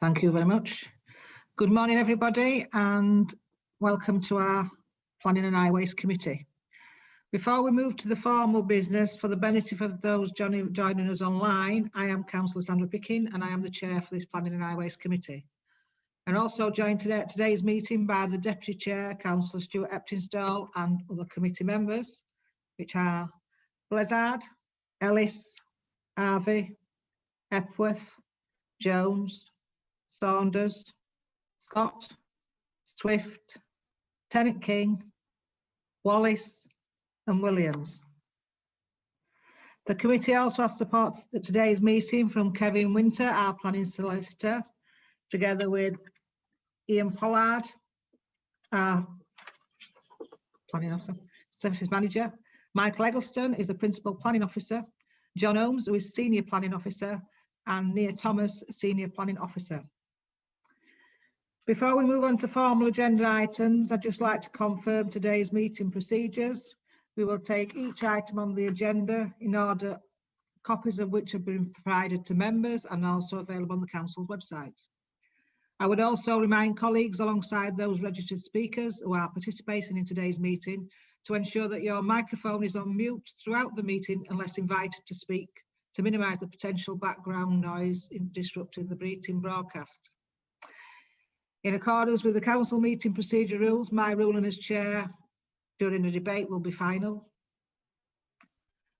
Thank you very much. Good morning, everybody, and welcome to our Planning and Highways Committee. Before we move to the formal business, for the benefit of those joining us online, I am Councillor Sandra Picking and I am the Chair for this Planning and Highways Committee. And also joined today at today's meeting by the Deputy Chair, Councillor Stuart Eptonstall, and other committee members, which are Blizzard, Ellis, Harvey, Epworth, Jones, Saunders, Scott, Swift, Tennant King, Wallace and Williams. The committee also has support at today's meeting from Kevin Winter, our planning solicitor, together with Ian Pollard, our planning officer, services manager. Michael Eggleston is the principal planning officer. John Holmes, who is senior planning officer, and Nia Thomas, senior planning officer. Before we move on to formal agenda items, I'd just like to confirm today's meeting procedures. We will take each item on the agenda in order, copies of which have been provided to members and also available on the Council's website. I would also remind colleagues alongside those registered speakers who are participating in today's meeting to ensure that your microphone is on mute throughout the meeting unless invited to speak, to minimise the potential background noise in disrupting the meeting broadcast. In accordance with the Council meeting procedure rules, my ruling as Chair during the debate will be final.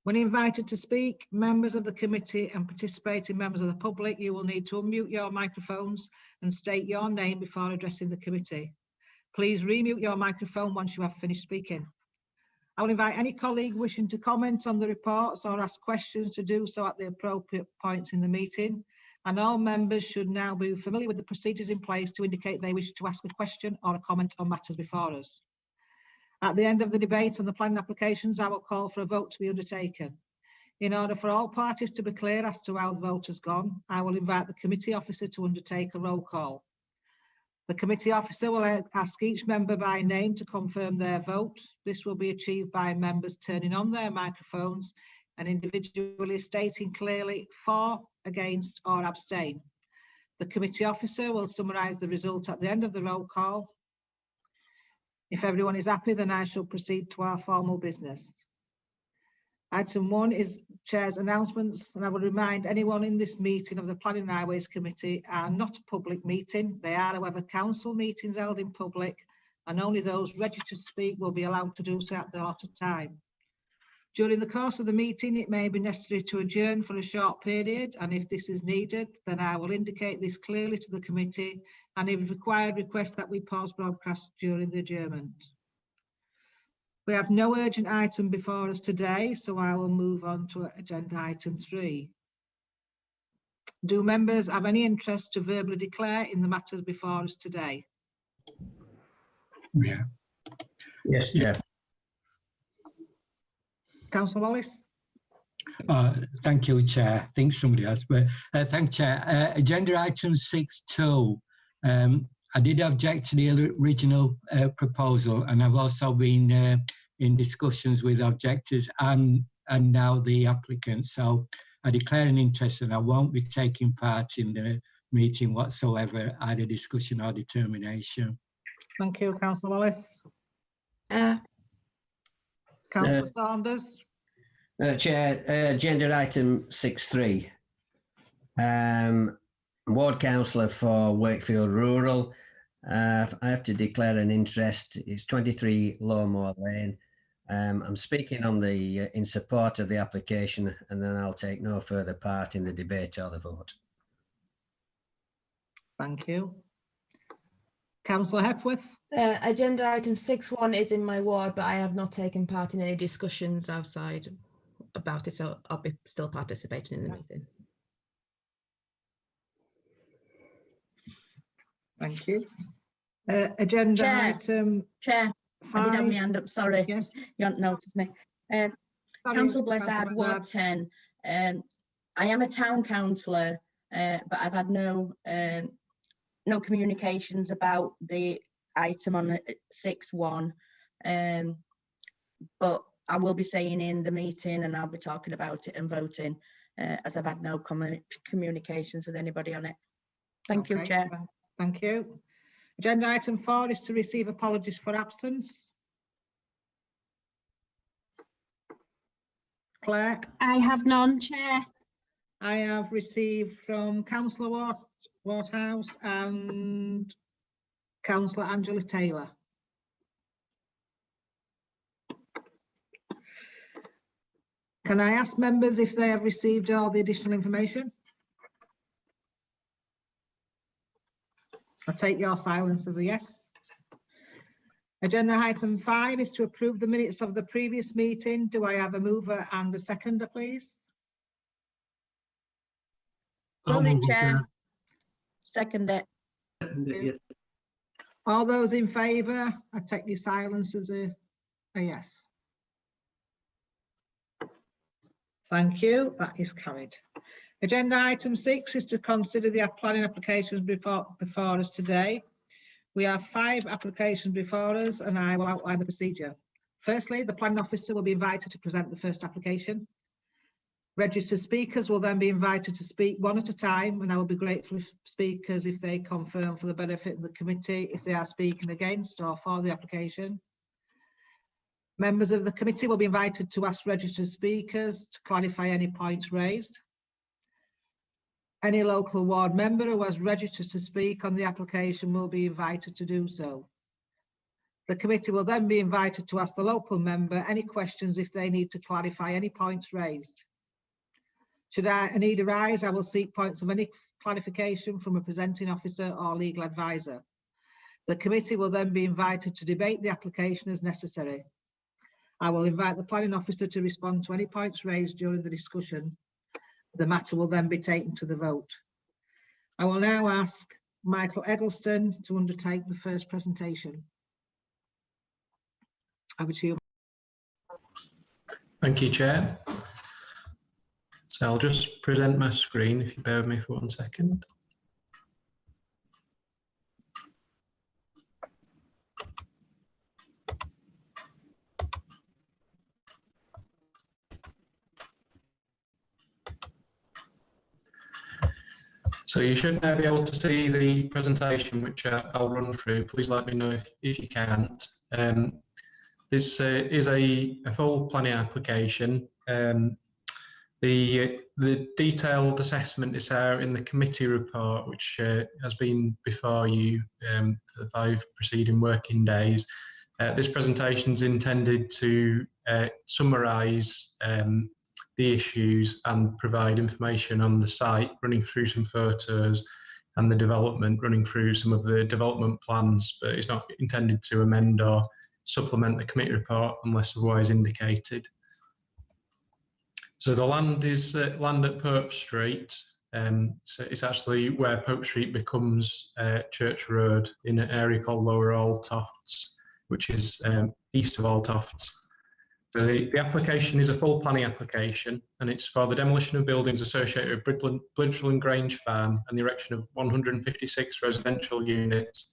When invited to speak, members of the committee and participating members of the public, you will need to unmute your microphones and state your name before addressing the committee. Please remute your microphone once you have finished speaking. I will invite any colleague wishing to comment on the reports or ask questions to do so at the appropriate points in the meeting. And all members should now be familiar with the procedures in place to indicate they wish to ask a question or a comment on matters before us. At the end of the debate on the planning applications, I will call for a vote to be undertaken. In order for all parties to be clear as to how the vote has gone, I will invite the committee officer to undertake a roll call. The committee officer will ask each member by name to confirm their vote. This will be achieved by members turning on their microphones and individually stating clearly for, against or abstain. The committee officer will summarise the result at the end of the roll call. If everyone is happy, then I shall proceed to our formal business. Item 1 is Chair's announcements, and I would remind anyone in this meeting of the Planning and Highways Committee are not a public meeting. They are, however, council meetings held in public, and only those registered to speak will be allowed to do so at the allotted time. During the course of the meeting, it may be necessary to adjourn for a short period, and if this is needed, then I will indicate this clearly to the committee, and if required, request that we pause broadcast during the adjournment. We have no urgent item before us today, so I will move on to agenda item 3. Do members have any interest to verbally declare in the matters before us today? Yeah. Yes, Chair. Councillor Wallace? Thank you, Chair. I think somebody else, but thank you, Chair. Agenda item 6.2. I did object to the original proposal, and I've also been in discussions with objectors and now the applicant. So I declare an interest, and I won't be taking part in the meeting whatsoever, either discussion or determination. Thank you, Councillor Wallace. Councillor Saunders? Chair, agenda item 6.3. Ward Councillor for Wakefield Rural. I have to declare an interest. It's 23 Lawmore Lane. I'm speaking on the in support of the application, and then I'll take no further part in the debate or the vote. Thank you. Councillor Hepworth? Agenda item 6.1 is in my ward, but I have not taken part in any discussions outside about it, so I'll be still participating in the meeting. Thank you. Agenda Chair, item Chair, 5. I did have my hand up, sorry. Yes. You haven't noticed me. Councillor Blizzard, Ward 10. I am a town councillor, but I've had no communications about the item on 6.1. But I will be saying in the meeting, and I'll be talking about it and voting, as I've had no communications with anybody on it. Thank you, Okay, Chair. Thank you. Agenda item 4 is to receive apologies for absence. Claire? I have none, Chair. I have received from Councillor Waterhouse and Councillor Angela Taylor. Can I ask members if they have received all the additional information? I take your silence as a yes. Agenda item 5 is to approve the minutes of the previous meeting. Do I have a mover and a seconder, please? I'll Move it, move it, Chair. Chair. Second it. All those in favour? I take your silence as a yes. Thank you. That is carried. Agenda item 6 is to consider the planning applications before us today. We have 5 applications before us and I will outline the procedure. Firstly, the planning officer will be invited to present the first application. Registered speakers will then be invited to speak one at a time, and I will be grateful if speakers if they confirm for the benefit of the committee if they are speaking against or for the application. Members of the committee will be invited to ask registered speakers to clarify any points raised. Any local ward member who has registered to speak on the application will be invited to do so. The committee will then be invited to ask the local member any questions if they need to clarify any points raised. Should a need arise, I will seek points of any clarification from a presenting officer or legal advisor. The committee will then be invited to debate the application as necessary. I will invite the planning officer to respond to any points raised during the discussion. The matter will then be taken to the vote. I will now ask Michael Eggleston to undertake the first presentation. Over to you. Thank you, Chair. So I'll just present my screen if you bear with me for 1 second. So you should now be able to see the presentation, which I'll run through. Please let me know if you can't. This is a full planning application. The detailed assessment is out in the committee report, which has been before you for the 5 preceding working days. This presentation is intended to summarise the issues and provide information on the site, running through some photos, and the development, running through some of the development plans, but it's not intended to amend or supplement the committee report unless otherwise indicated. So the land is land at Pope Street. So it's actually where Pope Street becomes Church Road in an area called Lower Altofts, which is east of Altofts. So the application is a full planning application, and it's for the demolition of buildings associated with Bridgeland Grange Farm and the erection of 156 residential units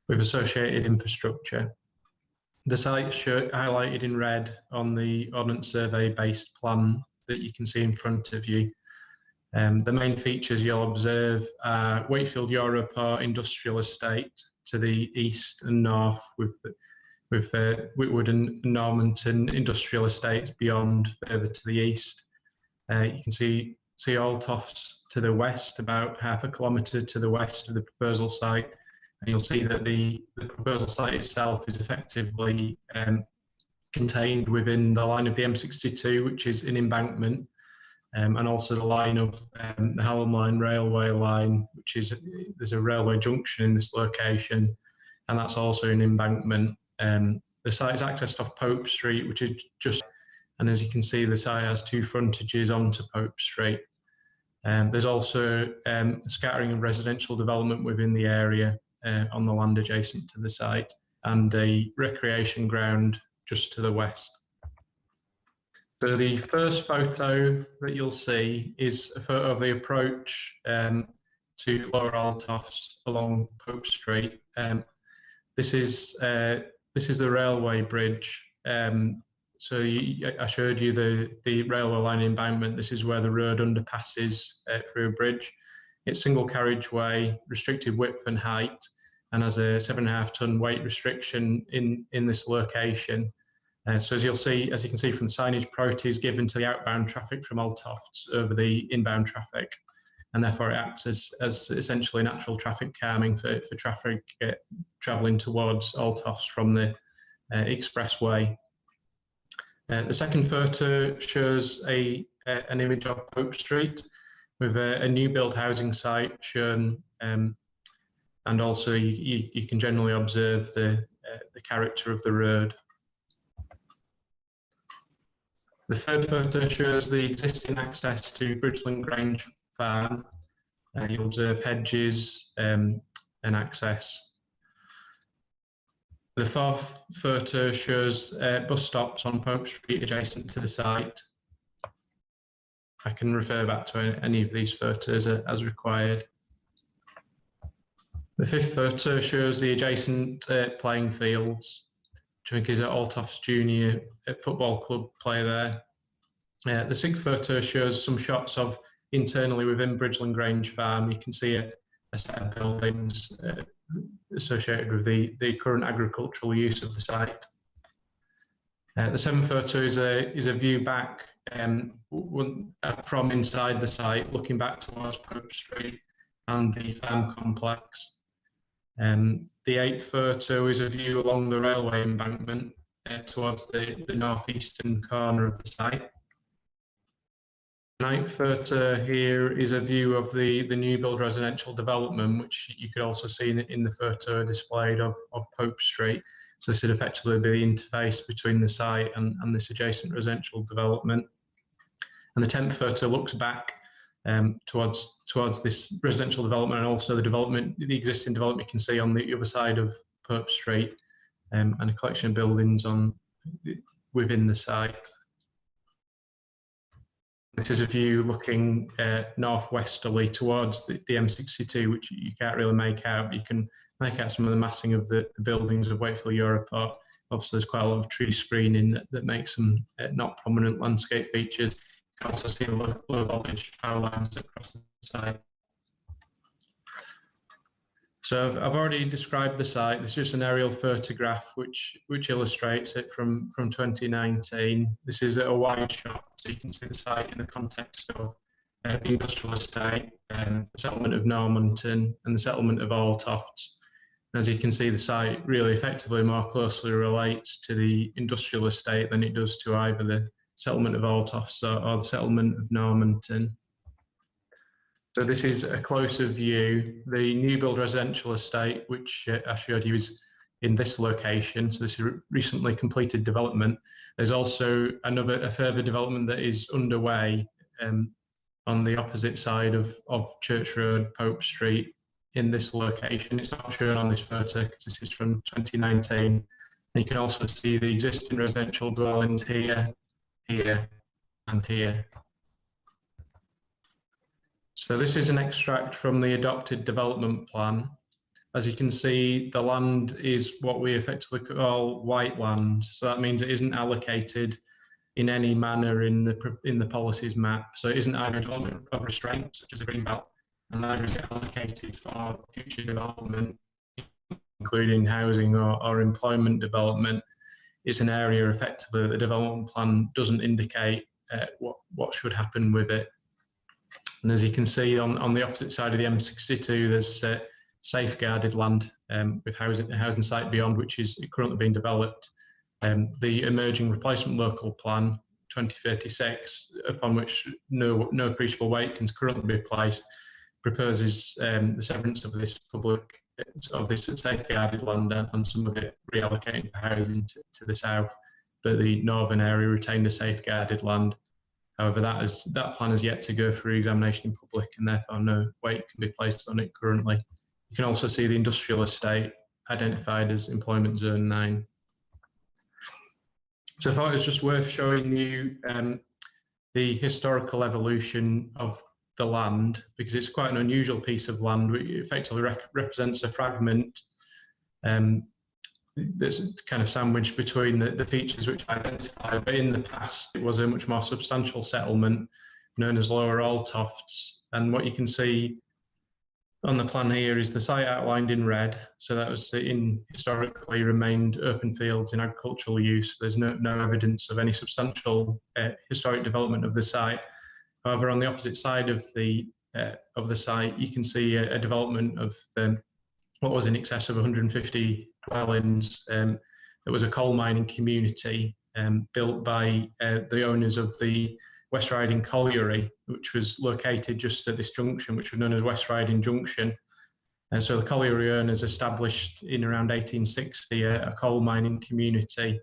with associated infrastructure. The site is highlighted in red on the Ordnance Survey-based plan that you can see in front of you. The main features you'll observe are Wakefield Europort Industrial Estate to the east and north, with Whitwood and Normanton Industrial Estates beyond, further to the east. You can see Altofts to the west, about ½ kilometre to the west of the proposal site. And you'll see that the proposal site itself is effectively contained within the line of the M62, which is an embankment, and also the line of the Hallam Line railway line, which is, there's a railway junction in this location, and that's also an embankment. The site is accessed off Pope Street, which is just, and as you can see, the site has 2 frontages onto Pope Street. There's also a scattering of residential development within the area on the land adjacent to the site, and a recreation ground just to the west. So the first photo that you'll see is a photo of the approach to Lower Altofts along Pope Street. This is the railway bridge. So I showed you the railway line embankment. This is where the road underpasses through a bridge. It's single carriageway, restricted width and height, and has a 7.5 ton weight restriction in this location. So as you can see from the signage, priority is given to the outbound traffic from Old Tofts over the inbound traffic, and therefore it acts as essentially natural traffic calming for traffic travelling towards Old Tofts from the expressway. The second photo shows an image of Pope Street with a new build housing site shown, and also you can generally observe the character of the road. The third photo shows the existing access to Bridgeland Grange Farm. You'll observe hedges and access. The fourth photo shows bus stops on Pope Street adjacent to the site. I can refer back to any of these photos as required. The fifth photo shows the adjacent playing fields, which I think is at Old Tofts Junior Football Club play there. The sixth photo shows some shots of internally within Bridgeland Grange Farm. You can see a set of buildings associated with the current agricultural use of the site. The seventh photo is a view back from inside the site, looking back towards Pope Street and the farm complex. The eighth photo is a view along the railway embankment towards the northeastern corner of the site. The ninth photo here is a view of the new build residential development, which you could also see in the photo displayed of Pope Street. So this would effectively be the interface between the site and this adjacent residential development. And the 10th photo looks back towards this residential development, and also the existing development you can see on the other side of Pope Street, and a collection of buildings within the site. This is a view looking northwesterly towards the M62, which you can't really make out, but you can make out some of the massing of the buildings of Wakefield Europort. Obviously, there's quite a lot of tree screening that makes them not prominent landscape features. You can also see low voltage power lines across the site. So I've already described the site. This is just an aerial photograph which illustrates it from 2019. This is a wide shot, so you can see the site in the context of the industrial estate, the settlement of Normanton and the settlement of Old Tofts. As you can see, the site really effectively more closely relates to the industrial estate than it does to either the settlement of Old Tofts or the settlement of Normanton. So this is a closer view. The new build residential estate, which I showed you, is in this location. So this is recently completed development. There's also a further development that is underway on the opposite side of Church Road, Pope Street, in this location. It's not shown on this photo because this is from 2019. And you can also see the existing residential dwellings here, here, and here. So this is an extract from the adopted development plan. As you can see, the land is what we effectively call white land. So that means it isn't allocated in any manner in the policies map. So it isn't either development of restraint, such as a green belt, and neither is it allocated for future development, including housing or employment development. It's an area effectively that the development plan doesn't indicate what should happen with it. And as you can see on the opposite side of the M62, there's safeguarded land with a housing site beyond, which is currently being developed. The emerging replacement local plan 2036, upon which no appreciable weight can currently be placed, proposes the severance of this safeguarded land and some of it reallocating for housing to the south, but the northern area retained a safeguarded land. However, that plan has yet to go through examination in public, and therefore no weight can be placed on it currently. You can also see the industrial estate identified as employment zone 9. So I thought it was just worth showing you the historical evolution of the land, because it's quite an unusual piece of land, which effectively represents a fragment that's kind of sandwiched between the features which I identified. But in the past, it was a much more substantial settlement known as Lower Old Tofts. And what you can see on the plan here is the site outlined in red. So that was historically remained open fields in agricultural use. There's no evidence of any substantial historic development of the site. However, on the opposite side of the site, you can see a development of what was in excess of 150 dwellings. There was a coal mining community built by the owners of the West Riding Colliery, which was located just at this junction, which was known as West Riding Junction. And so the colliery owners established in around 1860 a coal mining community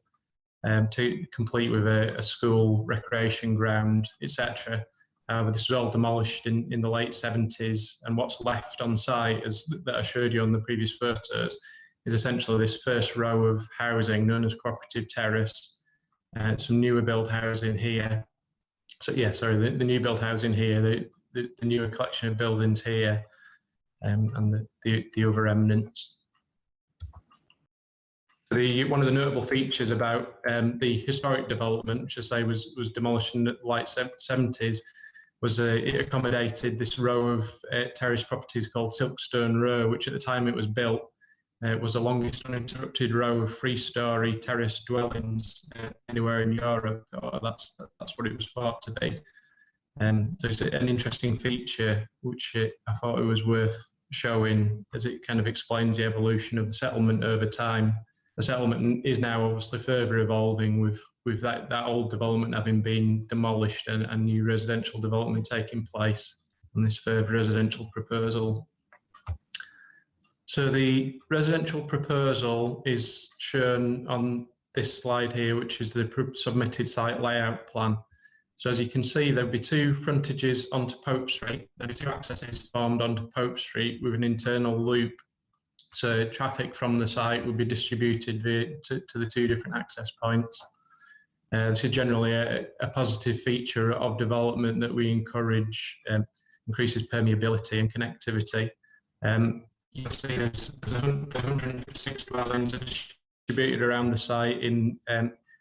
to complete with a school, recreation ground, etc. This was all demolished in the late 70s, and what's left on site, that I showed you on the previous photos, is essentially this first row of housing known as Cooperative Terrace, some newer build housing here. So yeah, sorry, the new build housing here, the newer collection of buildings here, and the other remnants. One of the notable features about the historic development, which I say was demolished in the late 70s, was it accommodated this row of terrace properties called Silkstone Row, which at the time it was built was the longest uninterrupted row of three-storey terrace dwellings anywhere in Europe. Or that's what it was thought to be. So it's an interesting feature, which I thought it was worth showing, as it kind of explains the evolution of the settlement over time. The settlement is now obviously further evolving with that old development having been demolished and new residential development taking place on this further residential proposal. So the residential proposal is shown on this slide here, which is the submitted site layout plan. So as you can see, there'll be two frontages onto Pope Street. There'll be two accesses formed onto Pope Street with an internal loop. So traffic from the site will be distributed to the two different access points. This is generally a positive feature of development that we encourage, increases permeability and connectivity. You'll see there's 106 dwellings distributed around the site in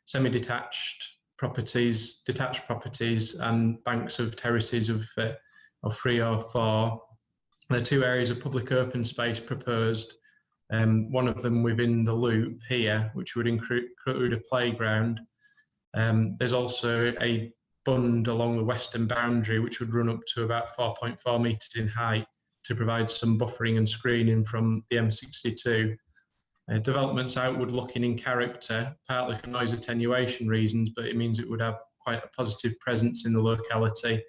semi-detached properties, detached properties, and banks of terraces of 3 or 4. There are 2 areas of public open space proposed. One of them within the loop here, which would include a playground. There's also a bund along the western boundary, which would run up to about 4.4 metres in height, to provide some buffering and screening from the M62. Development's outward looking in character, partly for noise attenuation reasons, but it means it would have quite a positive presence in the locality,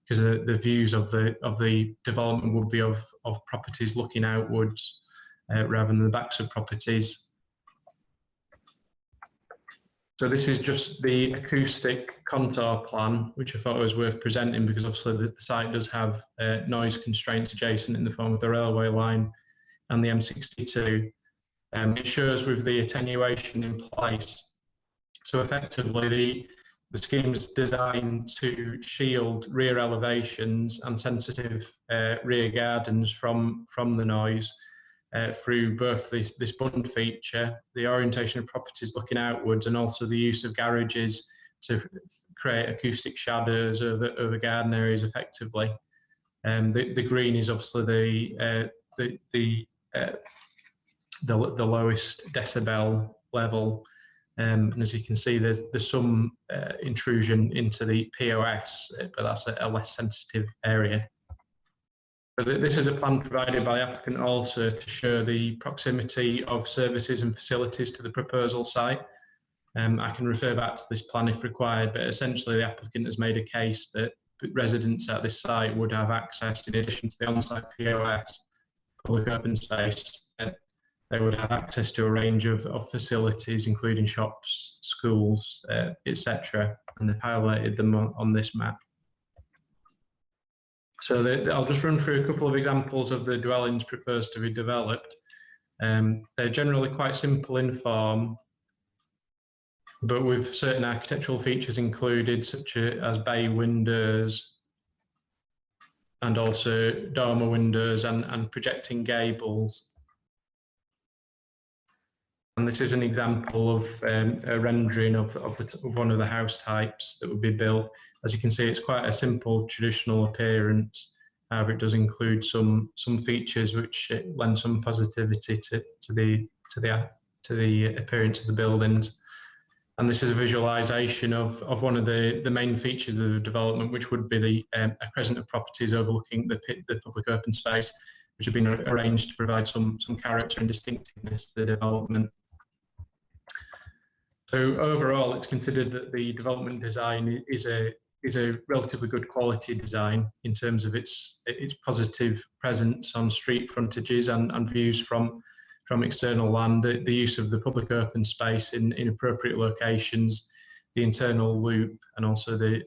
because the views of the development would be of properties looking outwards rather than the backs of properties. So this is just the acoustic contour plan, which I thought was worth presenting, because obviously the site does have noise constraints adjacent in the form of the railway line and the M62. It shows with the attenuation in place. So effectively the scheme is designed to shield rear elevations and sensitive rear gardens from the noise through both this bund feature, the orientation of properties looking outwards, and also the use of garages to create acoustic shadows over garden areas effectively. The green is obviously the lowest decibel level, and as you can see, there's some intrusion into the POS, but that's a less sensitive area. This is a plan provided by the applicant also to show the proximity of services and facilities to the proposal site. I can refer back to this plan if required, but essentially the applicant has made a case that residents at this site would have access, in addition to the on-site POS, public open space, they would have access to a range of facilities, including shops, schools, etc. And they've highlighted them on this map. So I'll just run through a couple of examples of the dwellings proposed to be developed. They're generally quite simple in form, but with certain architectural features included, such as bay windows and also dormer windows and projecting gables. And this is an example of a rendering of one of the house types that would be built. As you can see, it's quite a simple traditional appearance. However, it does include some features which lend some positivity to the appearance of the buildings. And this is a visualisation of one of the main features of the development, which would be a crescent of properties overlooking the public open space, which have been arranged to provide some character and distinctiveness to the development. So overall, it's considered that the development design is a relatively good quality design in terms of its positive presence on street frontages and views from external land, the use of the public open space in appropriate locations, the internal loop, and also the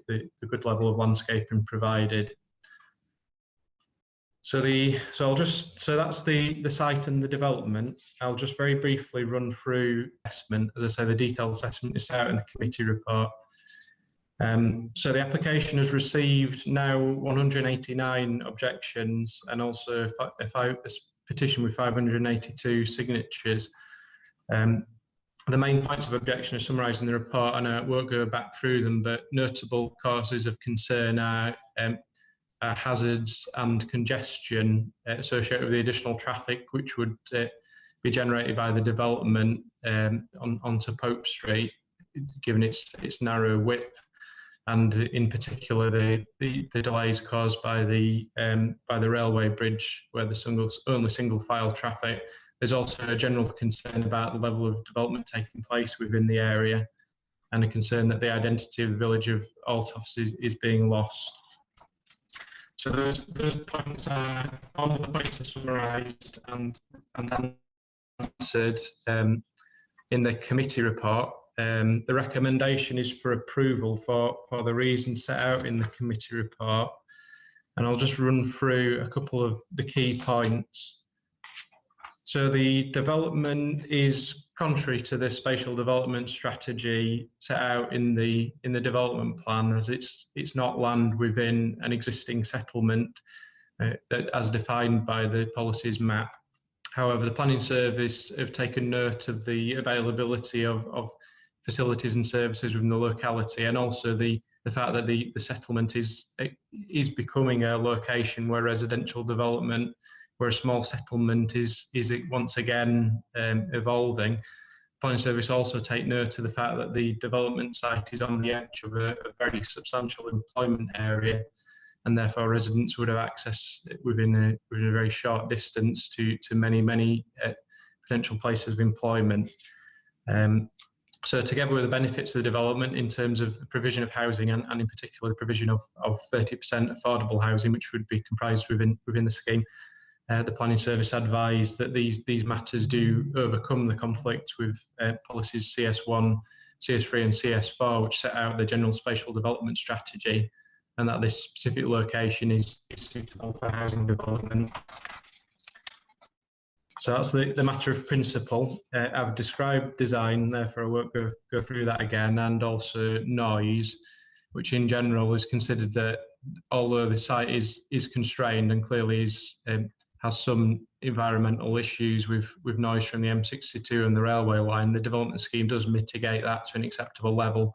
good level of landscaping provided. So that's the site and the development. I'll just very briefly run through assessment. As I say, the detailed assessment is out in the committee report. So the application has received now 189 objections and also a petition with 582 signatures. The main points of objection are summarised in the report, and I won't go back through them, but notable causes of concern are hazards and congestion associated with the additional traffic which would be generated by the development onto Pope Street, given its narrow width, and in particular the delays caused by the railway bridge where the only single file traffic. There's also a general concern about the level of development taking place within the area, and a concern that the identity of the village of Altofts is being lost. So those points are, all of the points are summarised and answered in the committee report. The recommendation is for approval for the reasons set out in the committee report, and I'll just run through a couple of the key points. So the development is contrary to the spatial development strategy set out in the development plan, as it's not land within an existing settlement as defined by the policies map. However, the planning service have taken note of the availability of facilities and services within the locality, and also the fact that the settlement is becoming a location where residential development, where a small settlement is once again evolving. Planning Service also take note of the fact that the development site is on the edge of a very substantial employment area, and therefore residents would have access within a very short distance to many potential places of employment. So together with the benefits of the development in terms of the provision of housing and in particular the provision of 30% affordable housing, which would be comprised within the scheme, the Planning Service advised that these matters do overcome the conflict with policies CS1, CS3 and CS4, which set out the general spatial development strategy, and that this specific location is suitable for housing development. So that's the matter of principle. I've described design, therefore I won't go through that again, and also noise, which in general is considered that although the site is constrained and clearly has some environmental issues with noise from the M62 and the railway line, the development scheme does mitigate that to an acceptable level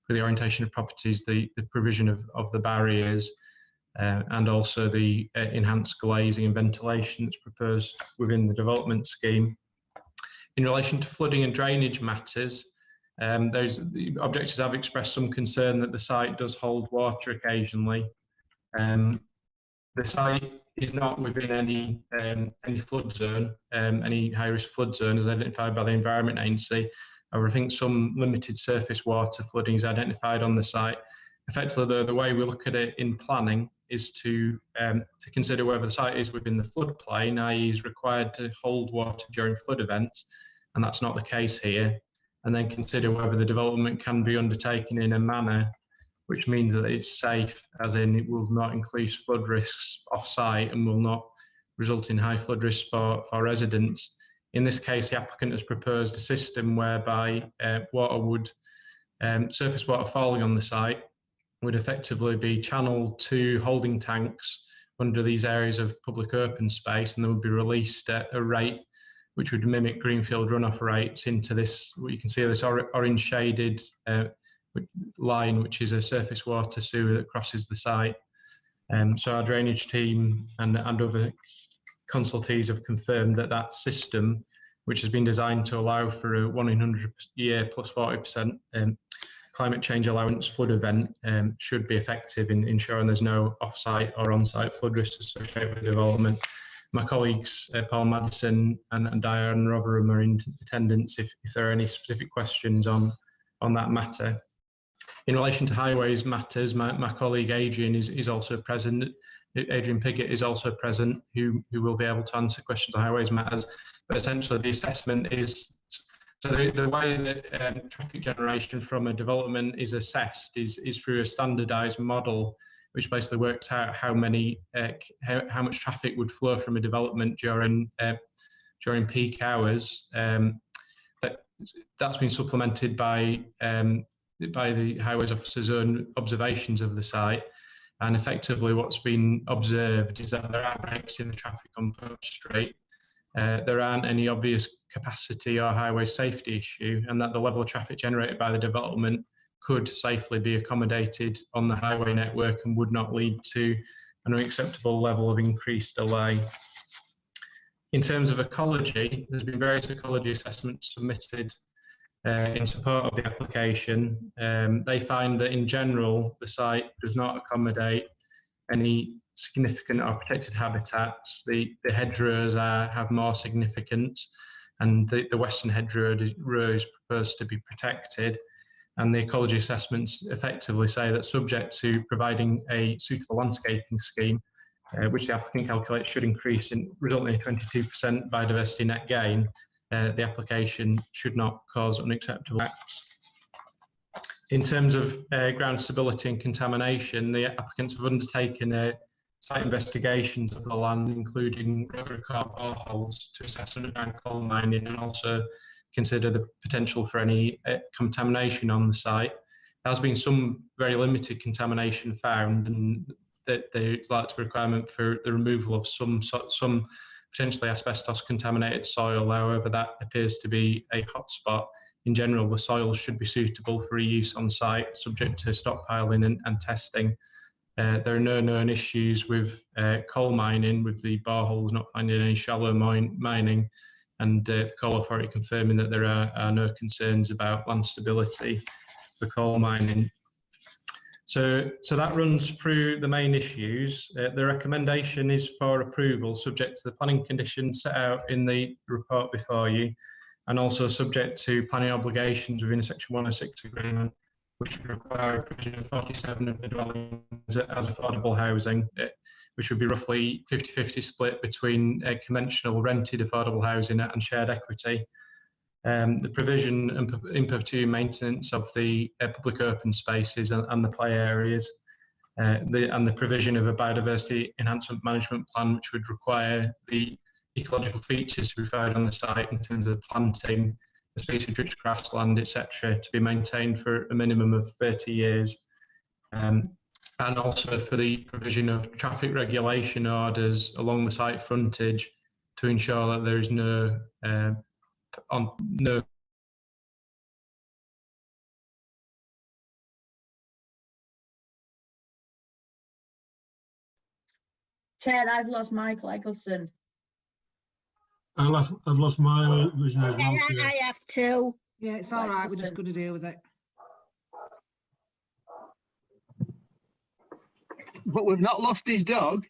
for the orientation of properties, the provision of the barriers, and also the enhanced glazing and ventilation that's proposed within the development scheme. In relation to flooding and drainage matters, the objectors have expressed some concern that the site does hold water occasionally. The site is not within any flood zone, any high-risk flood zone as identified by the Environment Agency. However, I think some limited surface water flooding is identified on the site. Effectively, though, the way we look at it in planning is to consider whether the site is within the floodplain, i.e. is required to hold water during flood events, and that's not the case here, and then consider whether the development can be undertaken in a manner which means that it's safe, as in it will not increase flood risks off-site and will not result in high flood risks for residents. In this case, the applicant has proposed a system whereby surface water falling on the site would effectively be channeled to holding tanks under these areas of public open space, and then would be released at a rate which would mimic greenfield runoff rates into this, what you can see, this orange shaded line, which is a surface water sewer that crosses the site. So our drainage team and other consultees have confirmed that that system, which has been designed to allow for a 1 in 100 year plus 40% climate change allowance flood event, should be effective in ensuring there's no off-site or on-site flood risks associated with development. My colleagues, Paul Madison and Diane Rotherham, are in attendance if there are any specific questions on that matter. In relation to highways matters, my colleague Adrian is also present. Adrian Piggott is also present, who will be able to answer questions on highways matters. But essentially, the assessment is, so the way that traffic generation from a development is assessed is through a standardised model, which basically works out how much traffic would flow from a development during peak hours. That's been supplemented by the highways officer's own observations of the site, and effectively what's been observed is that there are breaks in the traffic on Pope Street. There aren't any obvious capacity or highway safety issue, and that the level of traffic generated by the development could safely be accommodated on the highway network and would not lead to an unacceptable level of increased delay. In terms of ecology, there's been various ecology assessments submitted in support of the application. They find that in general, the site does not accommodate any significant or protected habitats. The hedgerows have more significance, and the western hedgerow is proposed to be protected. And the ecology assessments effectively say that subject to providing a suitable landscaping scheme, which the applicant calculates should increase in resulting in a 22% biodiversity net gain, the application should not cause unacceptable acts. In terms of ground stability and contamination, the applicants have undertaken site investigations of the land, including rotary core boreholes, to assess underground coal mining and also consider the potential for any contamination on the site. There has been some very limited contamination found, and that there's likely to be a requirement for the removal of some potentially asbestos contaminated soil. However, that appears to be a hotspot. In general, the soil should be suitable for reuse on site, subject to stockpiling and testing. There are no known issues with coal mining, with the boreholes not finding any shallow mining, and the coal authority confirming that there are no concerns about land stability for coal mining. So that runs through the main issues. The recommendation is for approval, subject to the planning conditions set out in the report before you, and also subject to planning obligations within a Section 106 agreement, which would require a provision of 47 of the dwellings as affordable housing, which would be roughly 50-50 split between conventional rented affordable housing and shared equity. The provision and in perpetuity maintenance of the public open spaces and the play areas, and the provision of a biodiversity enhancement management plan, which would require the ecological features to be found on the site in terms of planting, the species-rich grassland, etc., to be maintained for a minimum of 30 years. And also for the provision of traffic regulation orders along the site frontage to ensure that there is no Chair, I've lost Michael Eggleston. I've lost my vision as well. I have too. Yeah, it's all right. We're just going to deal with it. But we've not lost his dog.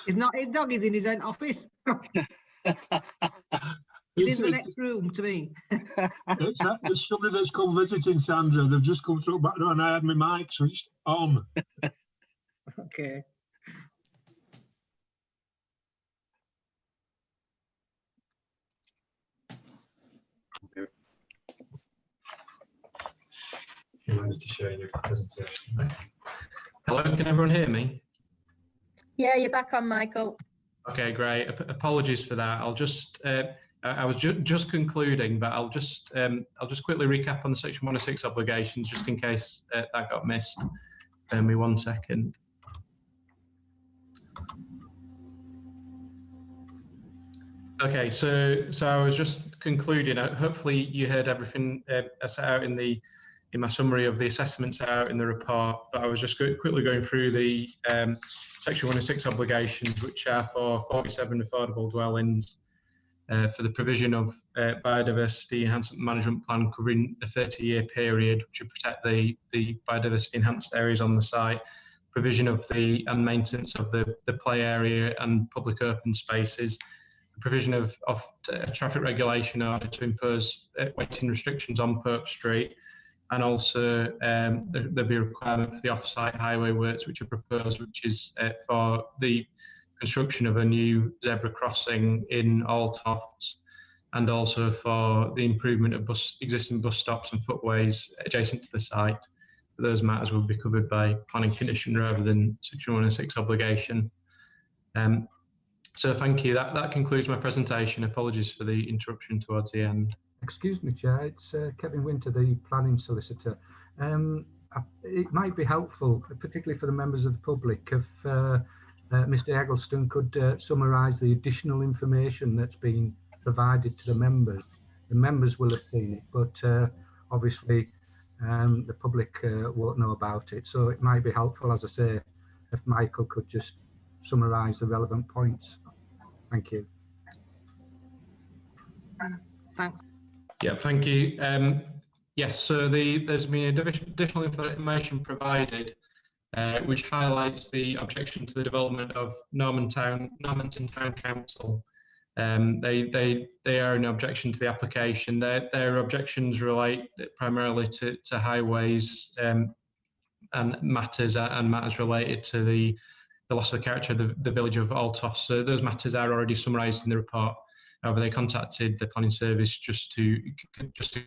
His dog is in his own office. It's in the next room to me. It's somebody that's come visiting, Sandra. They've just come through back door and I had my mic switched on. Okay. To show your presentation. Hello, can everyone hear me? Yeah, you're back on, Michael. Okay, great. Apologies for that. I'll just I was just concluding, but I'll just quickly recap on the Section 106 obligations, just in case that got missed. Bear me 1 second. Okay, so I was just concluding. Hopefully you heard everything set out in the in my summary of the assessments out in the report, but I was just quickly going through the Section 1 and 6 obligations, which are for 47 affordable dwellings for the provision of biodiversity enhancement management plan covering a 30-year period, which would protect the biodiversity enhanced areas on the site, provision of and maintenance of the play area and public open spaces, the provision of traffic regulation in order to impose waiting restrictions on Pope Street, and also there'll be a requirement for the off-site highway works which are proposed, which is for the construction of a new zebra crossing in Altofts, and also for the improvement of existing bus stops and footways adjacent to the site. Those matters will be covered by planning condition rather than Section 1 and 6 obligation. So thank you. That concludes my presentation. Apologies for the interruption towards the end. Excuse me, Chair, it's Kevin Winter, the planning solicitor. It might be helpful, particularly for the members of the public, if Mr Eggleston could summarise the additional information that's been provided to the members. The members will have seen it, but obviously the public won't know about it. So it might be helpful, as I say, if Michael could just summarise the relevant points. Thank you. Thanks. Yeah, thank you. Yes, so there's been additional information provided which highlights the objection to the development of Normanton Town Council. They are an objection to the application. Their objections relate primarily to highways and matters related to the loss of the character of the village of Altofts. So those matters are already summarised in the report. However, they contacted the planning service just to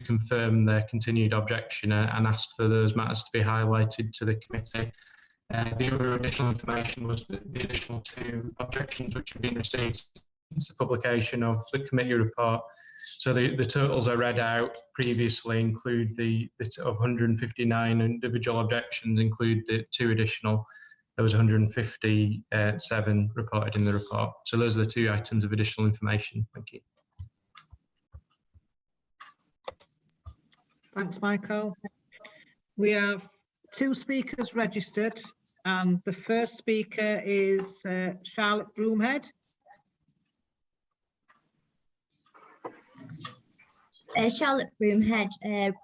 confirm their continued objection and asked for those matters to be highlighted to the committee. The other additional information was the additional 2 objections which have been received since the publication of the committee report. So the totals I read out previously include the of 159 individual objections, include the 2 additional. There was 157 reported in the report. So those are the 2 items of additional information. Thank you. Thanks, Michael. We have 2 speakers registered, and the first speaker is Charlotte Broomhead. Charlotte Broomhead,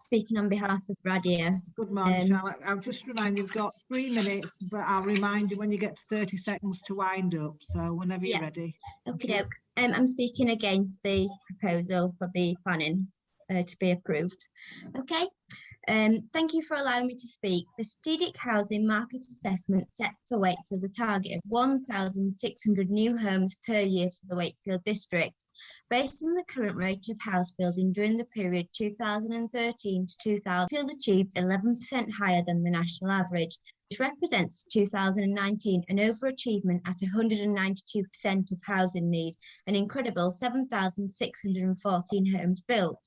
speaking on behalf of Radia. Good morning, Charlotte. I'll just remind you, you've got 3 minutes, but I'll remind you when you get to 30 seconds to wind up. So whenever you're ready. Okay, doke. I'm speaking against the proposal for the planning to be approved. Okay. Thank you for allowing me to speak. The strategic housing market assessment set for Wakefield a target of 1,600 new homes per year for the Wakefield district. Based on the current rate of house building during the period 2013 to 2000, Wakefield achieved 11% higher than the national average. This represents 2019 an overachievement at 192% of housing need, an incredible 7,614 homes built.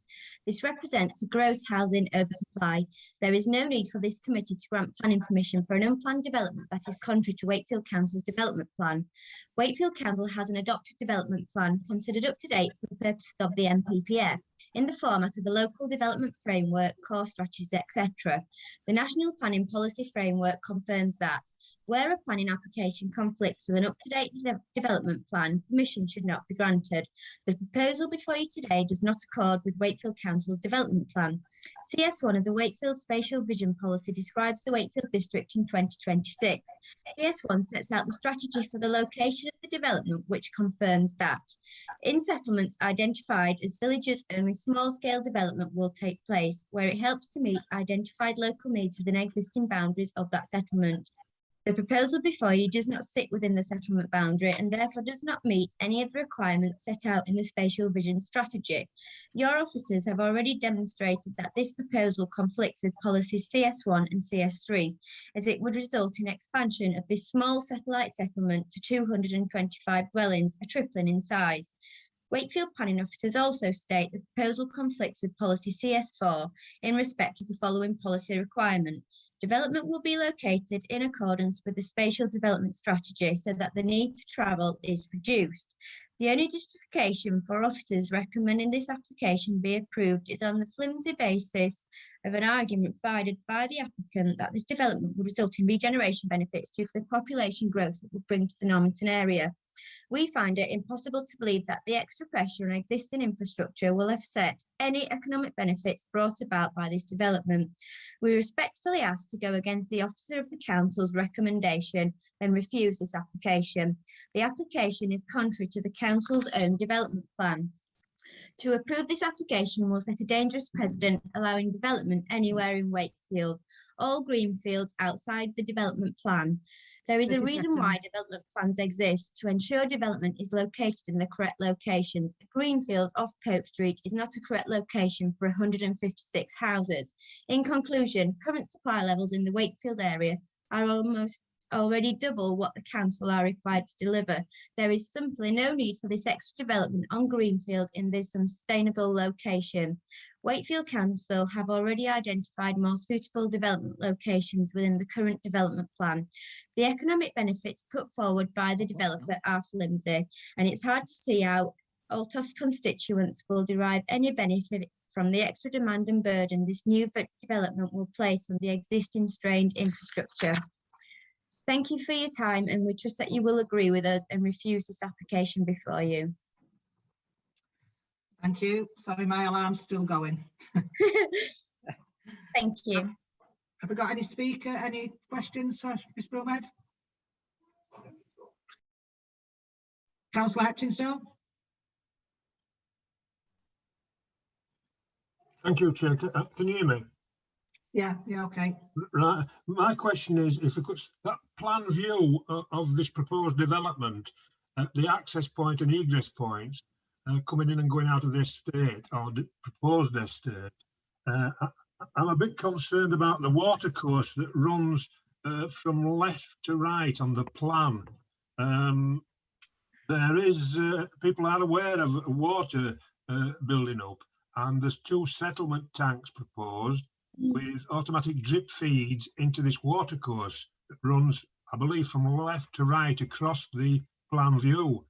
This represents a gross housing oversupply. There is no need for this committee to grant planning permission for an unplanned development that is contrary to Wakefield Council's development plan. Wakefield Council has an adopted development plan considered up to date for the purposes of the NPPF in the format of a local development framework, core strategies, etc. The National Planning Policy Framework confirms that where a planning application conflicts with an up-to-date development plan, permission should not be granted. The proposal before you today does not accord with Wakefield Council's development plan. CS1 of the Wakefield Spatial Vision Policy describes the Wakefield district in 2026. CS1 sets out the strategy for the location of the development, which confirms that in settlements identified as villages, only small-scale development will take place, where it helps to meet identified local needs within existing boundaries of that settlement. The proposal before you does not sit within the settlement boundary and therefore does not meet any of the requirements set out in the Spatial Vision Strategy. Your officers have already demonstrated that this proposal conflicts with policies CS1 and CS3, as it would result in expansion of this small satellite settlement to 225 dwellings, a tripling in size. Wakefield planning officers also state the proposal conflicts with policy CS4 in respect of the following policy requirement. Development will be located in accordance with the spatial development strategy so that the need to travel is reduced. The only justification for officers recommending this application be approved is on the flimsy basis of an argument provided by the applicant that this development would result in regeneration benefits due to the population growth it would bring to the Normanton area. We find it impossible to believe that the extra pressure on existing infrastructure will offset any economic benefits brought about by this development. We respectfully ask to go against the Officer of the Council's recommendation and refuse this application. The application is contrary to the Council's own development plan. To approve this application will set a dangerous precedent, allowing development anywhere in Wakefield, all greenfields outside the development plan. There is a reason why development plans exist, to ensure development is located in the correct locations. A greenfield off Pope Street is not a correct location for 156 houses. In conclusion, current supply levels in the Wakefield area are almost already double what the council are required to deliver. There is simply no need for this extra development on greenfield in this unsustainable location. Wakefield Council have already identified more suitable development locations within the current development plan. The economic benefits put forward by the developer are flimsy, and it's hard to see how Altos constituents will derive any benefit from the extra demand and burden this new development will place on the existing strained infrastructure. Thank you for your time, and we trust that you will agree with us and refuse this application before you. Thank you. Sorry, my alarm's still going. Thank you. Have we got any questions for Ms. Broomhead? Councillor Heptonstall? Thank you, Chair. Can you hear me? Yeah, okay. Right. My question is, if we could, that plan view of this proposed development, the access point and egress points coming in and going out of the estate or the proposed estate, I'm a bit concerned about the water course that runs from left to right on the plan. There is, people are aware of water building up, and there's 2 settlement tanks proposed with automatic drip feeds into this water course that runs, I believe, from left to right across the plan view.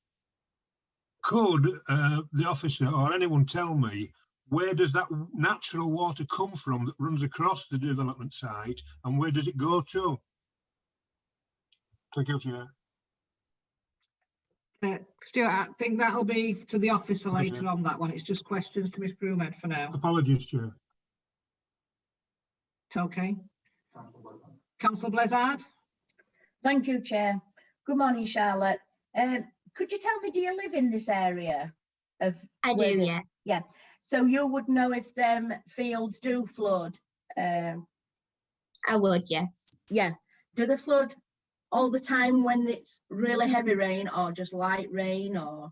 Could the officer or anyone tell me, where does that natural water come from that runs across the development site, and where does it go to? Thank you, Chair. Stuart, I think that'll be to the officer later on, that one. It's just questions to Ms. Broomhead for now. Apologies, Chair. It's okay. Councillor Blizzard? Thank you, Chair. Good morning, Charlotte. Could you tell me, do you live in this area? I do, yeah. Yeah. So you would know if them fields do flood? I would, yes. Yeah. Do they flood all the time when it's really heavy rain, or just light rain, or?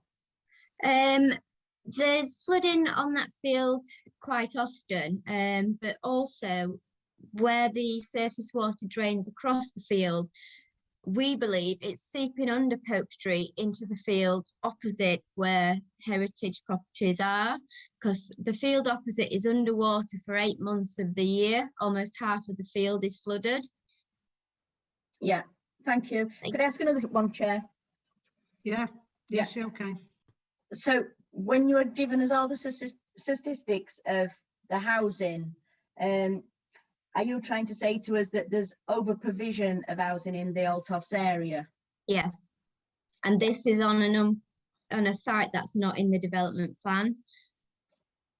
There's flooding on that field quite often, but also where the surface water drains across the field, we believe it's seeping under Pope Street into the field opposite where heritage properties are, because the field opposite is underwater for 8 months of the year. Almost half of the field is flooded. Yeah, thank you. Could I ask another one, Chair? Yeah, yes, yeah. Okay. So when you were giving us all the statistics of the housing, are you trying to say to us that there's over provision of housing in the Altos area? Yes, and this is on a site that's not in the development plan.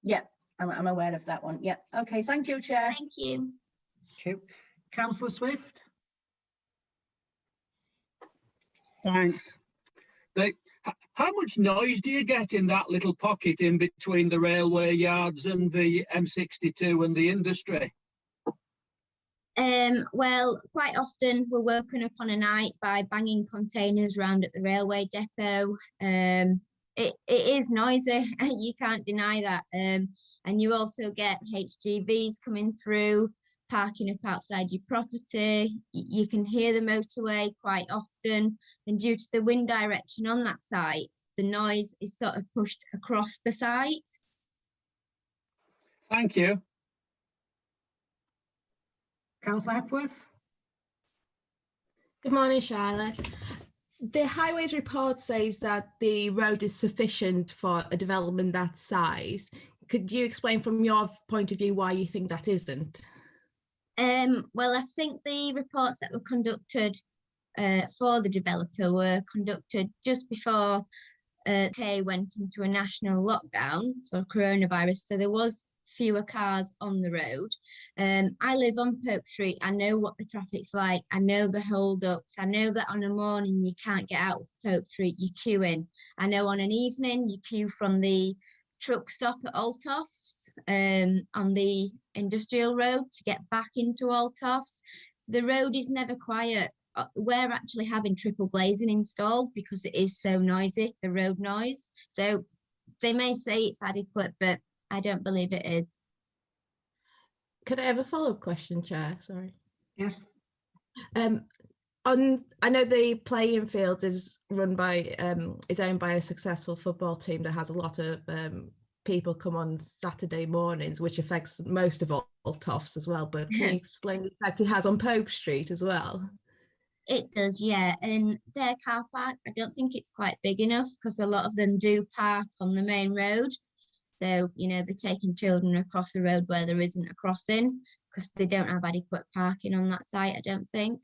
Yeah, I'm aware of that one. Yeah. Okay. Thank you, Chair. Thank you. Thank you. Councillor Swift. Thanks. How much noise do you get in that little pocket in between the railway yards and the M62 and the industry? Well, quite often we're woken up on a night by banging containers around at the railway depot. It is noisy, you can't deny that. And you also get HGVs coming through, parking up outside your property. You can hear the motorway quite often, and due to the wind direction on that site, the noise is sort of pushed across the site. Thank you. Councillor Hepworth. Good morning, Charlotte. The Highways report says that the road is sufficient for a development that size. Could you explain from your point of view why you think that isn't? Well, I think the reports that were conducted for the developer were conducted just before UK went into a national lockdown for coronavirus, so there was fewer cars on the road. I live on Pope Street. I know what the traffic's like. I know the hold-ups. I know that on a morning you can't get out of Pope Street, you queue in. I know on an evening you queue from the truck stop at Altofts on the industrial road to get back into Altofts. The road is never quiet. We're actually having triple glazing installed because it is so noisy, the road noise. So they may say it's adequate, but I don't believe it is. Could I have a follow-up question, Chair? Sorry. Yes. I know the playing field is run by is owned by a successful football team that has a lot of people come on Saturday mornings, which affects most of all Toffs as well. But can you explain the effect it has on Pope Street as well? It does, yeah. And their car park, I don't think it's quite big enough because a lot of them do park on the main road. So, you know, they're taking children across a road where there isn't a crossing because they don't have adequate parking on that site, I don't think.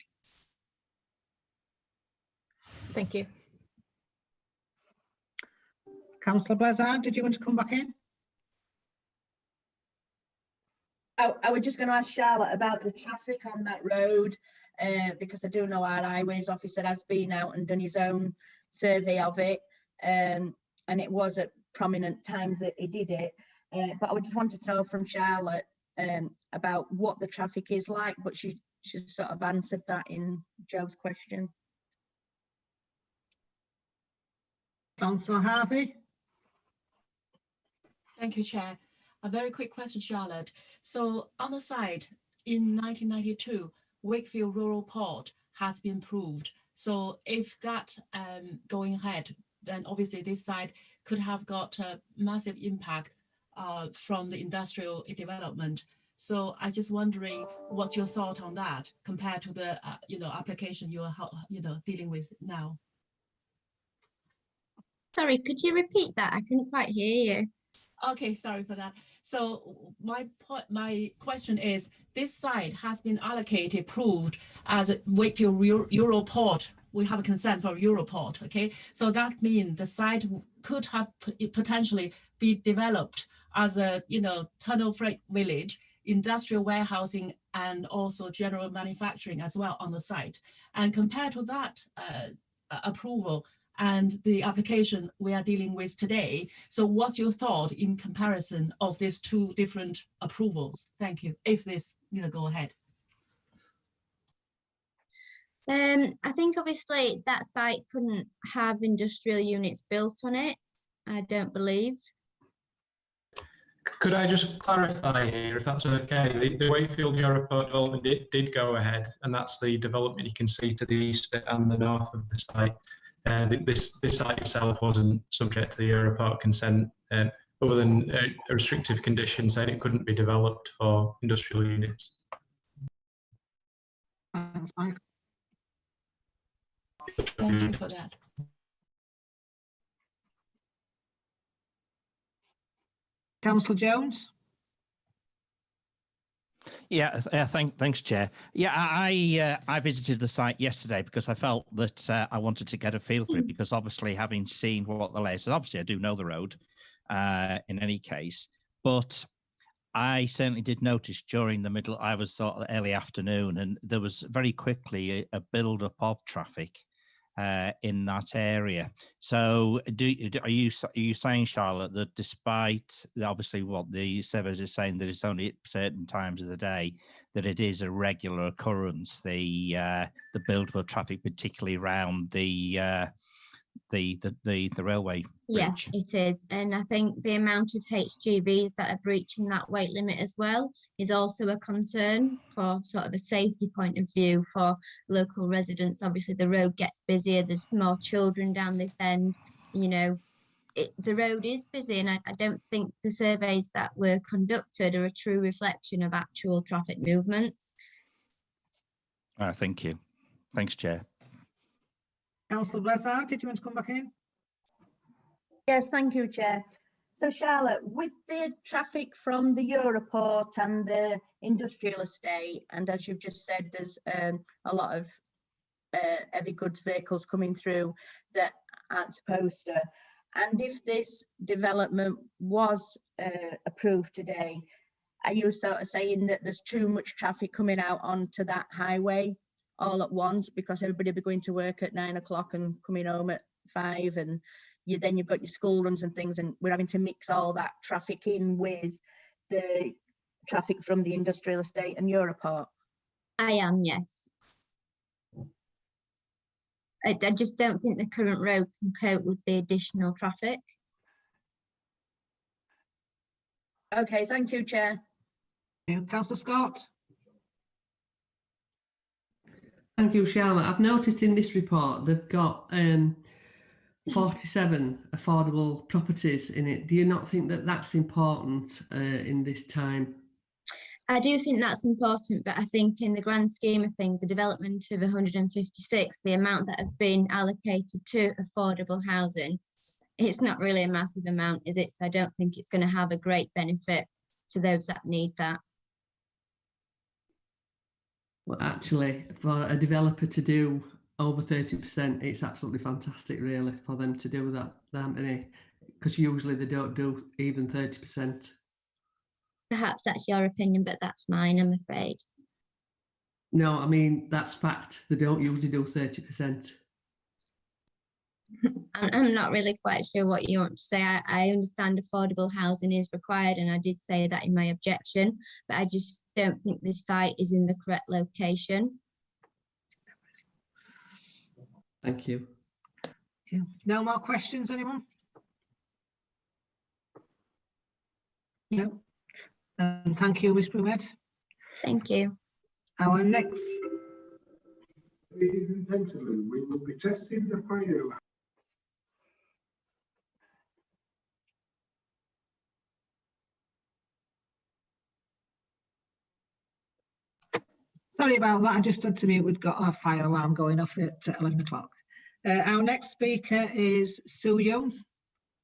Thank you. Councillor Blizzard, did you want to come back in? I was just going to ask Charlotte about the traffic on that road, because I do know our highways officer has been out and done his own survey of it, and it was at prominent times that he did it. But I just wanted to know from Charlotte about what the traffic is like, but she sort of answered that in Joe's question. Councillor Harvey. Thank you, Chair. A very quick question, Charlotte. So on the site in 1992, Wakefield Rural Port has been approved. So if that going ahead, then obviously this site could have got a massive impact from the industrial development. So I just wondering what's your thought on that compared to the application you're dealing with now. Sorry, could you repeat that? I couldn't quite hear you. Okay, sorry for that. So my question is, this site has been allocated, approved as a Wakefield Europort. We have a consent for Europort, okay? So that means the site could have potentially be developed as a, tunnel freight village, industrial warehousing, and also general manufacturing as well on the site. And compared to that approval, and the application we are dealing with today. So what's your thought in comparison of these two different approvals? Thank you. If this, go ahead. I think obviously that site couldn't have industrial units built on it, I don't believe. Could I just clarify here, if that's okay? The Wakefield Europort development did go ahead, and that's the development you can see to the east and the north of the site. This site itself wasn't subject to the Europort consent, other than a restrictive condition saying it couldn't be developed for industrial units. Thank you for that. Councillor Jones. Yeah, thanks, Chair. Yeah, I visited the site yesterday because I felt that I wanted to get a feel for it, because obviously having seen what the layout is, obviously I do know the road in any case, but I certainly did notice during the middle, I was sort of early afternoon, and there was very quickly a build-up of traffic in that area. So are you saying, Charlotte, that despite obviously what the surveys are saying, that it's only at certain times of the day that it is a regular occurrence, the build-up of traffic, particularly around the railway bridge? Yeah, it is. And I think the amount of HGVs that are breaching that weight limit as well is also a concern for sort of a safety point of view for local residents. Obviously, the road gets busier, there's more children down this end, the road is busy, and I don't think the surveys that were conducted are a true reflection of actual traffic movements. Thank you. Thanks, Chair. Councillor Blizzard, did you want to come back in? Yes, thank you, Chair. So Charlotte, with the traffic from the Europort and the industrial estate, and as you've just said, there's a lot of heavy goods vehicles coming through that aren't supposed to, and if this development was approved today, are you sort of saying that there's too much traffic coming out onto that highway all at once, because everybody will be going to work at 9 o'clock and coming home at 5, and then you've got your school runs and things, and we're having to mix all that traffic in with the traffic from the industrial estate and Europort? I am, yes. I just don't think the current road can cope with the additional traffic. Okay, thank you, Chair. Councillor Scott. Thank you, Charlotte. I've noticed in this report they've got 47 affordable properties in it. Do you not think that that's important in this time? I do think that's important, but I think in the grand scheme of things, the development of 156, the amount that have been allocated to affordable housing, it's not really a massive amount, is it? So I don't think it's going to have a great benefit to those that need that. Well, actually, for a developer to do over 30%, it's absolutely fantastic, really, for them to do that many, because usually they don't do even 30%. Perhaps that's your opinion, but that's mine, I'm afraid. No, I mean, that's fact. They don't usually do 30%. I'm not really quite sure what you want to say. I understand affordable housing is required, and I did say that in my objection, but I just don't think this site is in the correct location. Thank you. No more questions, anyone? No. Thank you, Ms. Brumed. Thank you. Our next. Ladies and gentlemen, we will be testing the fire. Sorry about that, I just had to mute, we've got our fire alarm going off at 11 o'clock. Our next speaker is Sue Young.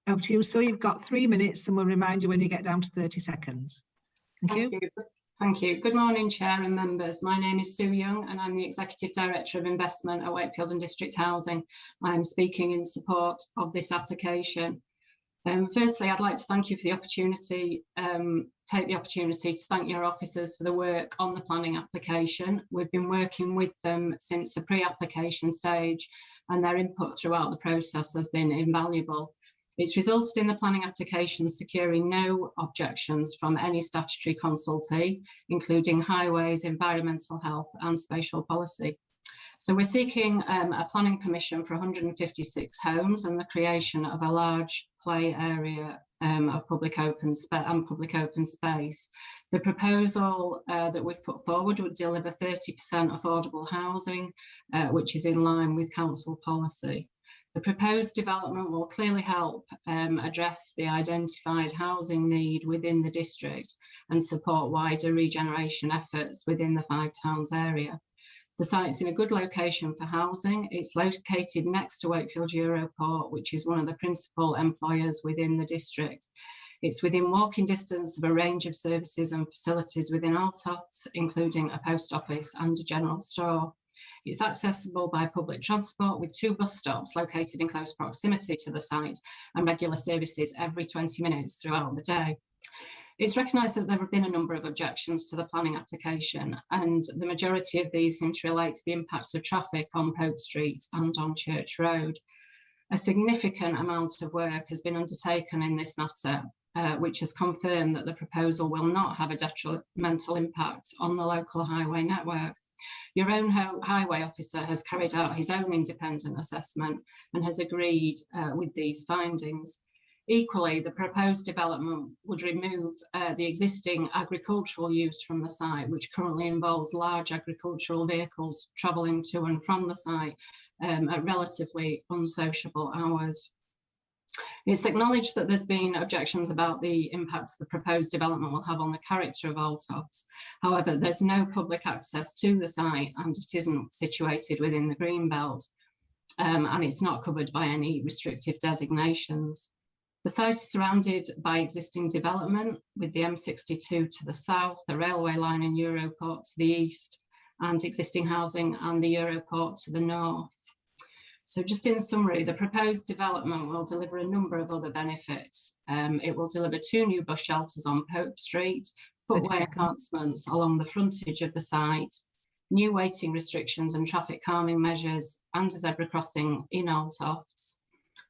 Over to you, Sue, you've got 3 minutes, and we'll remind you when you get down to 30 seconds. Thank you. Thank you. Good morning, Chair and members. My name is Sue Young, and I'm the Executive Director of Investment at Wakefield and District Housing. I'm speaking in support of this application. Firstly, I'd like to thank you for the opportunity, take the opportunity to thank your officers for the work on the planning application. We've been working with them since the pre-application stage, and their input throughout the process has been invaluable. It's resulted in the planning application securing no objections from any statutory consultee, including highways, environmental health and spatial policy. So we're seeking a planning permission for 156 homes and the creation of a large play area of public open space. The proposal that we've put forward would deliver 30% affordable housing, which is in line with council policy. The proposed development will clearly help address the identified housing need within the district and support wider regeneration efforts within the 5 towns area. The site's in a good location for housing. It's located next to Wakefield Europort, which is one of the principal employers within the district. It's within walking distance of a range of services and facilities within Altofts, including a post office and a general store. It's accessible by public transport with 2 bus stops located in close proximity to the site and regular services every 20 minutes throughout the day. It's recognised that there have been a number of objections to the planning application, and the majority of these seem to relate to the impact of traffic on Pope Street and on Church Road. A significant amount of work has been undertaken in this matter, which has confirmed that the proposal will not have a detrimental impact on the local highway network. Your own highway officer has carried out his own independent assessment and has agreed with these findings. Equally, the proposed development would remove the existing agricultural use from the site, which currently involves large agricultural vehicles travelling to and from the site at relatively unsociable hours. It's acknowledged that there's been objections about the impacts the proposed development will have on the character of Altofts. However, there's no public access to the site and it isn't situated within the green belt, and it's not covered by any restrictive designations. The site is surrounded by existing development with the M62 to the south, the railway line and Europort to the east, and existing housing and the Europort to the north. So just in summary, the proposed development will deliver a number of other benefits. It will deliver 2 new bus shelters on Pope Street, footway enhancements along the frontage of the site, new waiting restrictions and traffic calming measures, and a zebra crossing in Old Tofts.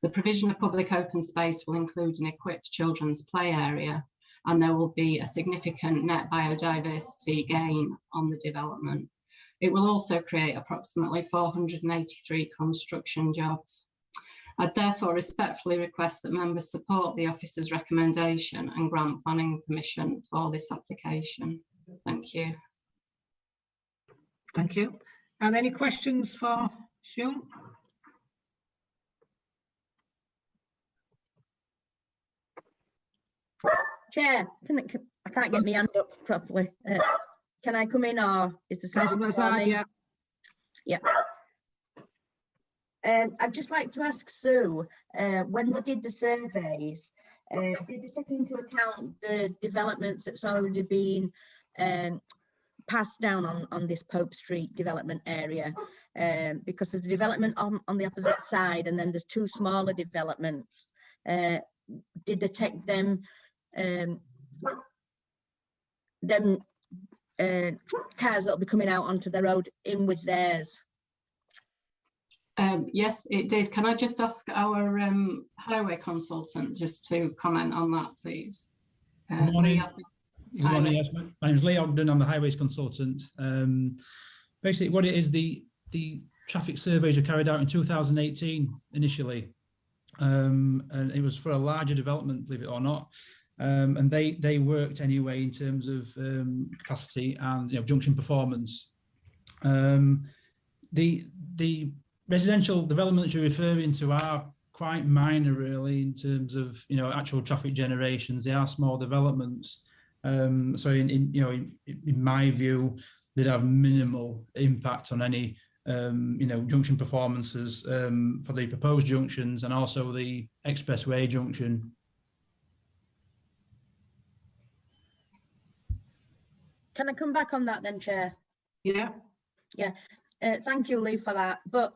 The provision of public open space will include an equipped children's play area, and there will be a significant net biodiversity gain on the development. It will also create approximately 483 construction jobs. I therefore respectfully request that members support the officer's recommendation and grant planning permission for this application. Thank you. Thank you. And any questions for Sean? Chair, I can't get my hand up properly. Can I come in, or is there something for me? Yeah. I'd just like to ask Sue, when they did the surveys, did they take into account the developments that's already been passed down on this Pope Street development area? Because there's a development on the opposite side, and then there's 2 smaller developments. Did they take them cars that'll be coming out onto the road in with theirs? Yes, it did. Can I just ask our highway consultant just to comment on that, please? Good morning. Good morning. Yes, my name is Lee Ogden. I'm the highways consultant. Basically, what it is, the traffic surveys were carried out in 2018 initially, and it was for a larger development, believe it or not. And they worked anyway in terms of capacity and junction performance. The residential developments you're referring to are quite minor, really, in terms of actual traffic generations. They are small developments. So in my view, they'd have minimal impact on any junction performances for the proposed junctions and also the expressway junction. Can I come back on that then, Chair? Yeah. Yeah. Thank you, Lee, for that. But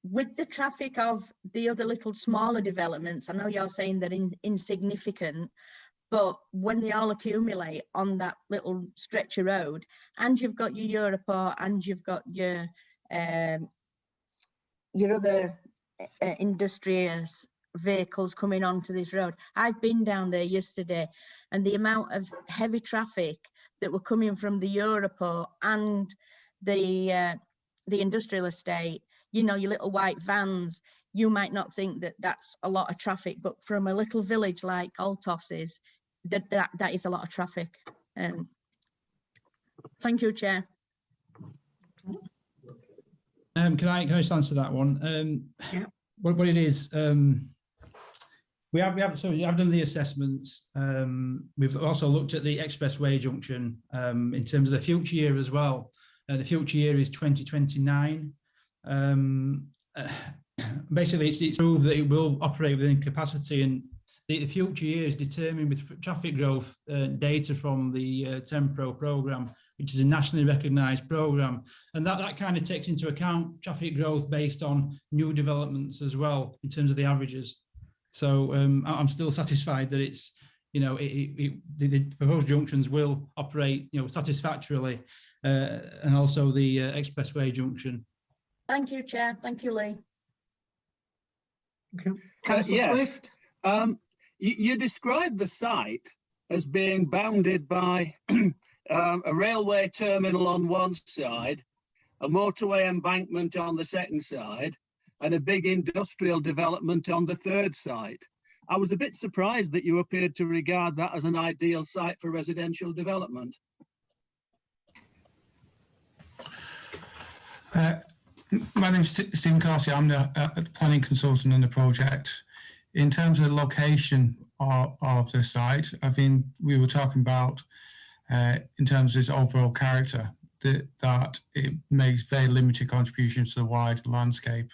with the traffic of the other little smaller developments, I know you're saying they're insignificant, but when they all accumulate on that little stretch of road, and you've got your Europort and you've got your other industrious vehicles coming onto this road. I've been down there yesterday, and the amount of heavy traffic that were coming from the Europort and the industrial estate, your little white vans, you might not think that that's a lot of traffic, but from a little village like Old Tofts is, that is a lot of traffic. Thank you, Chair. Can I just answer that one? Yeah. What it is, we have done the assessments. We've also looked at the expressway junction in terms of the future year as well. The future year is 2029. Basically, it's proved that it will operate within capacity, and the future year is determined with traffic growth data from the Tempro programme, which is a nationally recognised programme, and that kind of takes into account traffic growth based on new developments as well in terms of the averages. So I'm still satisfied that it's the proposed junctions will operate satisfactorily, and also the expressway junction. Thank you, Chair. Thank you, Lee. Yes. You described the site as being bounded by a railway terminal on one side, a motorway embankment on the second side, and a big industrial development on the third site. I was a bit surprised that you appeared to regard that as an ideal site for residential development. My name is Stephen Carsey. I'm the planning consultant on the project. In terms of the location of the site, I think we were talking about in terms of its overall character, that it makes very limited contributions to the wider landscape.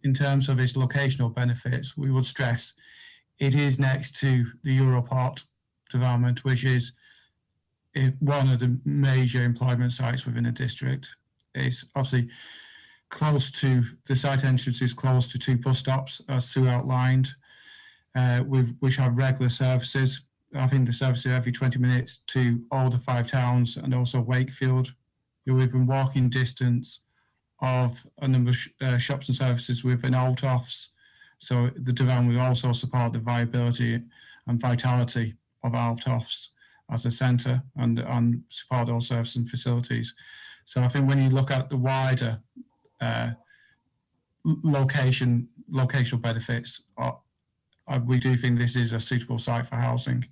In terms of its locational benefits, we would stress it is next to the Europort development, which is one of the major employment sites within the district. It's obviously close to, the site entrance is close to 2 bus stops, as Sue outlined, which have regular services. I think the services are every 20 minutes to all the 5 towns and also Wakefield. You're within walking distance of a number of shops and services within Altofts. So the development will also support the viability and vitality of Altofts as a centre and support those services and facilities. So I think when you look at the wider locational benefits, we do think this is a suitable site for housing.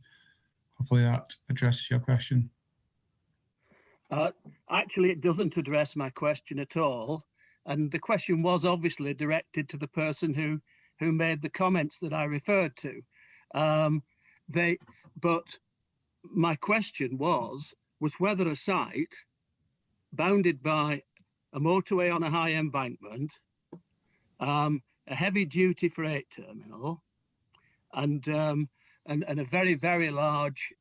Hopefully that addresses your question. Actually, it doesn't address my question at all. And the question was obviously directed to the person who made the comments that I referred to. But my question was whether a site bounded by a motorway on a high embankment, a heavy duty freight terminal, and a very, very large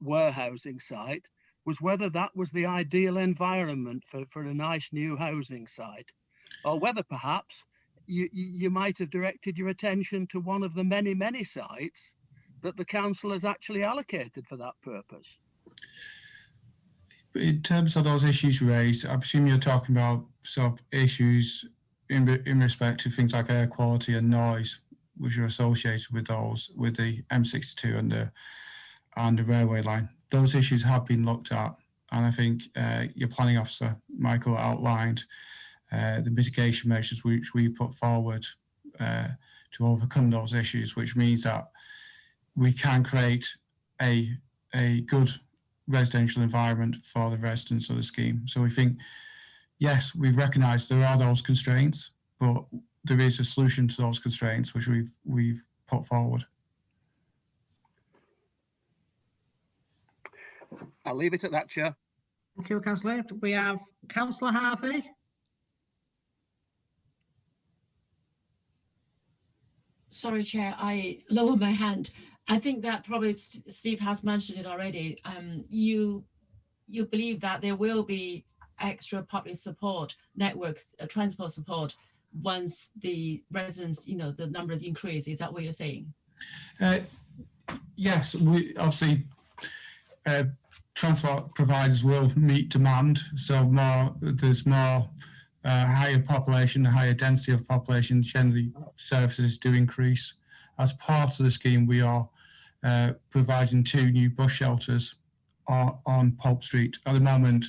warehousing site, was whether that was the ideal environment for a nice new housing site, or whether perhaps you might have directed your attention to one of the many, many sites that the council has actually allocated for that purpose. In terms of those issues raised, I presume you're talking about sort of issues in respect to things like air quality and noise, which are associated with those, with the M62 and the railway line. Those issues have been looked at, and I think your planning officer, Michael, outlined the mitigation measures which we put forward to overcome those issues, which means that we can create a good residential environment for the residents of the scheme. So we think, yes, we've recognised there are those constraints, but there is a solution to those constraints which we've put forward. I'll leave it at that, Chair. Thank you, Councillor. We have Councillor Harvey. Sorry, Chair, I lowered my hand. I think that probably Steve has mentioned it already. You believe that there will be extra public support networks, transport support, once the residents, the numbers increase. Is that what you're saying? Yes, we obviously transport providers will meet demand. So there's more higher population, higher density of population. Generally, services do increase. As part of the scheme, we are providing 2 new bus shelters on Pope Street. At the moment,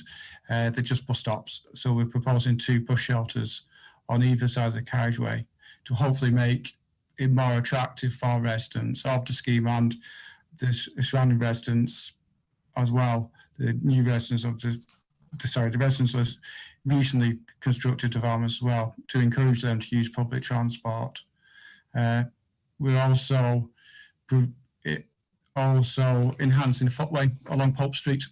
they're just bus stops. So we're proposing 2 bus shelters on either side of the carriageway to hopefully make it more attractive for residents of the scheme and the surrounding residents as well. The new residents of the residents of recently constructed developments as well, to encourage them to use public transport. We're also enhancing the footway along Pope Street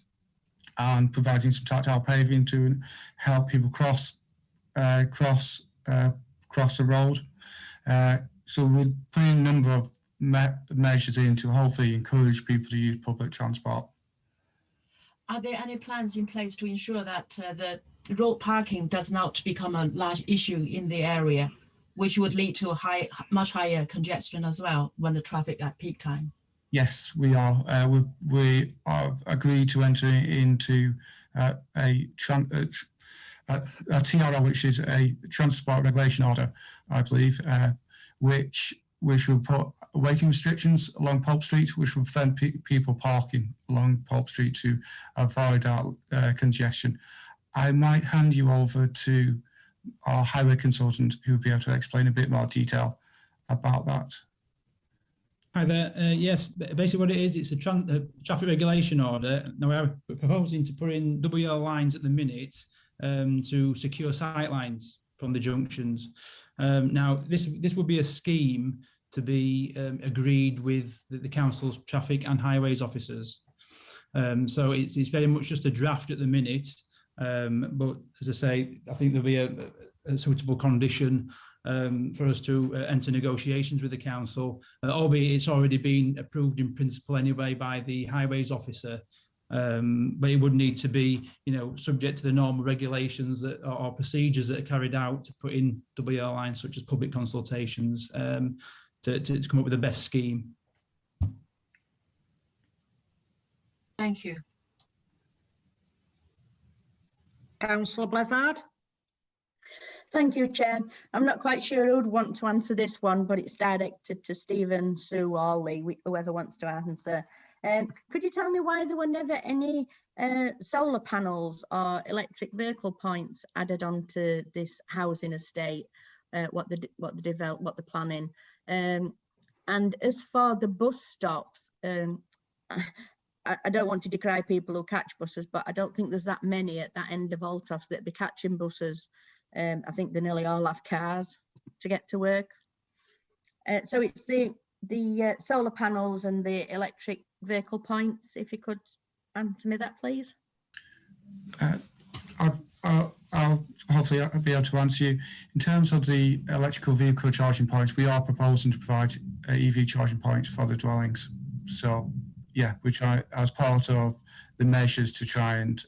and providing some tactile paving to help people cross the road. So we're putting a number of measures in to hopefully encourage people to use public transport. Are there any plans in place to ensure that the road parking does not become a large issue in the area, which would lead to much higher congestion as well when the traffic at peak time? Yes, we are. We have agreed to enter into a TRO, which is a transport regulation order, I believe, which will put waiting restrictions along Pope Street, which will prevent people parking along Pope Street to avoid that congestion. I might hand you over to our highway consultant who will be able to explain a bit more detail about that. Hi there. Yes, basically what it is, it's a traffic regulation order. Now we're proposing to put in WL lines at the minute to secure sight lines from the junctions. Now this would be a scheme to be agreed with the council's traffic and highways officers. So it's very much just a draft at the minute. But as I say, I think there'll be a suitable condition for us to enter negotiations with the council, albeit it's already been approved in principle anyway by the highways officer. But it would need to be, subject to the normal regulations that or procedures that are carried out to put in WL lines, such as public consultations, to come up with the best scheme. Thank you. Councillor Blizzard. Thank you, Chair. I'm not quite sure who would want to answer this one, but it's directed to Stephen, Sue, or Lee, whoever wants to answer. Could you tell me why there were never any solar panels or electric vehicle points added onto this housing estate? What the planning? And as for the bus stops, I don't want to decry people who catch buses, but I don't think there's that many at that end of Altofts that be catching buses. I think they nearly all have cars to get to work. So it's the solar panels and the electric vehicle points. If you could answer me that, please. I'll hopefully be able to answer you. In terms of the electrical vehicle charging points, we are proposing to provide EV charging points for the dwellings. So yeah, we try as part of the measures to try and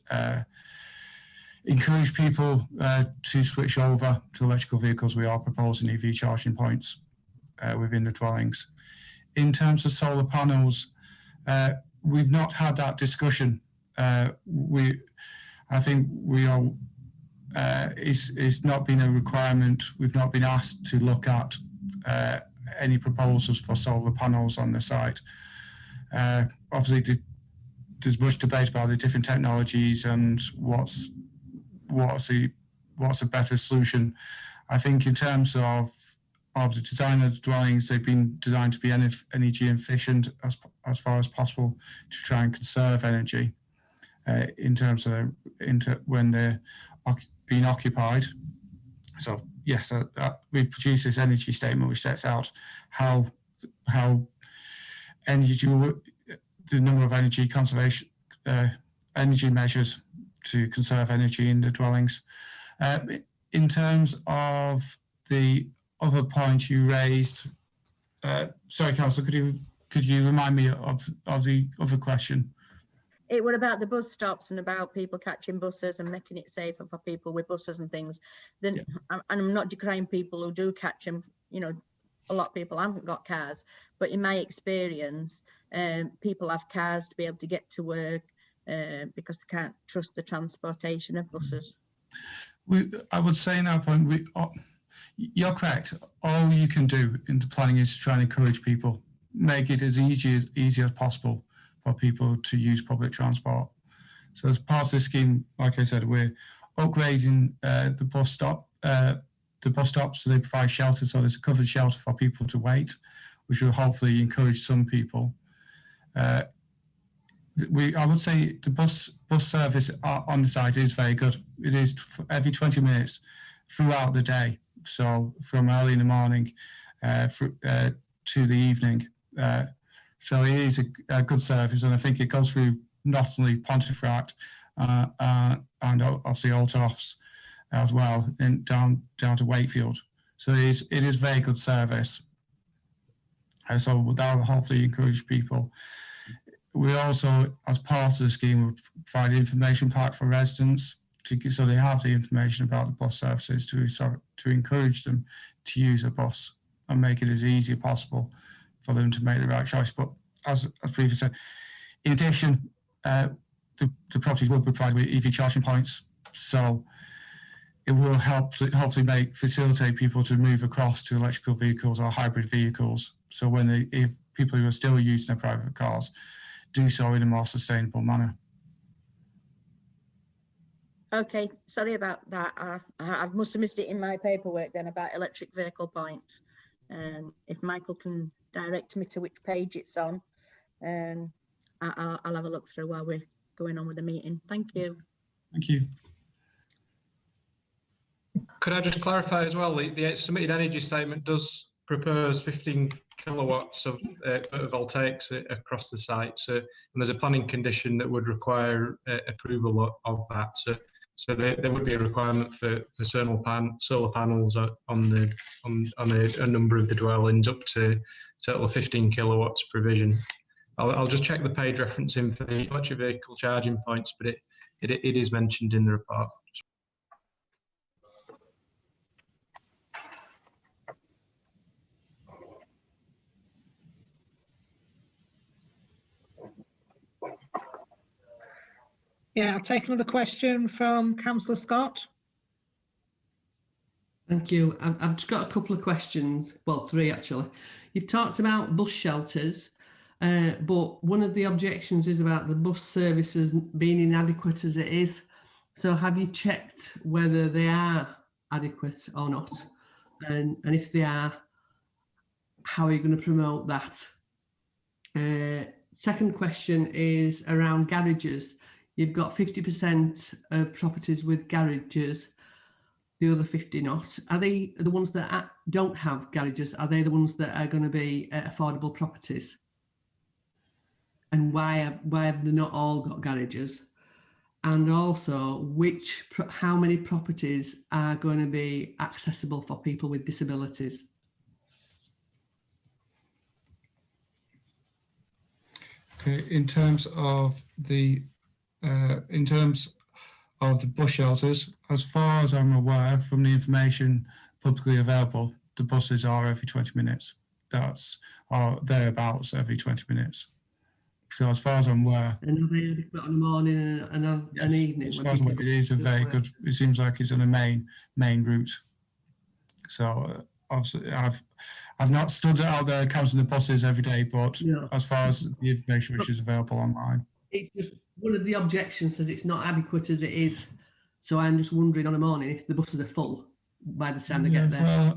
encourage people to switch over to electrical vehicles. We are proposing EV charging points within the dwellings. In terms of solar panels, we've not had that discussion. I think we are. It's not been a requirement. We've not been asked to look at any proposals for solar panels on the site. Obviously, there's much debate about the different technologies and what's a better solution. I think in terms of the design of the dwellings, they've been designed to be energy efficient as far as possible to try and conserve energy in terms of when they're being occupied. So yes, we've produced this energy statement which sets out how energy, the number of energy conservation, energy measures to conserve energy in the dwellings. In terms of the other point you raised, sorry, Councillor, could you remind me of the other question? It was about the bus stops and about people catching buses and making it safer for people with buses and things. Then, yeah. And I'm not decrying people who do catch them. A lot of people haven't got cars, but in my experience, people have cars to be able to get to work because they can't trust the transportation of buses. I would say in our point, you're correct. All you can do in the planning is to try and encourage people, make it as easy as possible for people to use public transport. So as part of the scheme, like I said, we're upgrading the bus stop so they provide shelter. So there's a covered shelter for people to wait, which will hopefully encourage some people. I would say the bus service on the site is very good. It is every 20 minutes throughout the day. So from early in the morning to the evening. So it is a good service, and I think it goes through not only Pontefract and obviously Altofts as well, and down to Wakefield. So it is very good service. So that will hopefully encourage people. We also, as part of the scheme, will provide information pack for residents so they have the information about the bus services to encourage them to use a bus and make it as easy as possible for them to make the right choice. But as previously said, in addition, the properties will be provided with EV charging points, so it will help to hopefully facilitate people to move across to electrical vehicles or hybrid vehicles. So if people who are still using their private cars do so in a more sustainable manner. Okay, sorry about that. I must have missed it in my paperwork then about electric vehicle points. If Michael can direct me to which page it's on, I'll have a look through while we're going on with the meeting. Thank you. Thank you. Could I just clarify as well, the submitted energy statement does propose 15 kilowatts of photovoltaics across the site. So, and there's a planning condition that would require approval of that. So So there would be a requirement for solar panels on a number of the dwellings up to a total of 15 kilowatts provision. I'll just check the page referencing for the electric vehicle charging points, but it is mentioned in the report. Yeah, I'll take another question from Councillor Scott. Thank you. I've just got a couple of questions, well, 3 actually. You've talked about bus shelters, but one of the objections is about the bus services being inadequate as it is. So have you checked whether they are adequate or not? And if they are, how are you going to promote that? Second question is around garages. You've got 50% of properties with garages, the other 50 not. Are they the ones that don't have garages? Are they the ones that are going to be affordable properties? And why have they not all got garages? And also, how many properties are going to be accessible for people with disabilities? Okay, in terms of the bus shelters, as far as I'm aware from the information publicly available, the buses are every 20 minutes. Or thereabouts every 20 minutes. So as far as I'm aware. And are they adequate on the morning and an evening? As far as I'm aware, it is a very good, it seems like it's on a main route. So obviously I've not stood out there counting the buses every day, but as far as the information which is available online. It's just one of the objections says it's not adequate as it is. So I'm just wondering on a morning if the buses are full by the time they get there.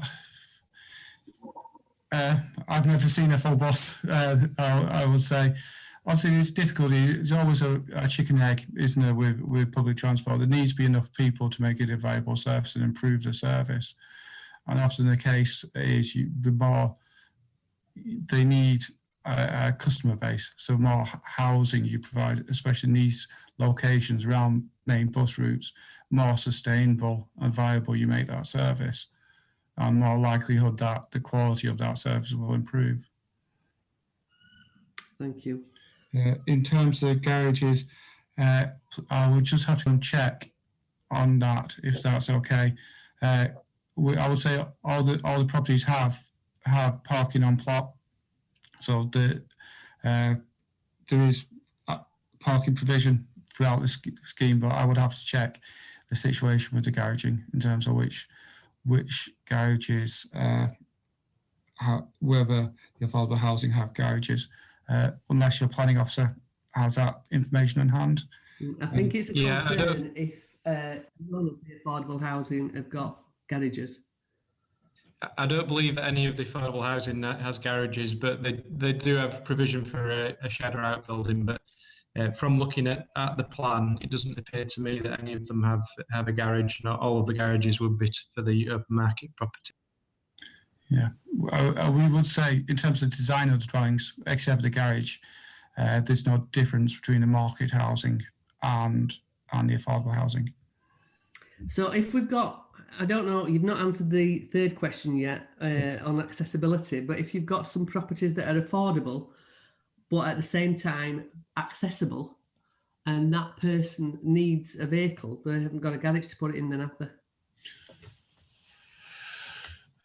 Well, I've never seen a full bus, I would say. Obviously, it's difficulty. It's always a chicken egg, isn't it, with public transport? There needs to be enough people to make it a viable service and improve the service. And often the case is they need a customer base, so more housing you provide, especially in these locations around main bus routes, more sustainable and viable you make that service, and more likelihood that the quality of that service will improve. Thank you. In terms of garages, I would just have to check on that if that's okay. I would say all the properties have parking on plot, so there is parking provision throughout the scheme, but I would have to check the situation with the garaging in terms of which garages, whether the affordable housing have garages, unless your planning officer has that information in hand. I think it's a concern if none of the affordable housing have got garages. I don't believe that any of the affordable housing has garages, but they do have provision for a shed or outbuilding. But from looking at the plan, it doesn't appear to me that any of them have a garage. Not all of the garages would be for the open market property. Yeah, we would say in terms of design of the dwellings, except the garage, there's no difference between the market housing and the affordable housing. So if we've got, I don't know, you've not answered the third question yet on accessibility, but if you've got some properties that are affordable, but at the same time accessible, and that person needs a vehicle, they haven't got a garage to put it in, then have they?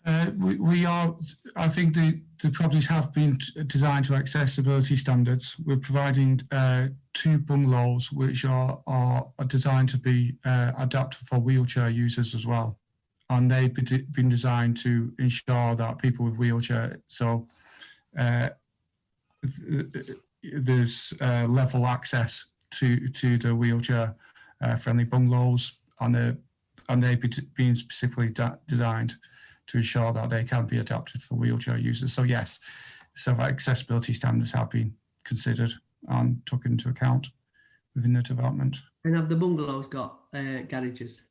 I think the properties have been designed to accessibility standards. We're providing 2 bungalows which are designed to be adapted for wheelchair users as well. And they've been designed to ensure that people with wheelchair, so there's level access to the wheelchair friendly bungalows, and they've been specifically designed to ensure that they can be adapted for wheelchair users. So yes, so accessibility standards have been considered and taken into account within the development. And have the bungalows got garages?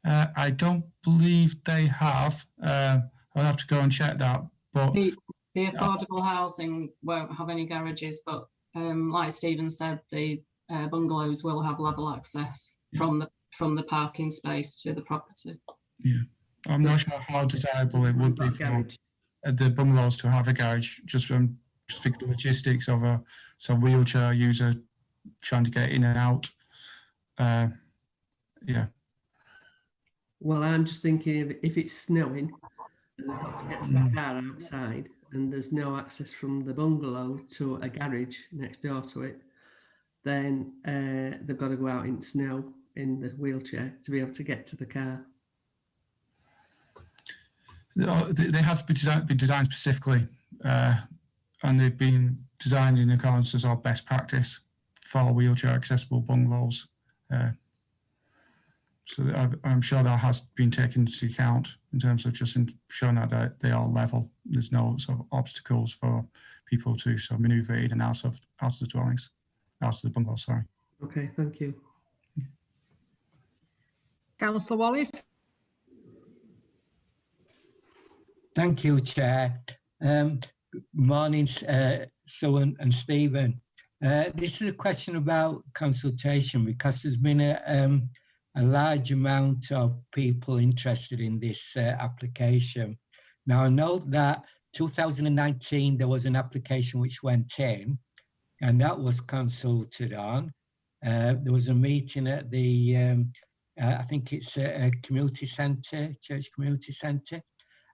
I don't believe they have. I'll have to go and check that. But the affordable housing won't have any garages, but like Stephen said, the bungalows will have level access from from the parking space to the property. Yeah, I'm not sure how desirable it would be for the bungalows to have a garage, just think the logistics of a wheelchair user trying to get in and out. Yeah. Well, I'm just thinking if it's snowing and they've got to get to the car outside and there's no access from the bungalow to a garage next door to it, then they've got to go out in snow in the wheelchair to be able to get to the car. They have to be designed specifically, and they've been designed in accordance with our best practice for wheelchair accessible bungalows. So I'm sure that has been taken into account in terms of just showing that they are level. There's no sort of obstacles for people to sort of manoeuvre in and out of the dwellings, out of the bungalow. Sorry. Okay, thank you. Councillor Wallace. Thank you, Chair. Morning, Sue and Stephen. This is a question about consultation because there's been a large amount of people interested in this application. Now, I know that 2019, there was an application which went in and that was consulted on. There was a meeting at the, I think it's a community centre, church community centre.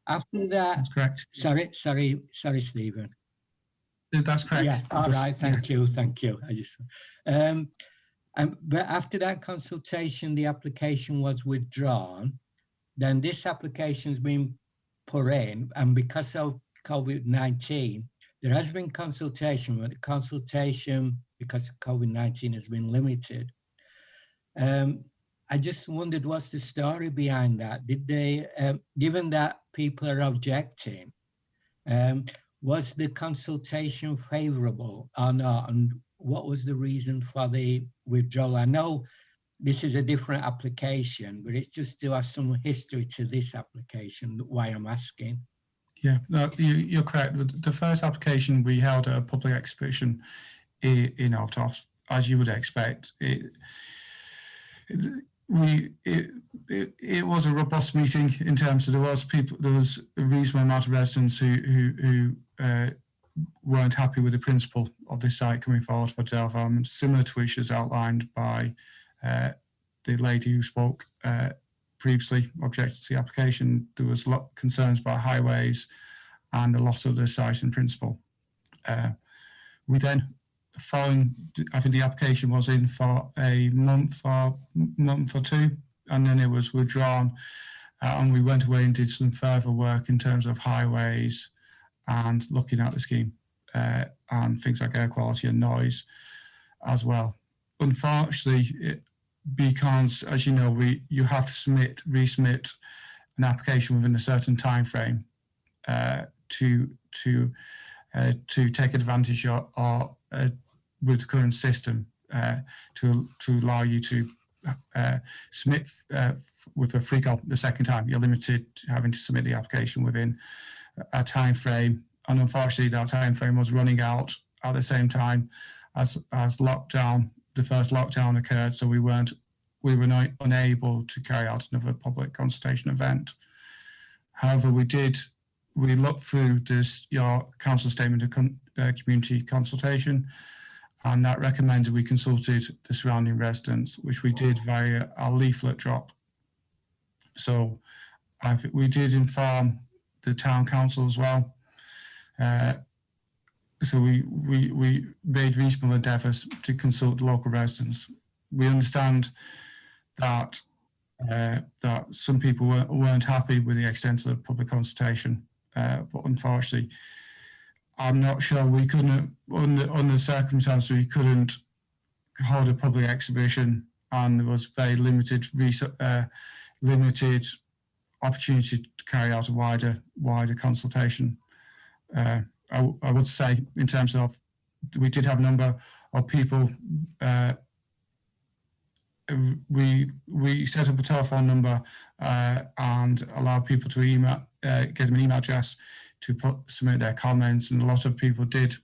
After that, that's correct. Sorry, Stephen. That's correct. Yeah, all right, thank you. I just, but after that consultation, the application was withdrawn. Then this application's been put in, and because of COVID-19, there has been consultation, but the consultation, because of COVID-19, has been limited. I just wondered what's the story behind that. Did they, given that people are objecting, was the consultation favourable or not? And what was the reason for the withdrawal? I know this is a different application, but it's just to have some history to this application, why I'm asking. Yeah, no, you're correct. The first application we held at a public exhibition in Althoff, as you would expect. It was a robust meeting in terms of there was a reasonable amount of residents who weren't happy with the principle of this site coming forward for development, similar to which is outlined by the lady who spoke previously, objected to the application. There was a lot of concerns about highways and a lot of the site in principle. We then found, I think the application was in for a month or two, and then it was withdrawn, and we went away and did some further work in terms of highways and looking at the scheme and things like air quality and noise as well. Unfortunately, because as you know, you have to resubmit an application within a certain time frame to take advantage or with the current system to allow you to submit with a free call the second time. You're limited to having to submit the application within a time frame, and unfortunately that time frame was running out at the same time as lockdown. The first lockdown occurred, so we were unable to carry out another public consultation event. However, we looked through your council statement of community consultation, and that recommended we consulted the surrounding residents, which we did via our leaflet drop. So we did inform the town council as well. So we made reasonable endeavours to consult the local residents. We understand that that some people weren't happy with the extent of the public consultation, but unfortunately, I'm not sure we couldn't, under the circumstances, we couldn't hold a public exhibition, and there was very limited opportunity to carry out a wider consultation. I would say, in terms of, we did have a number of people. We set up a telephone number and allowed people to email, get them an email address to submit their comments, and a lot of people did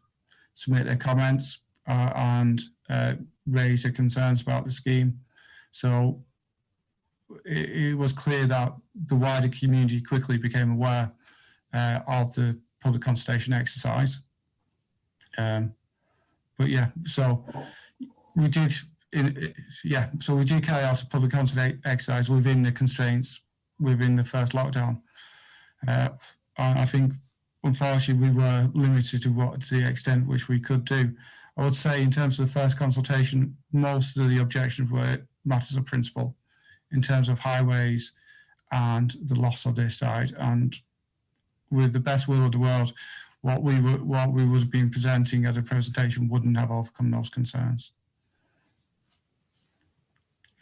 submit their comments and raise their concerns about the scheme. So it was clear that the wider community quickly became aware of the public consultation exercise. But yeah, so we did, so we did carry out a public consultation exercise within the constraints within the first lockdown. I think, unfortunately, we were limited to the extent which we could do. I would say, in terms of the first consultation, most of the objections were matters of principle in terms of highways and the loss of their side. And with the best will of the world, what we would have been presenting at a presentation wouldn't have overcome those concerns.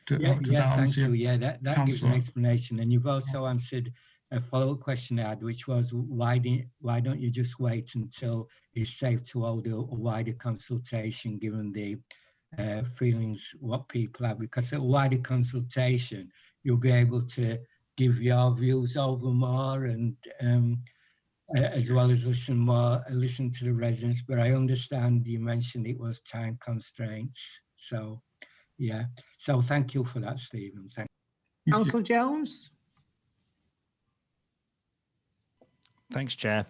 Thank you. Yeah, that gives an explanation. And you've also answered a follow-up question I had, which was why don't you just wait until it's safe to hold a wider consultation, given the feelings what people have? Because at a wider consultation, you'll be able to give your views over more, and as well as listen to the residents. But I understand you mentioned it was time constraints. So yeah, so thank you for that, Stephen. Thank you. Councillor Jones. Thanks, Chair.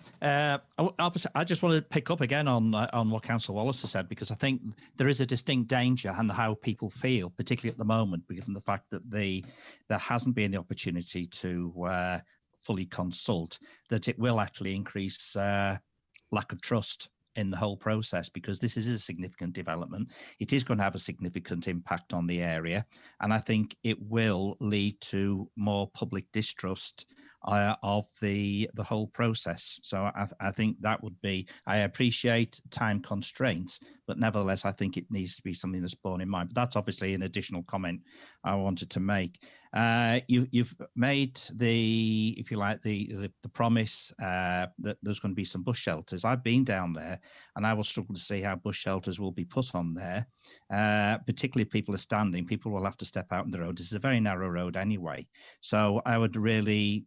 Obviously, I just want to pick up again on what Councillor Wallace has said, because I think there is a distinct danger in how people feel, particularly at the moment, given the fact that there hasn't been the opportunity to fully consult, that it will actually increase lack of trust in the whole process, because this is a significant development. It is going to have a significant impact on the area, and I think it will lead to more public distrust of the whole process. So I think that would be, I appreciate time constraints, but nevertheless, I think it needs to be something that's borne in mind. But that's obviously an additional comment I wanted to make. You've made if you like, the promise that there's going to be some bush shelters. I've been down there, and I will struggle to see how bush shelters will be put on there, particularly if people are standing. People will have to step out on the road. This is a very narrow road anyway. So I would really,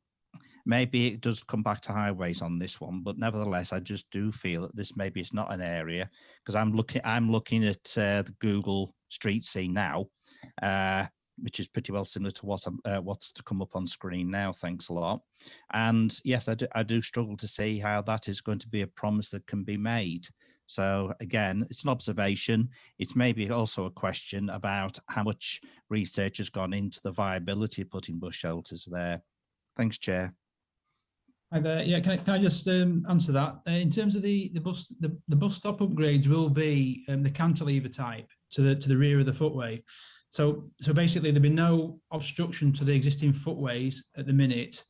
maybe it does come back to highways on this one, but nevertheless, I just do feel that this maybe it's not an area, because I'm looking at the Google Street Scene now, which is pretty well similar to what's to come up on screen now. Thanks a lot. And yes, I do struggle to see how that is going to be a promise that can be made. So again, it's an observation. It's maybe also a question about how much research has gone into the viability of putting bush shelters there. Thanks, Chair. Hi there. Yeah, can I just answer that? In terms of the bus stop upgrades, will be the cantilever type to the rear of the footway. So basically, there'll be no obstruction to the existing footways at the minute.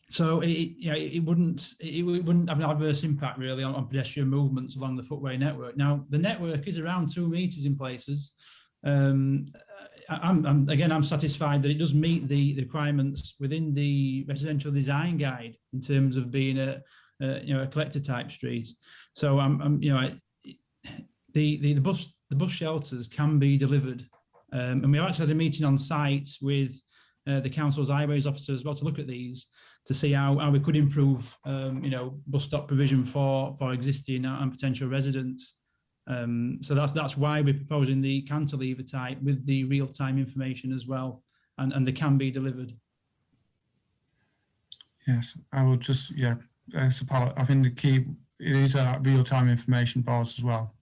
So it wouldn't have an adverse impact really on pedestrian movements along the footway network. Now the network is around 2 meters in places. I'm satisfied that it does meet the requirements within the residential design guide in terms of being a collector type street. So the bus shelters can be delivered, and we actually had a meeting on site with the council's highways officer as well to look at these to see how we could improve bus stop provision for existing and potential residents. So that's why we're proposing the cantilever type with the real-time information as well, and they can be delivered. Yes, I would just support. I think the key is real-time information boards as well,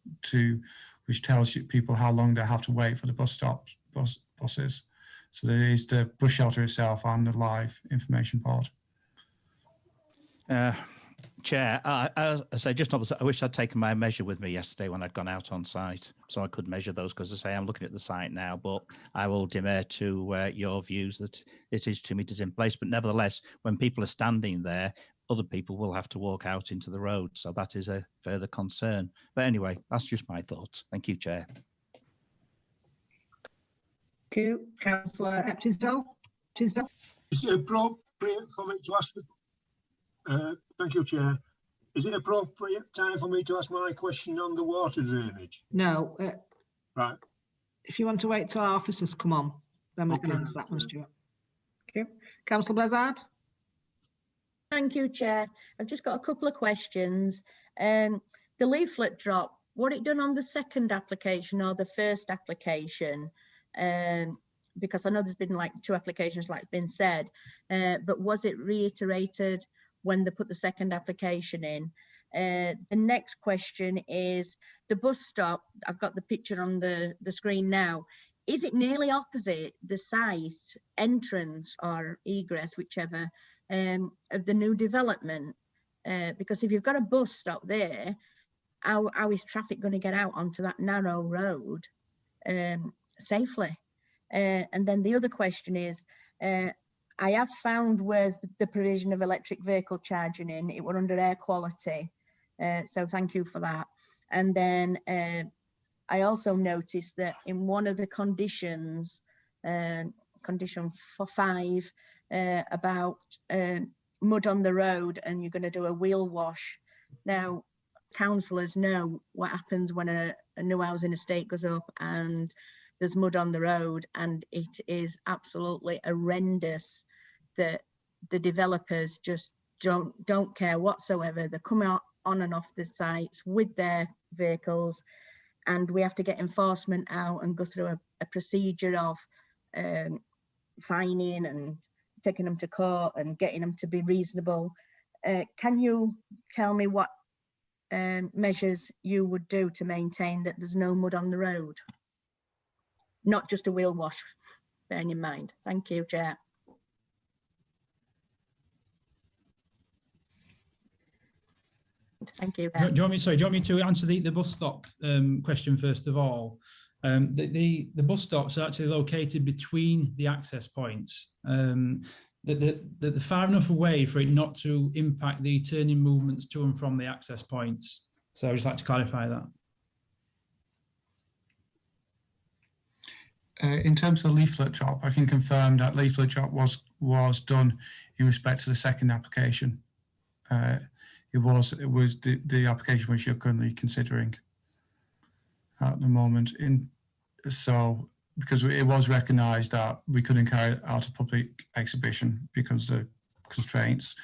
which tells people how long they have to wait for the buses. So there is the bus shelter itself and the live information board. Chair, I wish I'd taken my measure with me yesterday when I'd gone out on site, so I could measure those, because I say I'm looking at the site now, but I will demur to your views that it is 2 meters in place. But nevertheless, when people are standing there, other people will have to walk out into the road. So that is a further concern. But anyway, that's just my thoughts. Thank you, Chair. Thank you. Councillor Chisdall. Is it appropriate for me to ask thank you, Chair. Is it appropriate time for me to ask my question on the water drainage? No. Right. If you want to wait till our officers come on, then we can answer that one, Stuart. Thank you. Councillor Blizzard. Thank you, Chair. I've just got a couple of questions. The leaflet drop, what it done on the second application or the first application? because I know there's been like 2 applications, like it's been said, but was it reiterated when they put the second application in? The next question is the bus stop. I've got the picture on the screen now. Is it nearly opposite the site entrance or egress, whichever, of the new development? Because if you've got a bus stop there, how is traffic going to get out onto that narrow road safely? And then the other question is, I have found where the provision of electric vehicle charging in, it were under air quality. So thank you for that. And then I also noticed that in one of the conditions, condition 5, about mud on the road, and you're going to do a wheel wash. Now, councillors know what happens when a new housing estate goes up and there's mud on the road, and it is absolutely horrendous that the developers just don't care whatsoever. They're coming on and off the sites with their vehicles, and we have to get enforcement out and go through a procedure of fining and taking them to court and getting them to be reasonable. Can you tell me what measures you would do to maintain that there's no mud on the road? Not just a wheel wash, bearing in mind. Thank you, Chair. Thank you. Do you want me to answer the bus stop question first of all? The bus stops are actually located between the access points. They're far enough away for it not to impact the turning movements to and from the access points. So I'd just like to clarify that. In terms of leaflet drop, I can confirm that leaflet drop was done in respect to the second application. It was the application which you're currently considering at the moment. So because it was recognised that we couldn't carry out a public exhibition because of constraints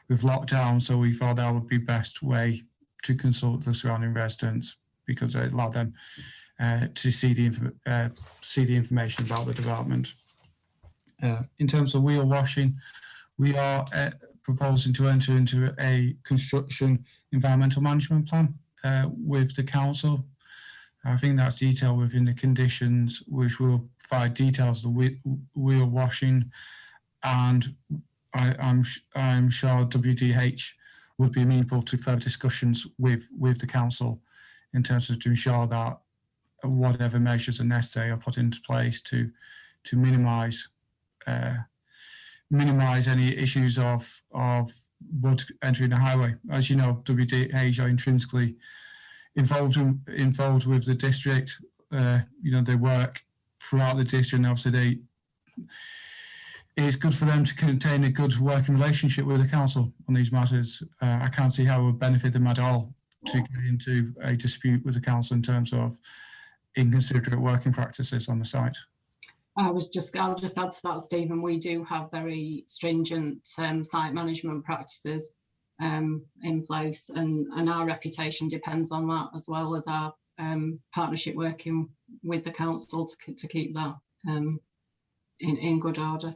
with lockdown, so we thought that would be best way to consult the surrounding residents, because it allowed them to see the information about the development. In terms of wheel washing, we are proposing to enter into a construction environmental management plan with the council. I think that's detailed within the conditions, which will provide details of the wheel washing, and I'm sure WDH would be amenable to further discussions with the council in terms of to ensure that whatever measures are necessary are put into place to minimise any issues of mud entering the highway. As you know, WDH are intrinsically involved with the district. They work throughout the district, and obviously it's good for them to contain a good working relationship with the council on these matters. I can't see how it would benefit them at all to get into a dispute with the council in terms of inconsiderate working practices on the site. I'll just add to that, Stephen. We do have very stringent site management practices in place, and our reputation depends on that, as well as our partnership working with the council to keep that in good order.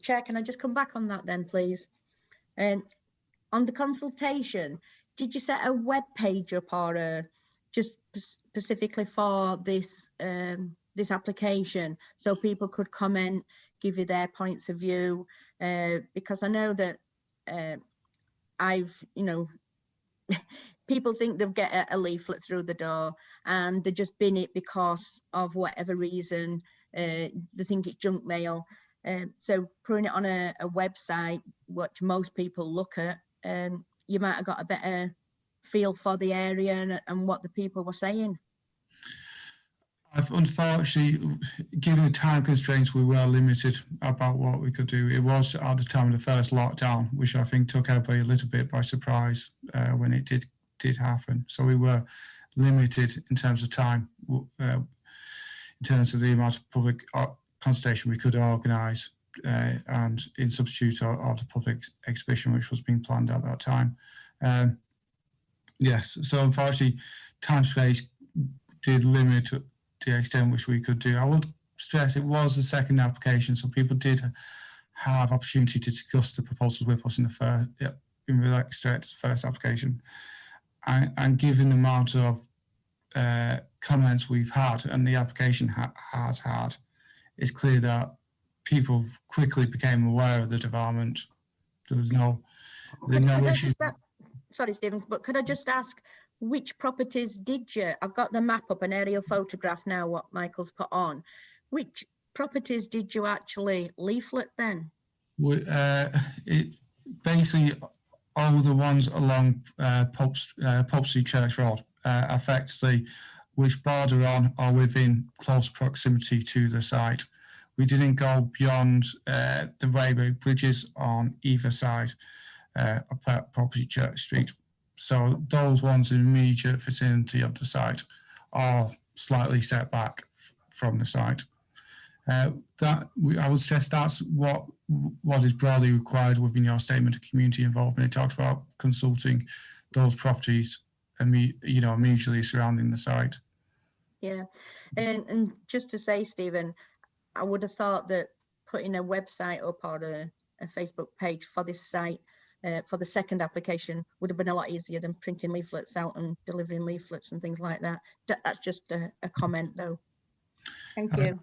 Chair, can I just come back on that then, please? On the consultation, did you set a web page up or just specifically for this this application, so people could comment, give you their points of view? Because I know that people think they'll get a leaflet through the door and they just bin it because of whatever reason. They think it's junk mail. So putting it on a website, which most people look at, you might have got a better feel for the area and what the people were saying. Unfortunately, given the time constraints, we were limited about what we could do. It was at the time of the first lockdown, which I think took everybody a little bit by surprise when it did happen. So we were limited in terms of time, in terms of the amount of public consultation we could organise, and in substitute of the public exhibition which was being planned at that time. Yes, so unfortunately, time constraints did limit the extent which we could do. I would stress it was the second application, so people did have opportunity to discuss the proposals with us in the first, in respect to the first application. And given the amount of comments we've had and the application has had, it's clear that people quickly became aware of the development. There was no issue. Sorry, Stephen, but could I just ask which properties did you? I've got the map up, an aerial photograph now, what Michael's put on. Which properties did you actually leaflet then? Basically, all the ones along Pope Street Church Road, effectively, which border on or within close proximity to the site. We didn't go beyond the railway bridges on either side of Pope Church Street. So those ones in immediate vicinity of the site are slightly set back from the site. I would stress that's what is broadly required within your statement of community involvement. It talks about consulting those properties, immediately surrounding the site. Yeah, and just to say, Stephen, I would have thought that putting a website up or a Facebook page for this site for the second application would have been a lot easier than printing leaflets out and delivering leaflets and things like that. That's just a comment, though. Thank you.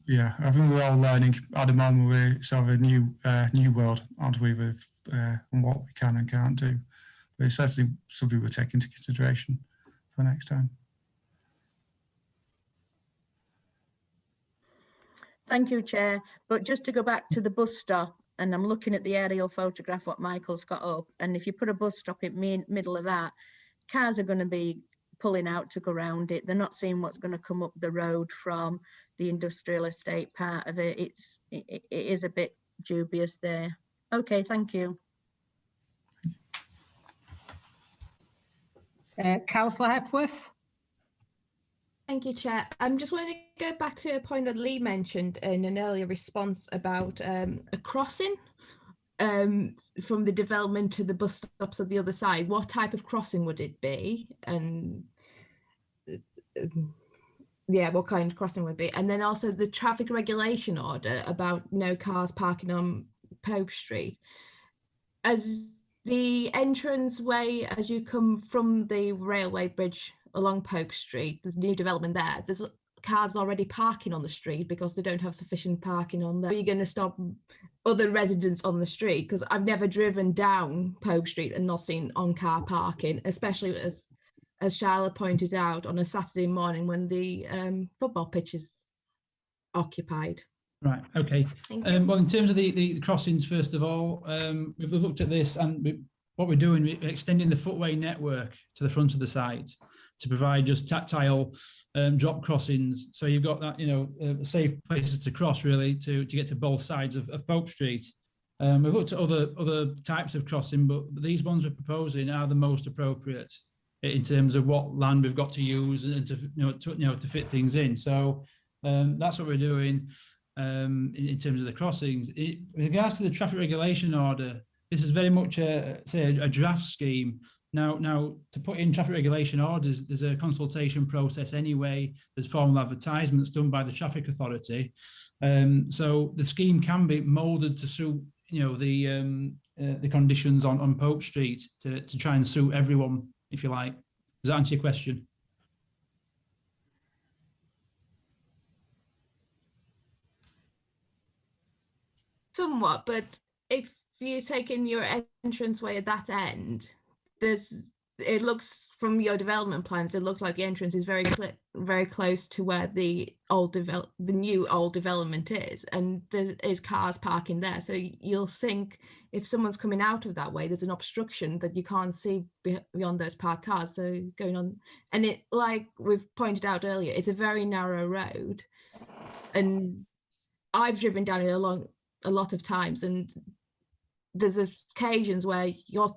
Yeah, I think we're all learning at the moment. We're sort of a new world, aren't we, with on what we can and can't do. But it's certainly something we'll take into consideration for next time. Thank you, Chair. But just to go back to the bus stop, and I'm looking at the aerial photograph what Michael's got up, and if you put a bus stop in the middle of that, cars are going to be pulling out to go around it. They're not seeing what's going to come up the road from the industrial estate part of it. It is a bit dubious there. Okay, thank you. Councillor Hepworth. Thank you, Chair. I'm just wanting to go back to a point that Lee mentioned in an earlier response about a crossing from the development to the bus stops at the other side. What type of crossing would it be? And yeah, what kind of crossing would it be? And then also the traffic regulation order about no cars parking on Pope Street. As the entrance way, as you come from the railway bridge along Pope Street, there's new development there. There's cars already parking on the street because they don't have sufficient parking on there. Are you going to stop other residents on the street? Because I've never driven down Pope Street and not seen on-car parking, especially as Charlotte pointed out, on a Saturday morning when the football pitch is occupied. Right, okay. Well, in terms of the crossings, first of all, we've looked at this, and what we're doing, we're extending the footway network to the front of the site to provide just tactile drop crossings. So you've got that, safe places to cross, really, to get to both sides of Pope Street. We've looked at other types of crossing, but these ones we're proposing are the most appropriate in terms of what land we've got to use and to fit things in. So that's what we're doing in terms of the crossings. With regards to the traffic regulation order, this is very much a draft scheme. Now, to put in traffic regulation orders, there's a consultation process anyway. There's formal advertisements done by the traffic authority. So the scheme can be moulded to suit, the conditions on Pope Street to try and suit everyone, if you like. Does that answer your question? Somewhat, but if you take in your entranceway at that end, it looks from your development plans, it looks like the entrance is very close to where the new old development is, and there is cars parking there. So you'll think if someone's coming out of that way, there's an obstruction that you can't see beyond those parked cars. So going on, and it, like we've pointed out earlier, it's a very narrow road, and I've driven down it a lot of times, and there's occasions where you're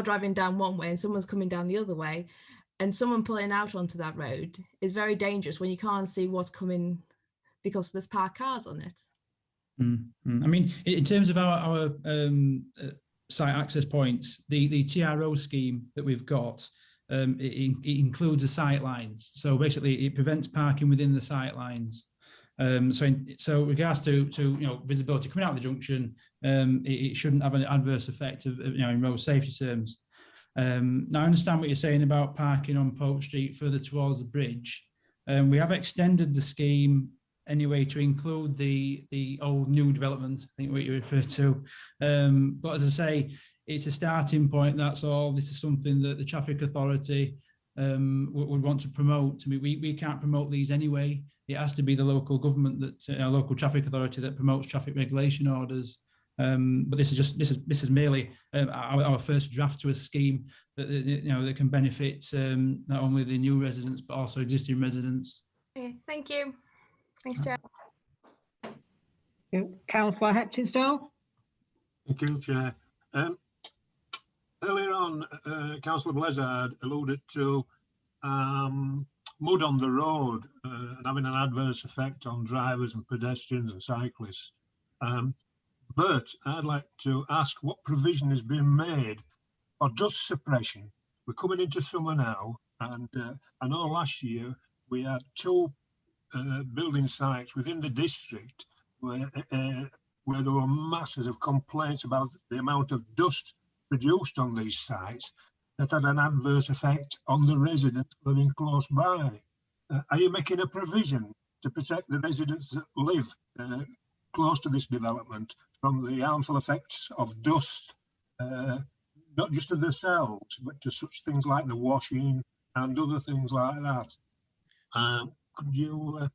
driving down one way and someone's coming down the other way, and someone pulling out onto that road is very dangerous when you can't see what's coming because there's parked cars on it. I mean, in terms of our site access points, the TRO scheme that we've got it includes the sight lines. So basically, it prevents parking within the sight lines. So regards to visibility coming out of the junction, it shouldn't have an adverse effect of in road safety terms. Now I understand what you're saying about parking on Pope Street further towards the bridge. We have extended the scheme anyway to include the old new development, I think what you refer to. But as I say, it's a starting point, that's all. This is something that the traffic authority would want to promote. I mean, we can't promote these anyway. It has to be the local government, that local traffic authority, that promotes traffic regulation orders. But this is merely our first draft to a scheme that that can benefit not only the new residents but also existing residents. Okay, thank you. Thanks, Chair. Councillor Hepchinstall. Thank you, Chair. Earlier on, Councillor Blizzard alluded to mud on the road and having an adverse effect on drivers and pedestrians and cyclists. But I'd like to ask what provision is being made for dust suppression. We're coming into summer now, and I know last year we had 2 building sites within the district where there were masses of complaints about the amount of dust produced on these sites that had an adverse effect on the residents living close by. Are you making a provision to protect the residents that live close to this development from the harmful effects of dust, not just to themselves, but to such things like the washing and other things like that? Could you...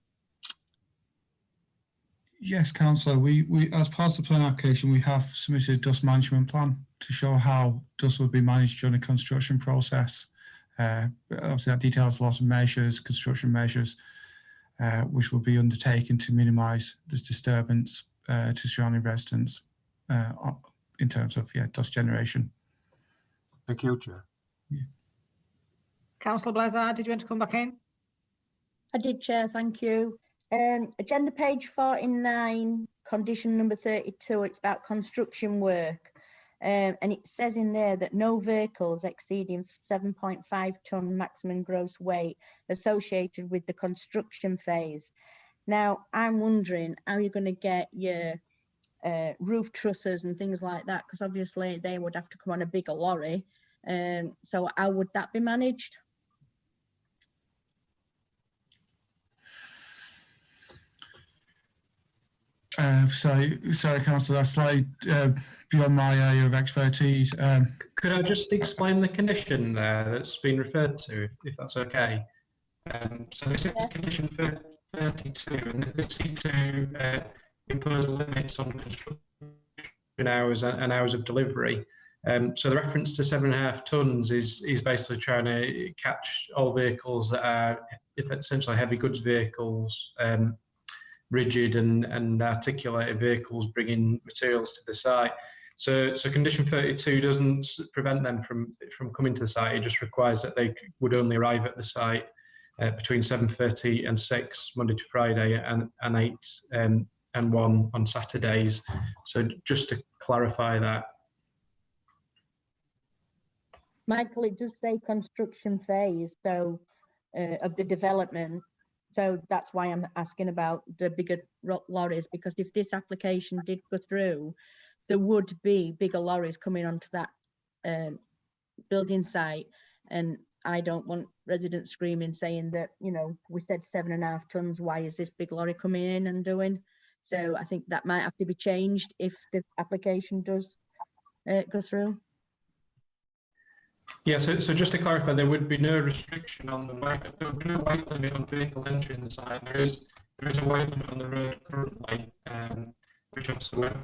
Yes, Councillor, we as part of the plan application, we have submitted a dust management plan to show how dust will be managed during the construction process. Obviously that details a lot of measures, construction measures, which will be undertaken to minimise this disturbance to surrounding residents in terms of dust generation. Thank you, Chair. Yeah. Councillor Blizzard, did you want to come back in? I did, Chair, thank you. Agenda page 49, condition number 32, it's about construction work. And it says in there that no vehicles exceeding 7.5 tonne maximum gross weight associated with the construction phase. Now, I'm wondering how you're going to get your roof trusses and things like that, because obviously they would have to come on a bigger lorry. So how would that be managed? Sorry, Councillor, that's slightly beyond my area of expertise. Could I just explain the condition there that's been referred to, if that's okay? So this is condition 32, and this seeks to impose limits on construction hours and hours of delivery. So the reference to 7.5 tonnes is basically trying to catch all vehicles that are essentially heavy goods vehicles, rigid and articulated vehicles bringing materials to the site. So condition 32 doesn't prevent them from coming to the site. It just requires that they would only arrive at the site between 7:30 and 6 Monday to Friday, and 8 and 1 on Saturdays. So just to clarify that. Michael, it does say construction phase, so of the development. So that's why I'm asking about the bigger lorries, because if this application did go through, there would be bigger lorries coming onto that building site. And I don't want residents screaming saying that, we said 7.5 tonnes, why is this big lorry coming in and doing? So I think that might have to be changed if the application does go through. Yeah, so just to clarify, there would be no restriction on the weight, there would be no weight limit on vehicles entering the site. There is a weight limit on the road currently, which obviously when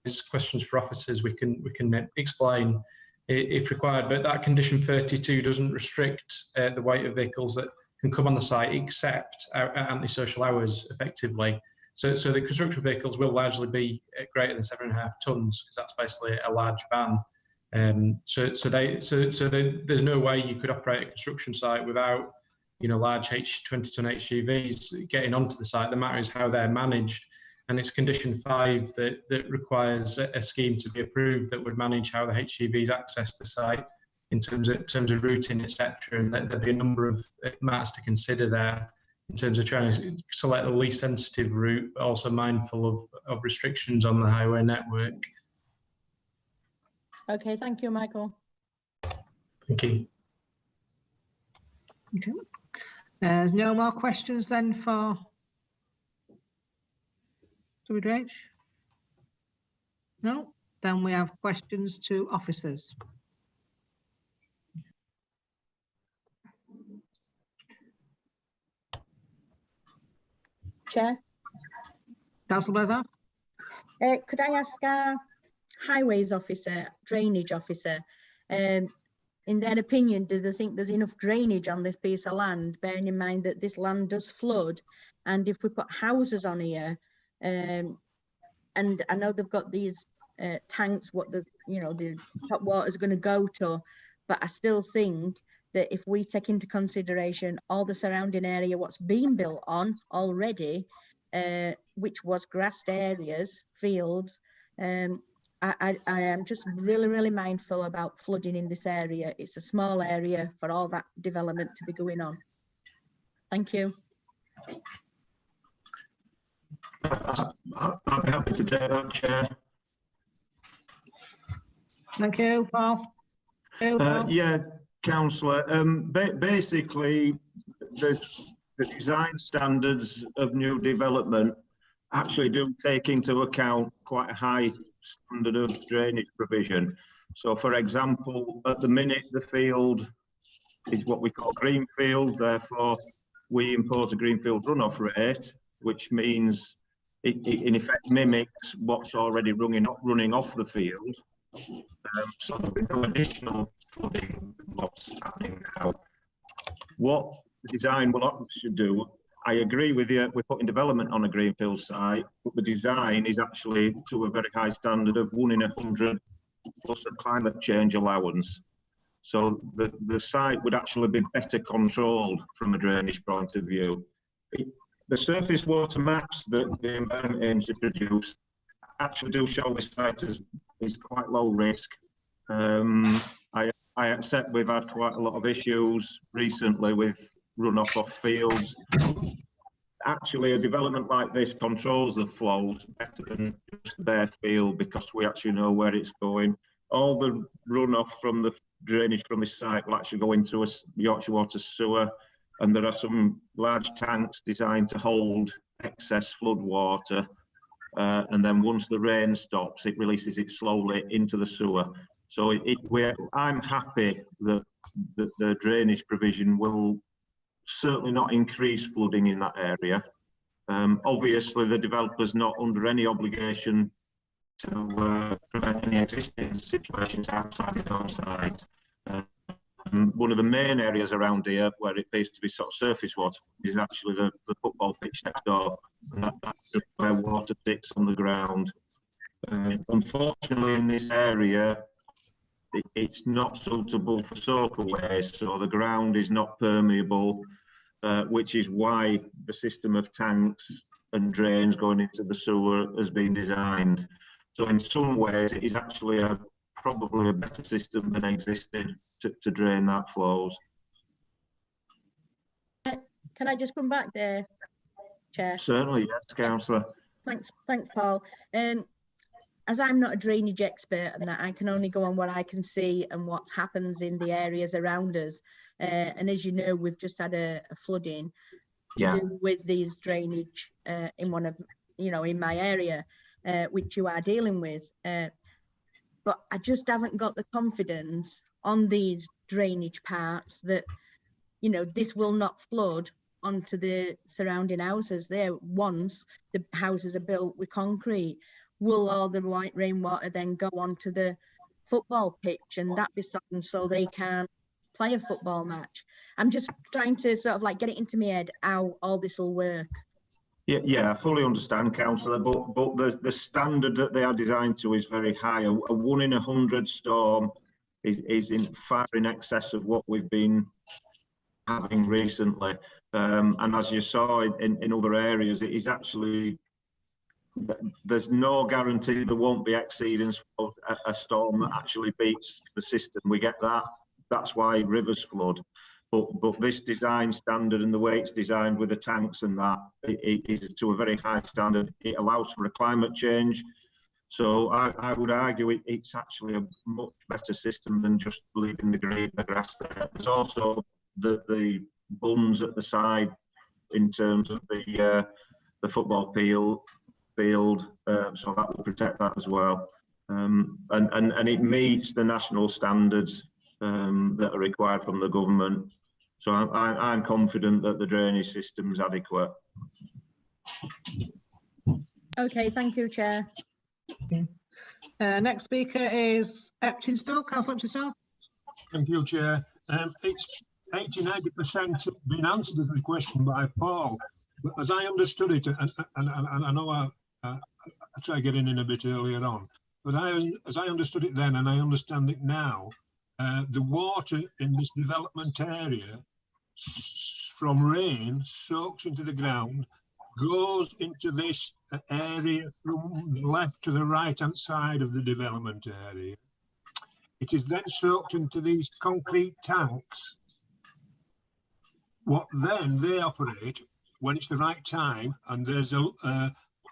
there's questions for officers, we can explain if required. But that condition 32 doesn't restrict the weight of vehicles that can come on the site, except at antisocial hours, effectively. So the construction vehicles will largely be greater than 7.5 tonnes, because that's basically a large van. So there's no way you could operate a construction site without, large 20-ton HGVs getting onto the site. The matter is how they're managed, and it's condition 5 that requires a scheme to be approved that would manage how the HGVs access the site. in terms of routing, etc. And there'd be a number of matters to consider there in terms of trying to select the least sensitive route, but also mindful of restrictions on the highway network. Okay, thank you, Michael. Thank you. Okay. No more questions then for WH? No? Then we have questions to officers. Chair. Councillor Blazer? Could I ask our highways officer, drainage officer, in their opinion, do they think there's enough drainage on this piece of land, bearing in mind that this land does flood, and if we put houses on here, and I know they've got these tanks, what the hot water is going to go to, but I still think that if we take into consideration all the surrounding area, what's been built on already, which was grassed areas, fields, I am just really mindful about flooding in this area. It's a small area for all that development to be going on. Thank you. I'd be happy to take that, Chair. Thank you, Paul. Yeah, Councillor. Basically, the design standards of new development actually do take into account quite a high standard of drainage provision. So, for example, at the minute, the field is what we call greenfield. Therefore, we impose a greenfield runoff rate, which means it in effect mimics what's already running off the field. So there'll be no additional flooding than what's happening now. What the design should do, I agree with you, we're putting development on a greenfield site, but the design is actually to a very high standard of 1 in 100 plus a climate change allowance. So the site would actually be better controlled from a drainage point of view. The surface water maps that the Environment Agency produce actually do show this site as is quite low risk. I accept we've had quite a lot of issues recently with runoff off fields. Actually, a development like this controls the flows better than just the bare field because we actually know where it's going. All the runoff from the drainage from this site will actually go into a Yorkshire Water sewer, and there are some large tanks designed to hold excess flood water. And then once the rain stops, it releases it slowly into the sewer. So I'm happy that the drainage provision will certainly not increase flooding in that area. Obviously, the developer's not under any obligation to prevent any existing situations outside his own site. One of the main areas around here where it appears to be sort of surface water is actually the football pitch next door, and that's just where water sits on the ground. Unfortunately, in this area, it's not suitable for soakaways, so the ground is not permeable, which is why the system of tanks and drains going into the sewer has been designed. So in some ways, it is actually probably a better system than existing to drain that flows. Can I just come back there, Chair? Certainly, yes, Councillor. Thanks, Paul. As I'm not a drainage expert and that I can only go on what I can see and what happens in the areas around us. And as you know, we've just had a flooding to do with these drainage in one of, in my area, which you are dealing with. But I just haven't got the confidence on these drainage parts that, this will not flood onto the surrounding houses there. Once the houses are built with concrete, will all the white rainwater then go onto the football pitch and that be something so they can play a football match? I'm just trying to sort of like get it into my head how all this will work. Yeah, I fully understand, Councillor, but the standard that they are designed to is very high. A 1 in 100 storm is far in excess of what we've been having recently. And as you saw in other areas, it is actually, there's no guarantee there won't be exceedance of a storm that actually beats the system. We get that that's why rivers flood. But this design standard and the way it's designed with the tanks and that, it is to a very high standard. It allows for a climate change. So I would argue it's actually a much better system than just leaving the grass there. There's also the bunds at the side in terms of the football field, so that will protect that as well. And it meets the national standards that are required from the government. So I'm confident that the drainage system is adequate. Okay, thank you, Chair. Next speaker is Epchinstow. Councillor Epchinstow. Thank you, Chair. It's 80–90% been answered as the question by Paul. But as I understood it, and I know I try getting in a bit earlier on, but as I understood it then, and I understand it now, the water in this development area from rain soaks into the ground, goes into this area from the left to the right hand side of the development area. It is then soaked into these concrete tanks. What then they operate when it's the right time and there's or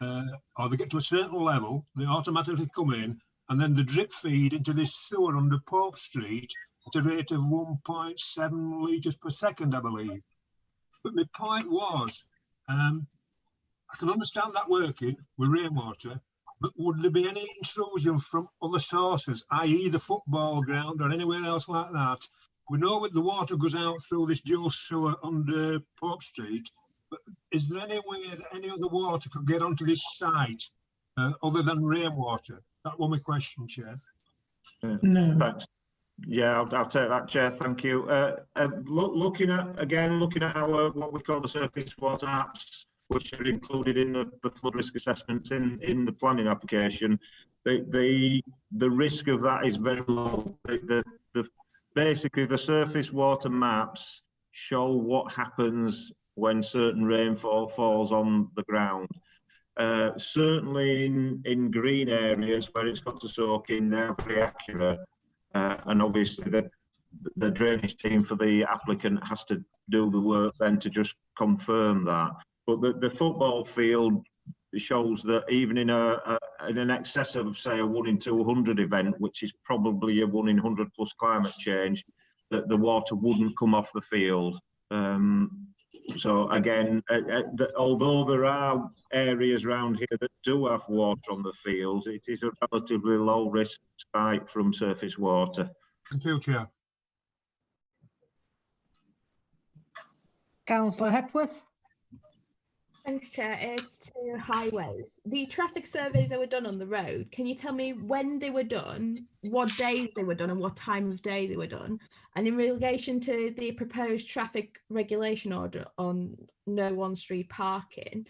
they get to a certain level, they automatically come in, and then the drip feed into this sewer under Pope Street at a rate of 1.7 litres per second, I believe. But my point was, I can understand that working with rainwater, but would there be any intrusion from other sources, i.e. the football ground or anywhere else like that? We know that the water goes out through this dual sewer under Pope Street, but is there any way that any other water could get onto this site other than rainwater? That was my question, Chair. No. Thanks. Yeah, I'll take that, Chair. Thank you. Looking at our what we call the surface water apps, which are included in the flood risk assessments in the planning application, the risk of that is very low. Basically, the surface water maps show what happens when certain rainfall falls on the ground. Certainly in green areas where it's got to soak in, they're very accurate. And obviously the drainage team for the applicant has to do the work then to just confirm that. But the football field shows that even in an excess of, say, a 1 in 200 event, which is probably a 1 in 100 plus climate change, that the water wouldn't come off the field. So again, although there are areas around here that do have water on the fields, it is a relatively low risk site from surface water. Thank you, Chair. Councillor Hepworth. Thanks, Chair. It's to highways. The traffic surveys that were done on the road, can you tell me when they were done, what days they were done, and what time of day they were done? And in relation to the proposed traffic regulation order on no on-street parking,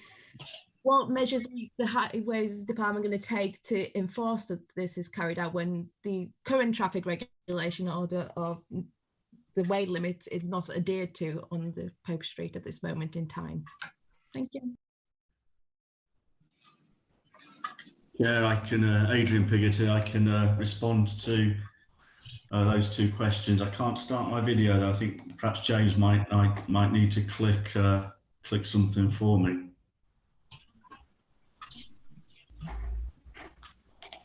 what measures is the Highways Department going to take to enforce that this is carried out when the current traffic regulation order of the weight limit is not adhered to on the Pope Street at this moment in time? Thank you. Yeah, I can, Adrian Piggott, I can respond to those two questions. I can't start my video though. I think perhaps James might need to click something for me.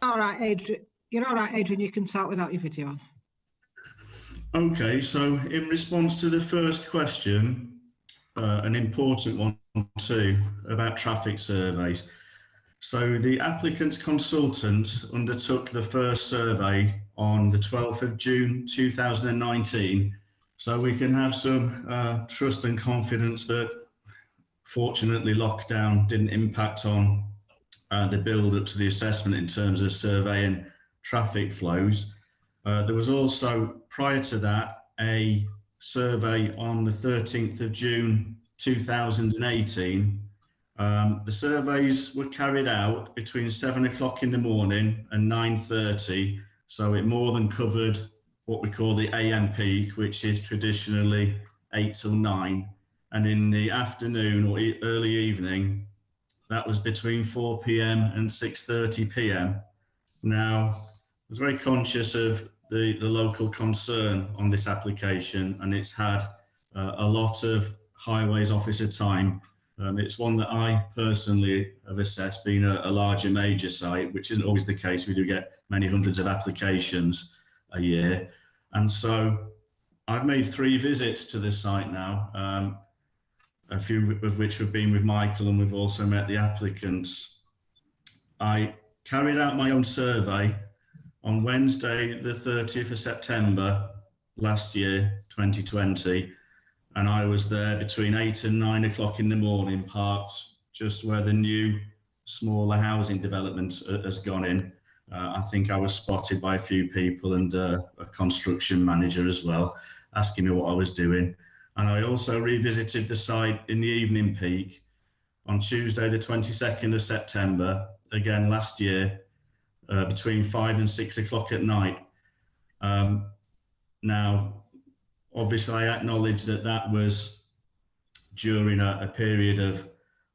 All right, Adrian. You're all right, Adrian. You can start without your video on. Okay, so in response to the first question, an important one too, about traffic surveys. So the applicant's consultant undertook the first survey on the 12th of June 2019. So we can have some trust and confidence that fortunately lockdown didn't impact on the build up to the assessment in terms of surveying traffic flows. There was also, prior to that, a survey on the 13th of June 2018. The surveys were carried out between 7 o'clock in the morning and 9:30, so it more than covered what we call the AM peak, which is traditionally 8 till 9, and in the afternoon or early evening, that was between 4 p.m. and 6:30 p.m. Now, I was very conscious of the local concern on this application, and it's had a lot of highways officer time. It's one that I personally have assessed being a larger major site, which isn't always the case. We do get many hundreds of applications a year. And so I've made 3 visits to this site now, a few of which have been with Michael, and we've also met the applicants. I carried out my own survey on Wednesday, the 30th of September last year, 2020, and I was there between 8 and 9 o'clock in the morning, parked just where the new smaller housing development has gone in. I think I was spotted by a few people and a construction manager as well, asking me what I was doing. And I also revisited the site in the evening peak on Tuesday, the 22nd of September, again last year, between 5 and 6 o'clock at night. Now, obviously, I acknowledge that that was during a period of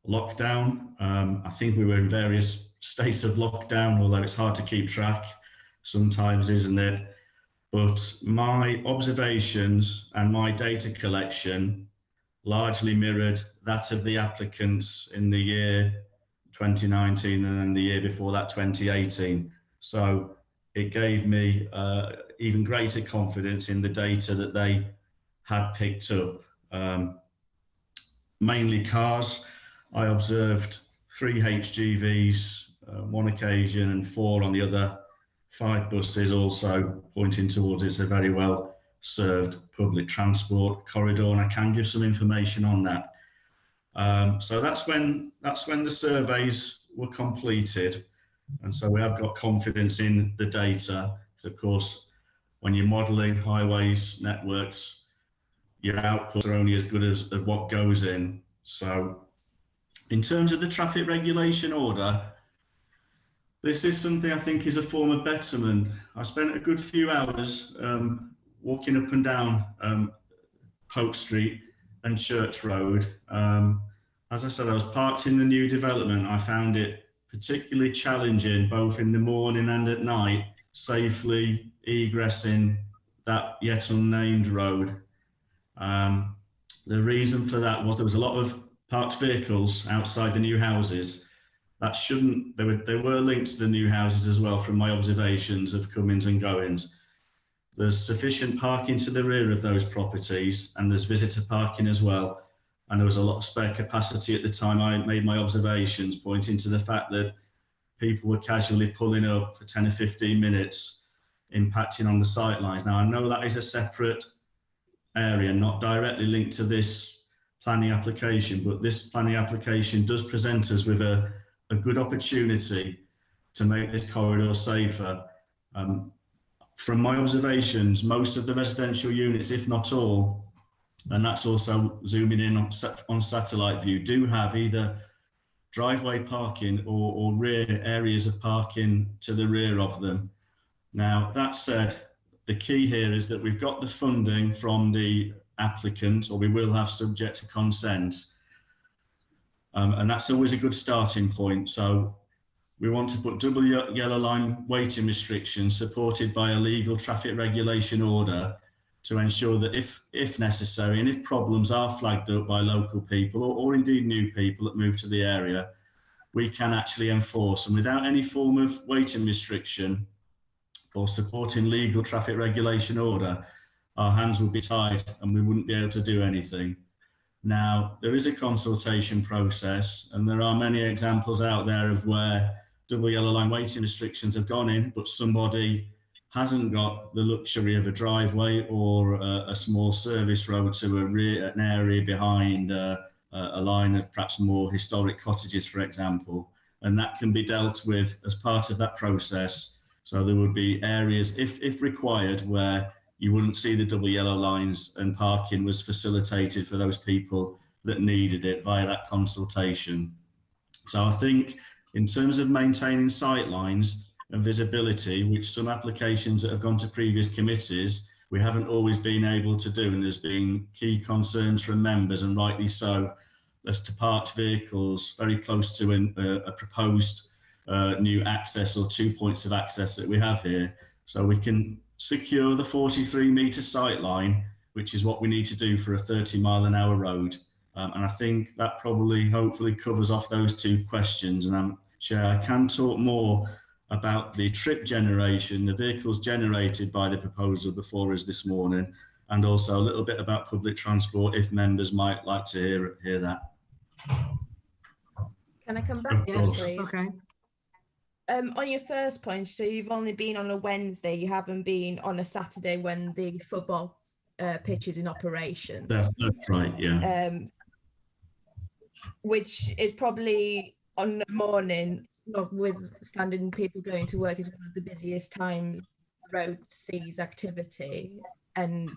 lockdown. I think we were in various states of lockdown, although it's hard to keep track sometimes, isn't it? But my observations and my data collection largely mirrored that of the applicants in the year 2019 and then the year before that, 2018. So it gave me even greater confidence in the data that they had picked up. Mainly cars. I observed 3 HGVs one occasion and 4 on the other, 5 buses also, pointing towards it's a very well served public transport corridor, and I can give some information on that. So that's when the surveys were completed, and so we have got confidence in the data. Because of course, when you're modelling highways networks, your outputs are only as good as what goes in. So in terms of the traffic regulation order, this is something I think is a form of betterment. I spent a good few hours walking up and down Pope Street and Church Road. As I said, I was parked in the new development. I found it particularly challenging, both in the morning and at night, safely egressing that yet unnamed road. The reason for that was there was a lot of parked vehicles outside the new houses. That shouldn't, they were linked to the new houses as well from my observations of comings and goings. There's sufficient parking to the rear of those properties, and there's visitor parking as well. And there was a lot of spare capacity at the time I made my observations, pointing to the fact that people were casually pulling up for 10 or 15 minutes, impacting on the sight lines. Now, I know that is a separate area, not directly linked to this planning application, but this planning application does present us with a good opportunity to make this corridor safer. From my observations, most of the residential units, if not all, and that's also zooming in on satellite view, do have either driveway parking or rear areas of parking to the rear of them. Now, that said, the key here is that we've got the funding from the applicant, or we will have, subject to consent. And that's always a good starting point. So we want to put double yellow line waiting restrictions supported by a legal traffic regulation order to ensure that if necessary, and if problems are flagged up by local people or indeed new people that move to the area, we can actually enforce. And without any form of waiting restriction or supporting legal traffic regulation order, our hands would be tied and we wouldn't be able to do anything. Now, there is a consultation process, and there are many examples out there of where double yellow line waiting restrictions have gone in, but somebody hasn't got the luxury of a driveway or a small service road to an area behind a line of perhaps more historic cottages, for example. And that can be dealt with as part of that process. So there would be areas, if required, where you wouldn't see the double yellow lines and parking was facilitated for those people that needed it via that consultation. So I think in terms of maintaining sight lines and visibility, which some applications that have gone to previous committees, we haven't always been able to do, and there's been key concerns from members, and rightly so, as to parked vehicles very close to a proposed new access or 2 points of access that we have here. So we can secure the 43-metre sight line, which is what we need to do for a 30-mile-an-hour road. And I think that probably, hopefully, covers off those two questions. And I'm Chair, I can talk more about the trip generation, the vehicles generated by the proposal before us this morning, and also a little bit about public transport if members might like to hear that. Can I come back? Yes, please? Okay. On your first point, so you've only been on a Wednesday, you haven't been on a Saturday when the football pitch is in operation. That's right, yeah. Which is probably on the morning, notwithstanding people going to work, is one of the busiest times the road sees activity, and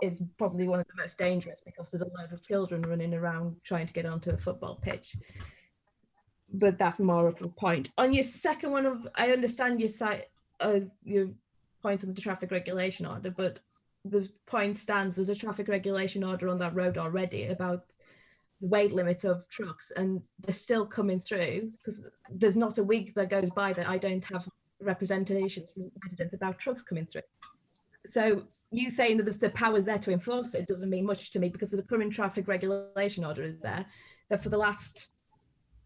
it's probably one of the most dangerous because there's a load of children running around trying to get onto a football pitch. But that's more of a point. On your second one, I understand your points on the traffic regulation order, but the point stands, there's a traffic regulation order on that road already about the weight limit of trucks, and they're still coming through, because there's not a week that goes by that I don't have representations from residents about trucks coming through. So you saying that there's the powers there to enforce it doesn't mean much to me, because there's a current traffic regulation order is there that for the last,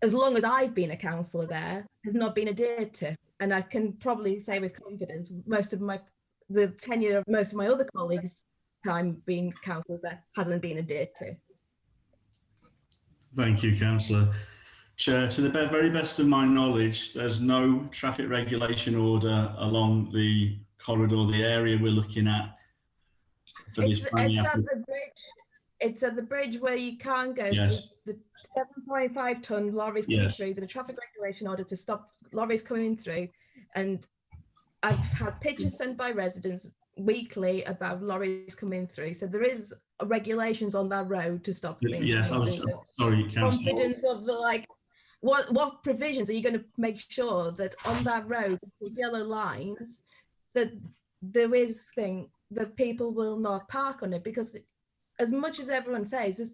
as long as I've been a councillor there, has not been adhered to. And I can probably say with confidence, the tenure of most of my other colleagues' time being councillors there hasn't been adhered to. Thank you, Councillor. Chair, to the very best of my knowledge, there's no traffic regulation order along the corridor, the area we're looking at. It's at the bridge. It's at the bridge where you can't go. Yes. The 7.5 ton lorries coming through, the traffic regulation order to stop lorries coming through. And I've had pictures sent by residents weekly about lorries coming through. So there is regulations on that road to stop things. Yes, I was sorry, Councillor. Confidence of the what provisions are you going to make sure that on that road, the yellow lines, that there is that people will not park on it? Because as much as everyone says there's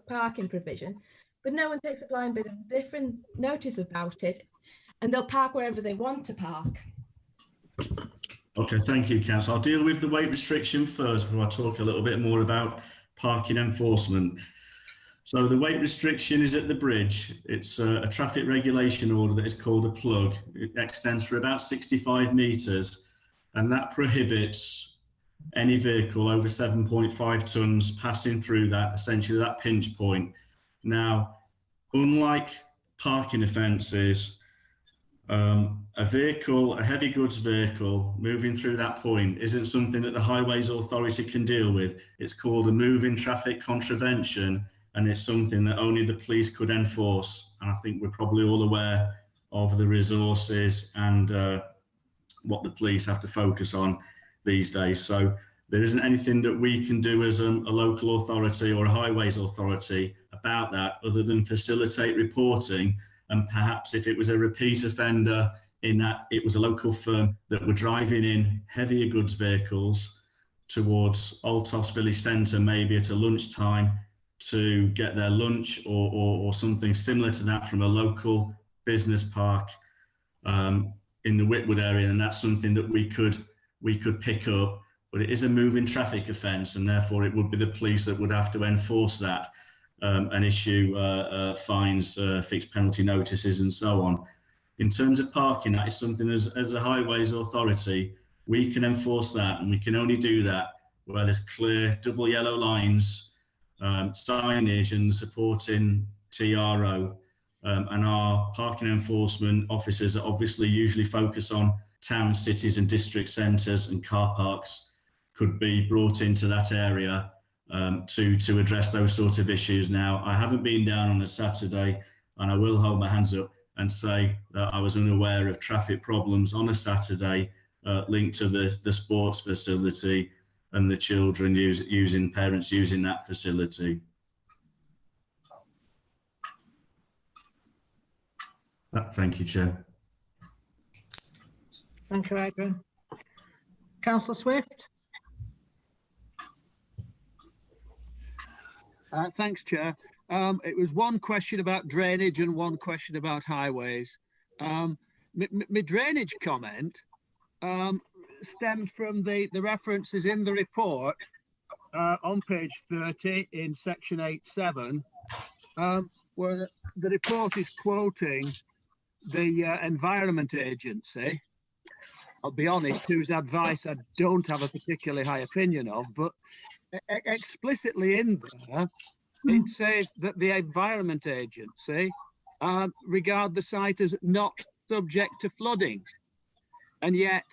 parking provision, but no one takes a blind bit of different notice about it, and they'll park wherever they want to park. Okay, thank you, Councillor. I'll deal with the weight restriction first before I talk a little bit more about parking enforcement. So the weight restriction is at the bridge. It's a traffic regulation order that is called a plug. It extends for about 65 metres, and that prohibits any vehicle over 7.5 tonnes passing through that, essentially that pinch point. Now, unlike parking offences, a vehicle, a heavy goods vehicle moving through that point isn't something that the Highways Authority can deal with. It's called a moving traffic contravention, and it's something that only the police could enforce. And I think we're probably all aware of the resources and what the police have to focus on these days. So there isn't anything that we can do as a local authority or a highways authority about that, other than facilitate reporting. And perhaps if it was a repeat offender, in that it was a local firm that were driving in heavier goods vehicles towards Old Toffs Village Centre, maybe at a lunchtime, to get their lunch or something similar to that from a local business park in the Whitwood area, and that's something that we could pick up. But it is a moving traffic offence, and therefore it would be the police that would have to enforce that and issue fines, fixed penalty notices, and so on. In terms of parking, that is something as a highways authority, we can enforce that, and we can only do that where there's clear double yellow lines, signage and supporting TRO, and our parking enforcement officers are obviously usually focus on town, cities and district centres, and car parks could be brought into that area to address those sort of issues. Now, I haven't been down on a Saturday, and I will hold my hands up and say that I was unaware of traffic problems on a Saturday linked to the sports facility and the children parents using that facility. Thank you, Chair. Thank you, Adrian. Councillor Swift. Thanks, Chair. It was one question about drainage and one question about highways. My drainage comment stems from the references in the report on page 30 in section 8.7, where the report is quoting the Environment Agency. I'll be honest, whose advice I don't have a particularly high opinion of, but explicitly in there, it says that the Environment Agency regard the site as not subject to flooding. And yet,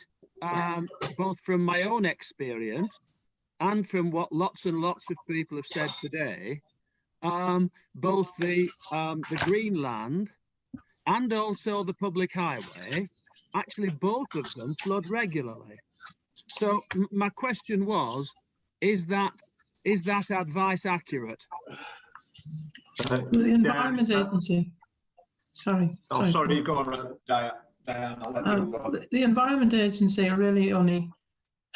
both from my own experience and from what lots and lots of people have said today, both the Greenland and also the public highway, actually both of them flood regularly. So my question was, is that advice accurate? The Environment Agency. Sorry. Oh, sorry, go on, Diane. I'll let you go. The Environment Agency are really only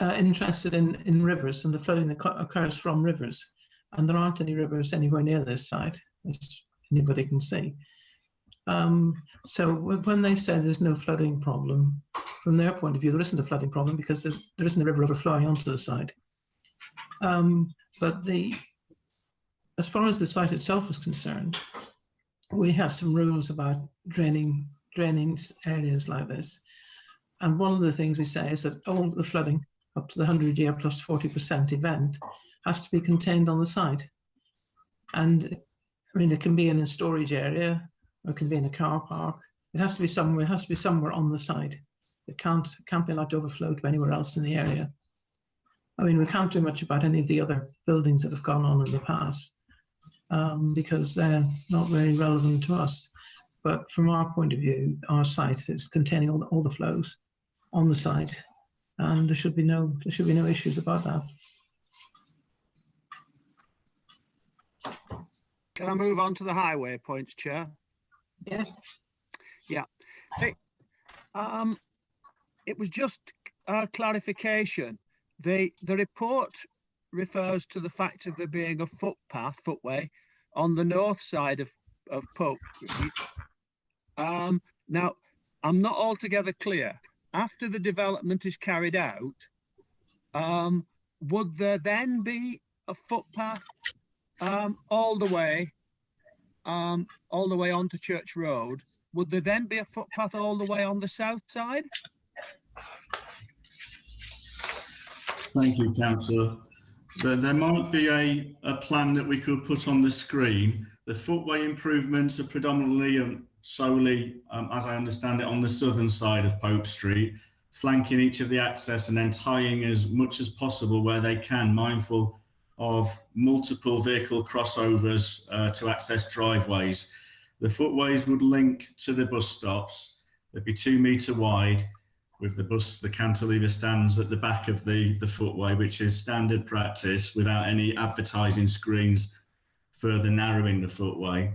interested in rivers and the flooding that occurs from rivers. And there aren't any rivers anywhere near this site, which anybody can see. So when they say there's no flooding problem, from their point of view, there isn't a flooding problem because there isn't a river overflowing onto the site. But as far as the site itself is concerned, we have some rules about draining areas like this. And one of the things we say is that all the flooding up to the 100-year plus 40% event has to be contained on the site. And I mean, it can be in a storage area, or it can be in a car park. It has to be somewhere. It has to be somewhere on the site. It can't be allowed to overflow to anywhere else in the area. I mean, we can't do much about any of the other buildings that have gone on in the past because they're not very relevant to us. But from our point of view, our site is containing all the flows on the site, and there should be no issues about that. Can I move on to the highway points, Chair? Yes. Yeah. Hey, it was just a clarification. The report refers to the fact of there being a footway on the north side of Pope Street. Now, I'm not altogether clear. After the development is carried out, would there then be a footpath all the way onto Church Road? Would there then be a footpath all the way on the south side? Thank you, Councillor. There might be a plan that we could put on the screen. The footway improvements are predominantly and solely, as I understand it, on the southern side of Pope Street, flanking each of the access and then tying as much as possible where they can, mindful of multiple vehicle crossovers to access driveways. The footways would link to the bus stops. They'd be 2 metre wide with the cantilever stands at the back of the footway, which is standard practice without any advertising screens further narrowing the footway.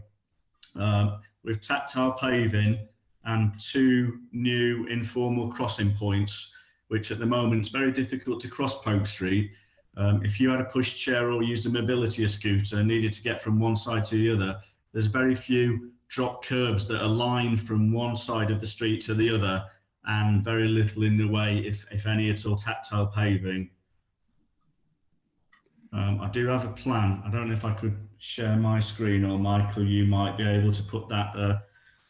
With tactile paving and 2 new informal crossing points, which at the moment is very difficult to cross Pope Street. If you had a pushchair or used a mobility scooter and needed to get from one side to the other, there's very few drop curbs that are lined from one side of the street to the other, and very little in the way, if any at all, tactile paving. I do have a plan. I don't know if I could share my screen, or Michael, you might be able to put that,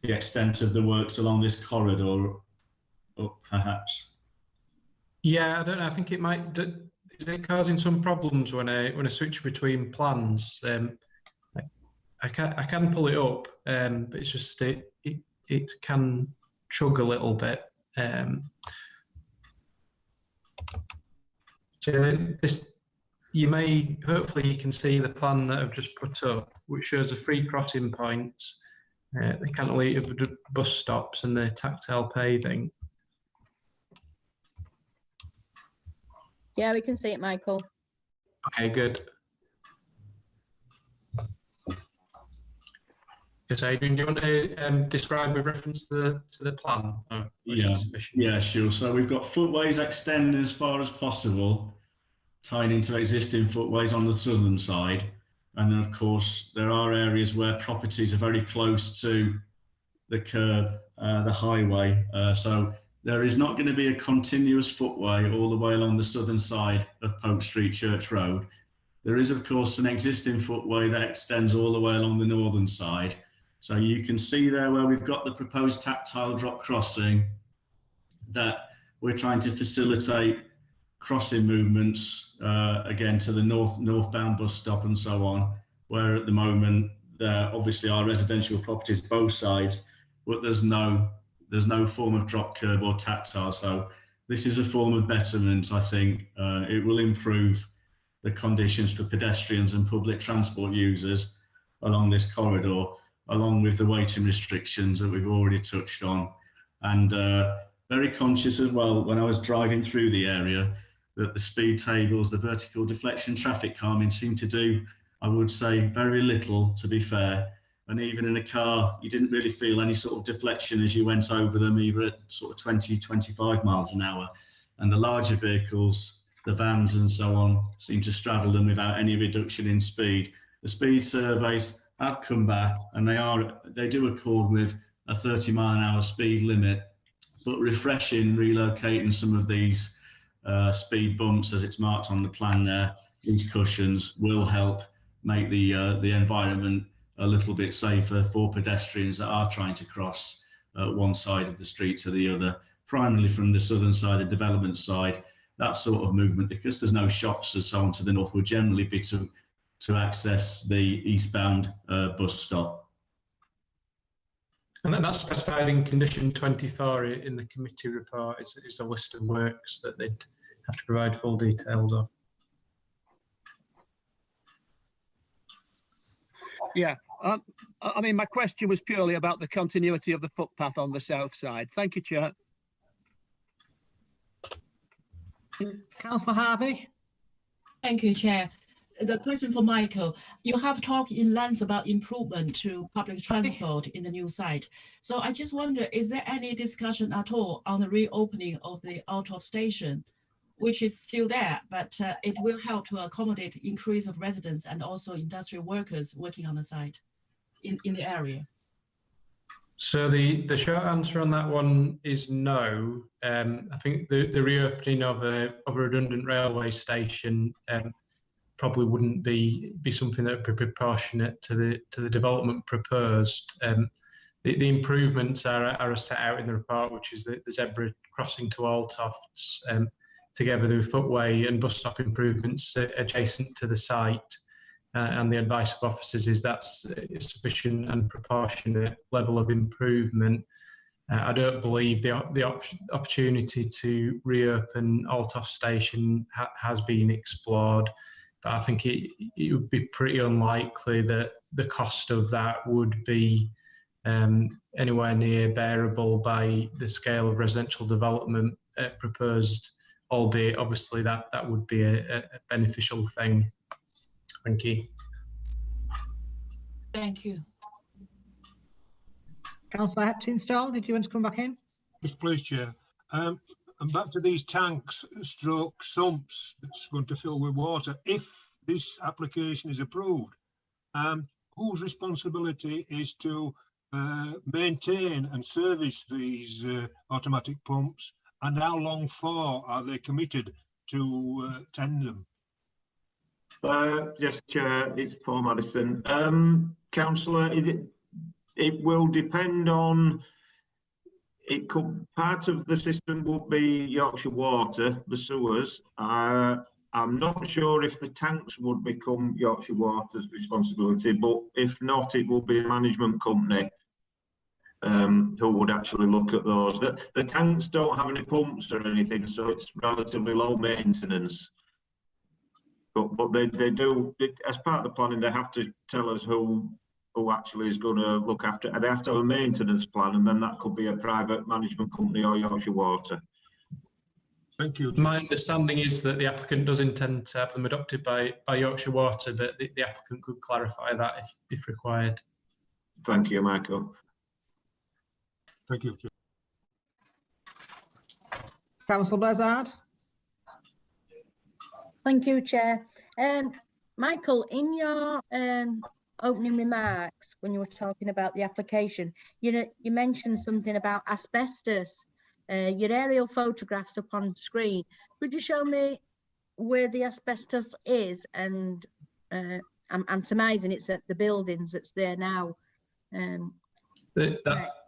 the extent of the works along this corridor up, perhaps. Yeah, I don't know. I think it might. Is it causing some problems when I switch between plans? I can pull it up, but it's just it can chug a little bit. So hopefully you can see the plan that I've just put up, which shows the 3 crossing points, the cantilever bus stops and the tactile paving. Yeah, we can see it, Michael. Okay, good. Yes, Adrian, do you want to describe with reference to the plan? Yeah, sure. So we've got footways extending as far as possible, tying into existing footways on the southern side. And then, of course, there are areas where properties are very close to the curb, the highway. So there is not going to be a continuous footway all the way along the southern side of Pope Street Church Road. There is, of course, an existing footway that extends all the way along the northern side. So you can see there where we've got the proposed tactile drop crossing that we're trying to facilitate crossing movements, again, to the northbound bus stop and so on, where at the moment there obviously are residential properties both sides, but there's no form of drop curb or tactile. So this is a form of betterment. I think it will improve the conditions for pedestrians and public transport users along this corridor, along with the waiting restrictions that we've already touched on. And very conscious as well, when I was driving through the area, that the speed tables, the vertical deflection traffic calming seem to do, I would say, very little, to be fair. And even in a car, you didn't really feel any sort of deflection as you went over them, either at sort of 20, 25 miles an hour. And the larger vehicles, the vans and so on, seem to straddle them without any reduction in speed. The speed surveys have come back, and they do accord with a 30-mile-an-hour speed limit, but refreshing, relocating some of these speed bumps, as it's marked on the plan there, these cushions will help make the environment a little bit safer for pedestrians that are trying to cross one side of the street to the other, primarily from the southern side, the development side. That sort of movement, because there's no shops and so on to the north, will generally be to access the eastbound bus stop. And that's specified in condition 24 in the committee report. Is a list of works that they'd have to provide full details of. Yeah, I mean, my question was purely about the continuity of the footpath on the south side. Thank you, Chair. Councillor Harvey. Thank you, Chair. The question for Michael. You have talked in length about improvement to public transport in the new site. So I just wonder, is there any discussion at all on the reopening of the out-of station, which is still there, but it will help to accommodate increase of residents and also industrial workers working on the site in the area? So the short answer on that one is no. I think the reopening of a redundant railway station probably wouldn't be something that would be proportionate to the development proposed. The improvements are set out in the report, which is the zebra crossing to Altofts, together with footway and bus stop improvements adjacent to the site. And the advice of officers is that's a sufficient and proportionate level of improvement. I don't believe the opportunity to reopen Altofts station has been explored, but I think it would be pretty unlikely that the cost of that would be anywhere near bearable by the scale of residential development proposed, albeit obviously that would be a beneficial thing. Thank you. Thank you. Councillor Heptonstall, did you want to come back in? Yes, please, Chair. And back to these tanks, stroke sumps that's going to fill with water. If this application is approved, whose responsibility is to maintain and service these automatic pumps, and how long for are they committed to tend them? Yes, Chair, it's Paul Madison. Councillor, it will depend on, part of the system will be Yorkshire Water, the sewers. I'm not sure if the tanks would become Yorkshire Water's responsibility, but if not, it will be a management company who would actually look at those. The tanks don't have any pumps or anything, so it's relatively low maintenance. But they do, as part of the planning, they have to tell us who actually is going to look after it. They have to have a maintenance plan, and then that could be a private management company or Yorkshire Water. Thank you. My understanding is that the applicant does intend to have them adopted by Yorkshire Water, but the applicant could clarify that if required. Thank you, Michael. Thank you, Chair. Councillor Blizzard. Thank you, Chair. Michael, in your opening remarks, when you were talking about the application, you mentioned something about asbestos. your aerial photographs up on screen. Could you show me where the asbestos is? And I'm surmising it's at the buildings that's there now.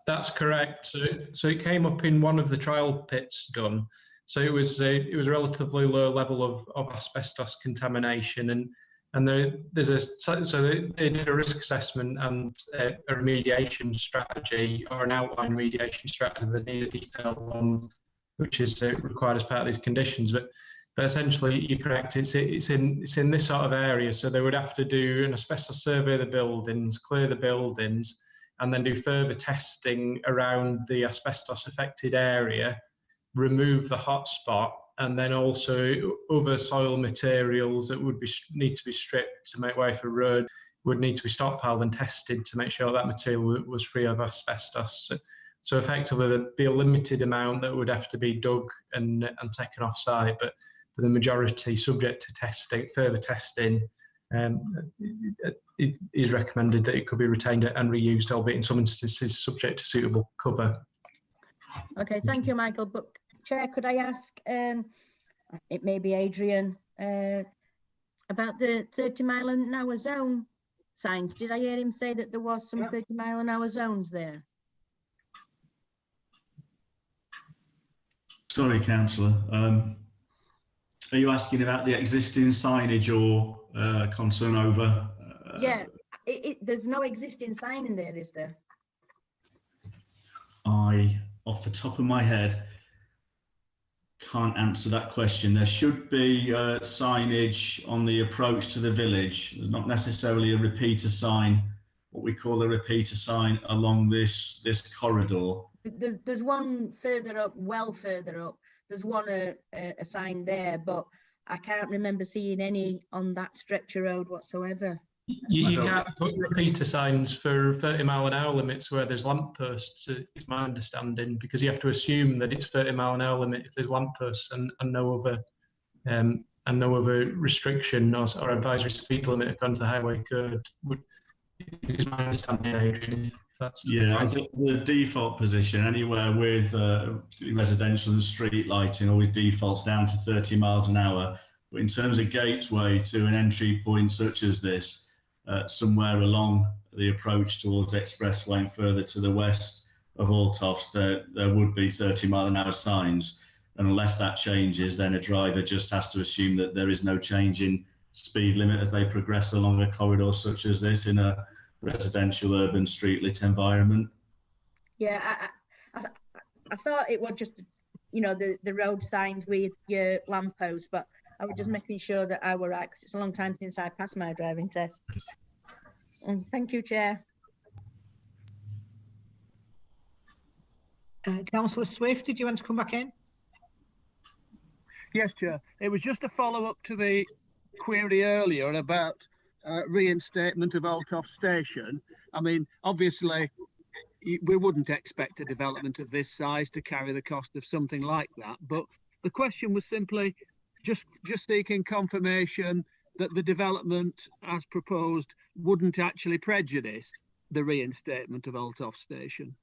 That's correct. So it came up in one of the trial pits done. So it was a relatively low level of asbestos contamination, and they did a risk assessment and a remediation strategy, or an outline remediation strategy that needed detail on, which is required as part of these conditions. But essentially, you're correct. It's in this sort of area. So they would have to do an asbestos survey of the buildings, clear the buildings, and then do further testing around the asbestos affected area, remove the hotspot, and then also other soil materials that would need to be stripped to make way for road would need to be stockpiled and tested to make sure that material was free of asbestos. So effectively, there'd be a limited amount that would have to be dug and taken off site, but for the majority, subject to testing, further testing, it is recommended that it could be retained and reused, albeit in some instances subject to suitable cover. Okay, thank you, Michael. But Chair, could I ask, it may be Adrian, about the 30-mile-an-hour zone signs? Did I hear him say that there was some 30-mile-an-hour zones there? Sorry, councillor. Are you asking about the existing signage or concern over? Yeah, there's no existing sign in there, is there? Off the top of my head, can't answer that question. There should be signage on the approach to the village. There's not necessarily a repeater sign, what we call a repeater sign along this corridor. There's one further up, well further up. There's one a sign there, but I can't remember seeing any on that stretch of road whatsoever. You can't put repeater signs for 30-mile-an-hour limits where there's lampposts, is my understanding, because you have to assume that it's 30-mile-an-hour limit if there's lampposts and no other restriction or advisory speed limit according to the highway code. Is my understanding, Adrian? Yeah, as the default position, anywhere with residential and street lighting always defaults down to 30 miles an hour. But in terms of gateway to an entry point such as this, somewhere along the approach towards Expressway and further to the west of Altofts, there would be 30-mile-an-hour signs. And unless that changes, then a driver just has to assume that there is no change in speed limit as they progress along a corridor such as this in a residential urban street lit environment. Yeah, I thought it was just, you know, the road signs with your lampposts, but I was just making sure that I were right, because it's a long time since I passed my driving test. And thank you, Chair. Councillor Swift, did you want to come back in? Yes, Chair. It was just a follow-up to the query earlier about reinstatement of Altofts Station. I mean, obviously, we wouldn't expect a development of this size to carry the cost of something like that. But the question was simply just seeking confirmation that the development as proposed wouldn't actually prejudice the reinstatement of Altofts Station.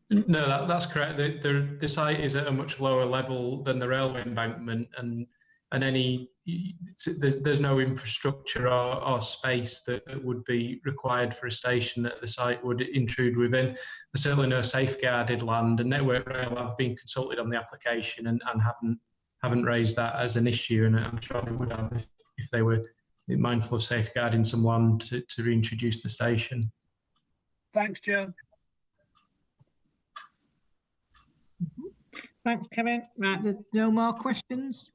No, that's correct. The site is at a much lower level than the railway embankment, and there's no infrastructure or space that would be required for a station that the site would intrude within. There's certainly no safeguarded land, and Network Rail have been consulted on the application and haven't raised that as an issue, and I'm sure they would have if they were mindful of safeguarding some land to reintroduce the station. Thanks, Joe. Thanks, Kevin. Right, there's no more questions.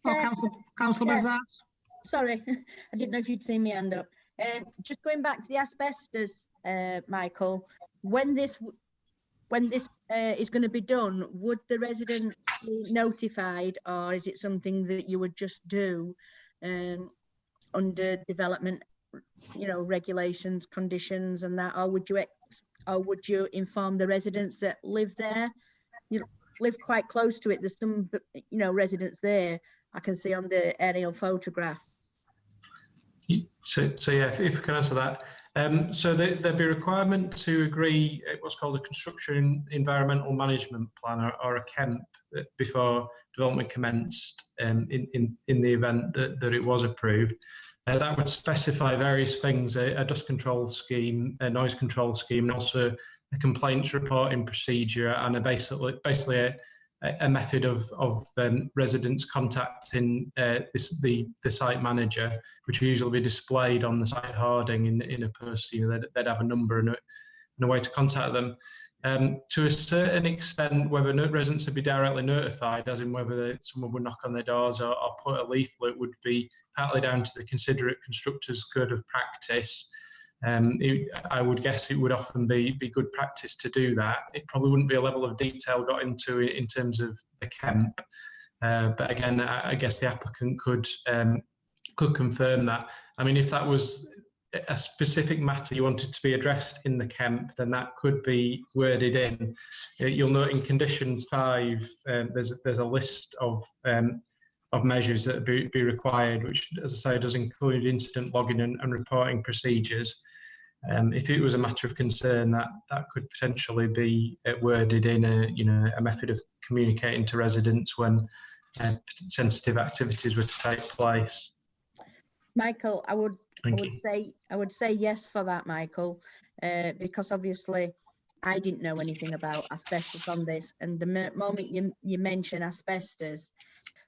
Councillor Bazard. Sorry, I didn't know if you'd seen me hand up. Just going back to the asbestos, Michael, when this is going to be done, would the residents be notified, or is it something that you would just do under development, you know, regulations, conditions, and that, or would you inform the residents that live there? You know, live quite close to it. There's some, you know, residents there I can see on the aerial photograph. So yeah, if I can answer that, So there'd be a requirement to agree what's called a construction environmental management plan, or a KEMP, before development commenced, in the event that it was approved. That would specify various things: a dust control scheme, a noise control scheme, and also a complaints reporting procedure, and basically a method of residents contacting the site manager, which will usually be displayed on the site hoarding in a post. You know, they'd have a number and a way to contact them. To a certain extent, whether residents would be directly notified, as in whether someone would knock on their doors or put a leaflet, would be partly down to the considerate constructor's code of practice. I would guess it would often be good practice to do that. It probably wouldn't be a level of detail got into it in terms of the KEMP, but again, I guess the applicant could confirm that. I mean, if that was a specific matter you wanted to be addressed in the KEMP, then that could be worded in. You'll note in condition 5, there's a list of measures that be required, which, as I say, does include incident logging and reporting procedures. If it was a matter of concern, that could potentially be worded in a method of communicating to residents when sensitive activities were to take place. Michael, I would say yes for that, Michael, because obviously I didn't know anything about asbestos on this, and the moment you mention asbestos,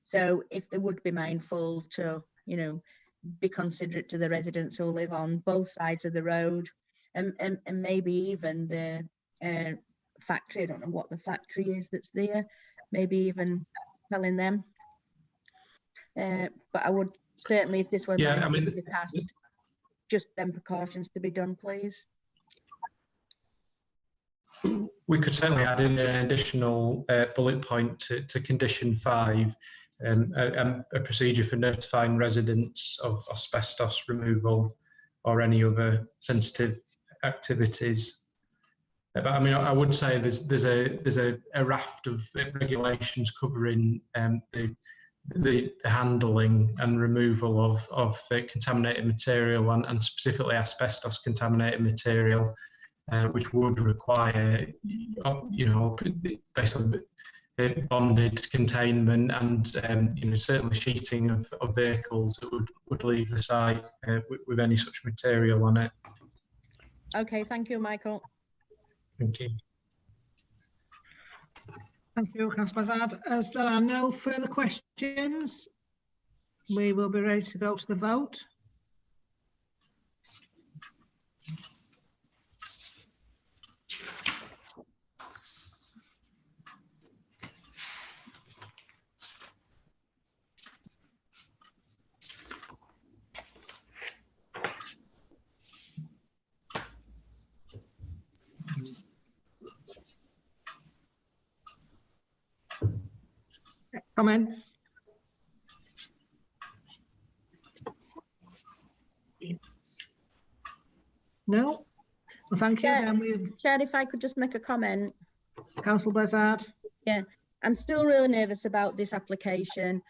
so if they would be mindful to, be considerate to the residents who live on both sides of the road, and maybe even the factory. I don't know what the factory is that's there, maybe even telling them. But I would certainly, if this were to be passed, just them precautions to be done, please. We could certainly add in an additional bullet point to condition 5, a procedure for notifying residents of asbestos removal or any other sensitive activities. But I mean, I would say there's a raft of regulations covering the handling and removal of contaminated material, and specifically asbestos contaminated material, which would require, basically bonded containment and certainly sheeting of vehicles that would leave the site with any such material on it. Okay, thank you, Michael. Thank you. Thank you, Councillor Bazard. As there are no further questions, we will be ready to go to the vote. Comments? No? Well, thank you. Chair, if I could just make a comment. Councillor Bazard. Yeah, I'm still really nervous about this application.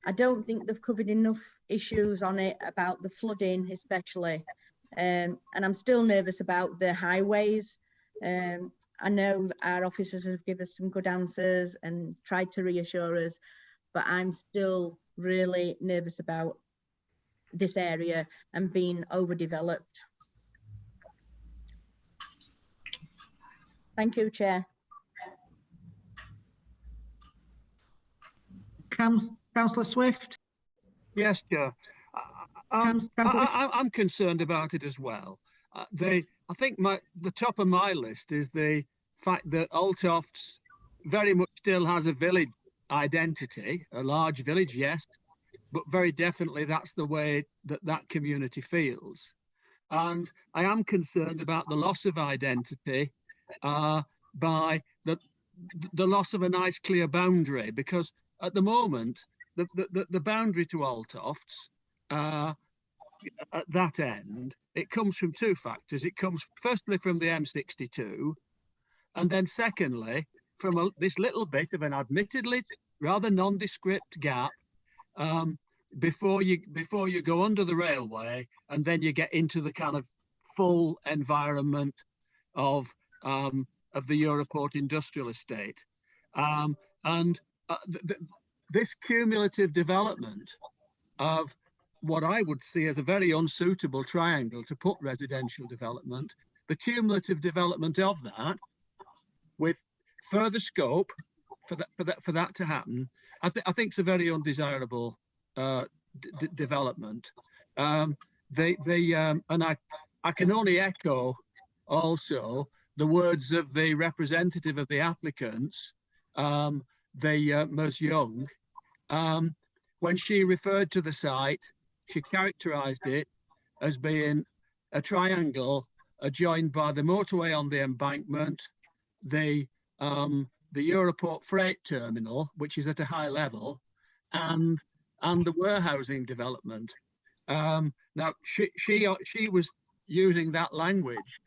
I don't think they've covered enough issues on it about the flooding, especially. And I'm still nervous about the highways. I know that our officers have given us some good answers and tried to reassure us, but I'm still really nervous about this area and being overdeveloped. Thank you, Chair. Councillor Swift. Yes, Chair. I'm concerned about it as well. I think the top of my list is the fact that Altofts very much still has a village identity, a large village, yes, but very definitely that's the way that community feels. And I am concerned about the loss of identity by the loss of a nice clear boundary, because at the moment the boundary to Altofts at that end, it comes from two factors. It comes firstly from the M62, and then secondly from this little bit of an admittedly rather nondescript gap before you go under the railway, and then you get into the kind of full environment of the Europort industrial estate. This cumulative development of what I would see as a very unsuitable triangle to put residential development, the cumulative development of that with further scope for that to happen, I think it's a very undesirable development. And I can only echo also the words of the representative of the applicants, Ms. Young, when she referred to the site. She characterised it as being a triangle adjoined by the motorway on the embankment, the Europort freight terminal, which is at a high level, and the warehousing development. Now she was using that language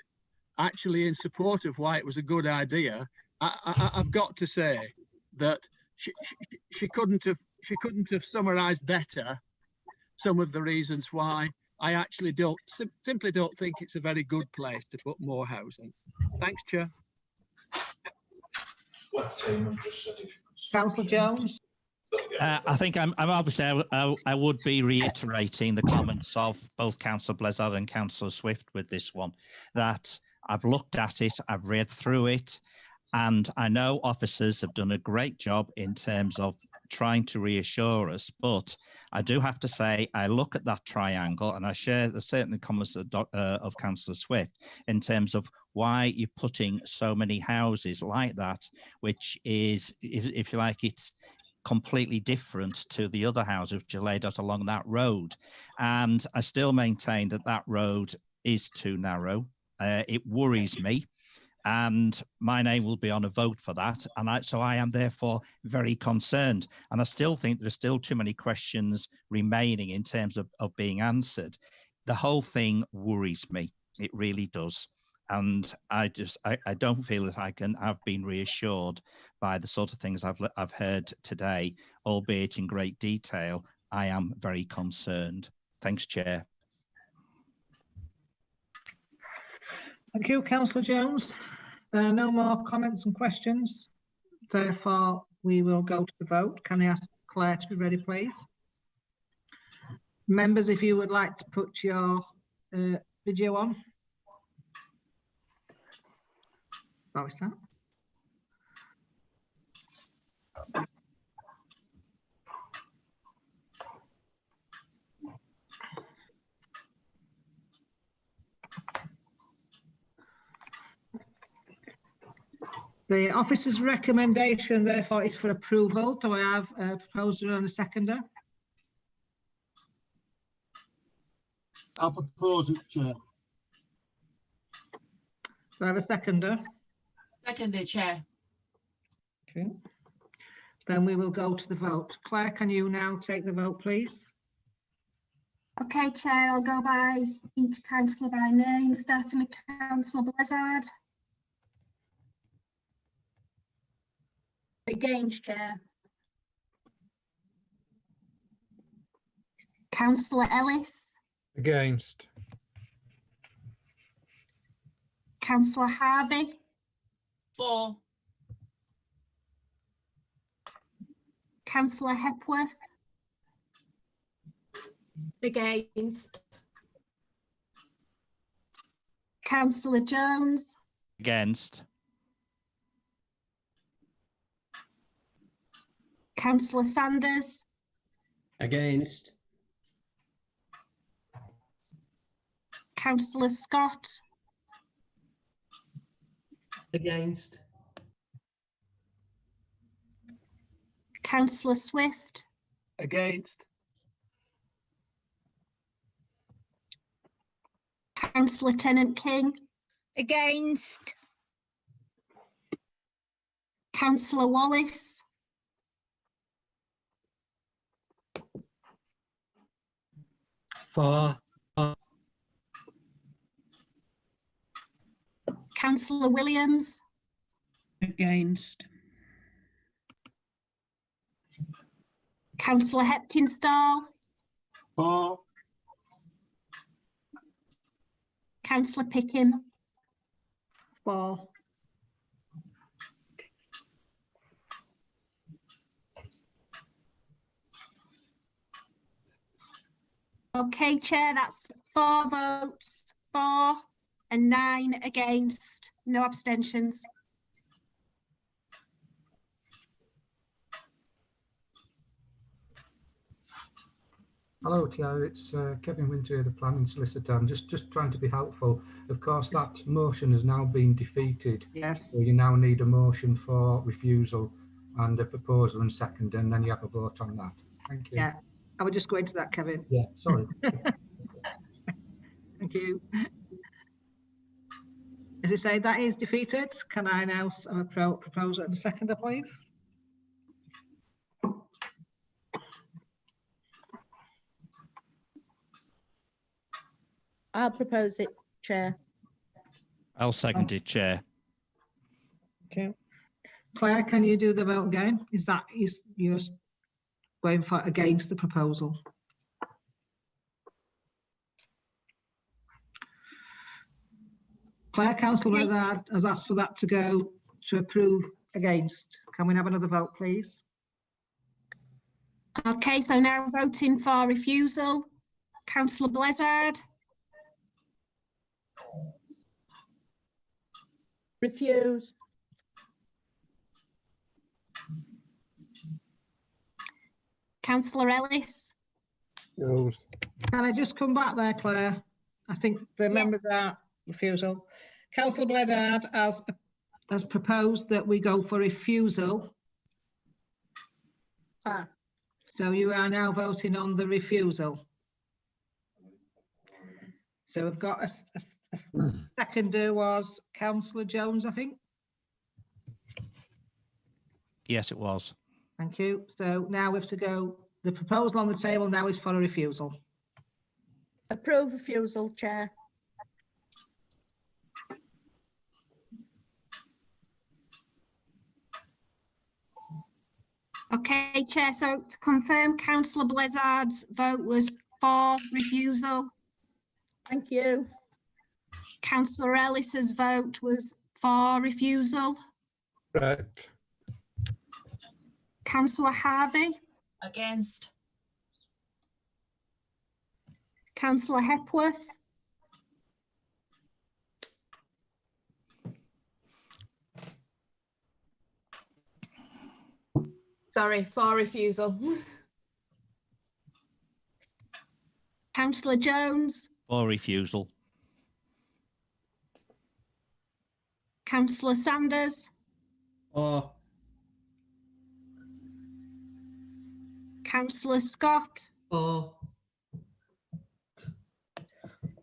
actually in support of why it was a good idea. I've got to say that she couldn't have summarised better some of the reasons why I actually simply don't think it's a very good place to put more housing. Thanks, Chair. Councillor Jones. I think I'm obviously I would be reiterating the comments of both Councillor Blizzard and Councillor Swift with this one, that I've looked at it, I've read through it, and I know officers have done a great job in terms of trying to reassure us, but I do have to say I look at that triangle and I share the certain comments of Councillor Swift in terms of why you're putting so many houses like that, which is, if you like, it's completely different to the other houses which are laid out along that road. And I still maintain that that road is too narrow. It worries me. And my name will be on a vote for that. And so I am therefore very concerned. And I still think there's still too many questions remaining in terms of being answered. The whole thing worries me. It really does. And I don't feel that I've been reassured by the sort of things I've heard today, albeit in great detail. I am very concerned. Thanks, Chair. Thank you, Councillor Jones. No more comments and questions. Therefore, we will go to the vote. Can I ask Claire to be ready, please? Members, if you would like to put your video on. How is that? The officer's recommendation, therefore, is for approval. Do I have a proposer and a seconder? I'll propose it, Chair. Do I have a seconder? Seconded, Chair. Okay. Then we will go to the vote. Claire, can you now take the vote, please? Okay, Chair, I'll go by each councillor by name, starting with Councillor Blizzard. Against, Chair. Councillor Ellis. Against. Councillor Harvey. For. Councillor Hepworth. Against. Councillor Jones. Against. Councillor Sanders. Against. Councillor Scott. Against. Councillor Swift. Against. Councillor Tennant-King. Against. Councillor Wallace. For. Councillor Williams. Against. Councillor Heptinstall. For. Councillor Pickham. For. Okay, Chair, that's 4 votes for and 9 against, no abstentions. Hello, Chair. It's Kevin Winter, the planning solicitor. I'm just trying to be helpful. Of course, that motion has now been defeated. Yes. So you now need a motion for refusal and a proposal and second, and then you have a vote on that. Thank you. Yeah, I would just go into that, Kevin. Yeah, sorry. Thank you. As I say, that is defeated. Can I announce a proposal and a seconder, please? I'll propose it, Chair. I'll second it, Chair. Okay. Claire, can you do the vote again? Is you're going for against the proposal? Claire, Councillor Wezard has asked for that to go to approve against. Can we have another vote, please? Okay, so now voting for refusal. Councillor Blizzard. Refuse. Councillor Ellis. Can I just come back there, Claire? I think the members are refusal. Councillor Bledard has proposed that we go for refusal. So you are now voting on the refusal. So we've got a seconder was Councillor Jones, I think. Yes, it was. Thank you. So now we have to go, the proposal on the table now is for a refusal. Approve refusal, Chair. Okay, Chair, so to confirm, Councillor Blizzard's vote was for refusal. Thank you. Councillor Ellis's vote was for refusal. Correct. Councillor Harvey. Against. Councillor Hepworth. Sorry, for refusal. Councillor Jones. For refusal. Councillor Sanders. For. Councillor Scott. For.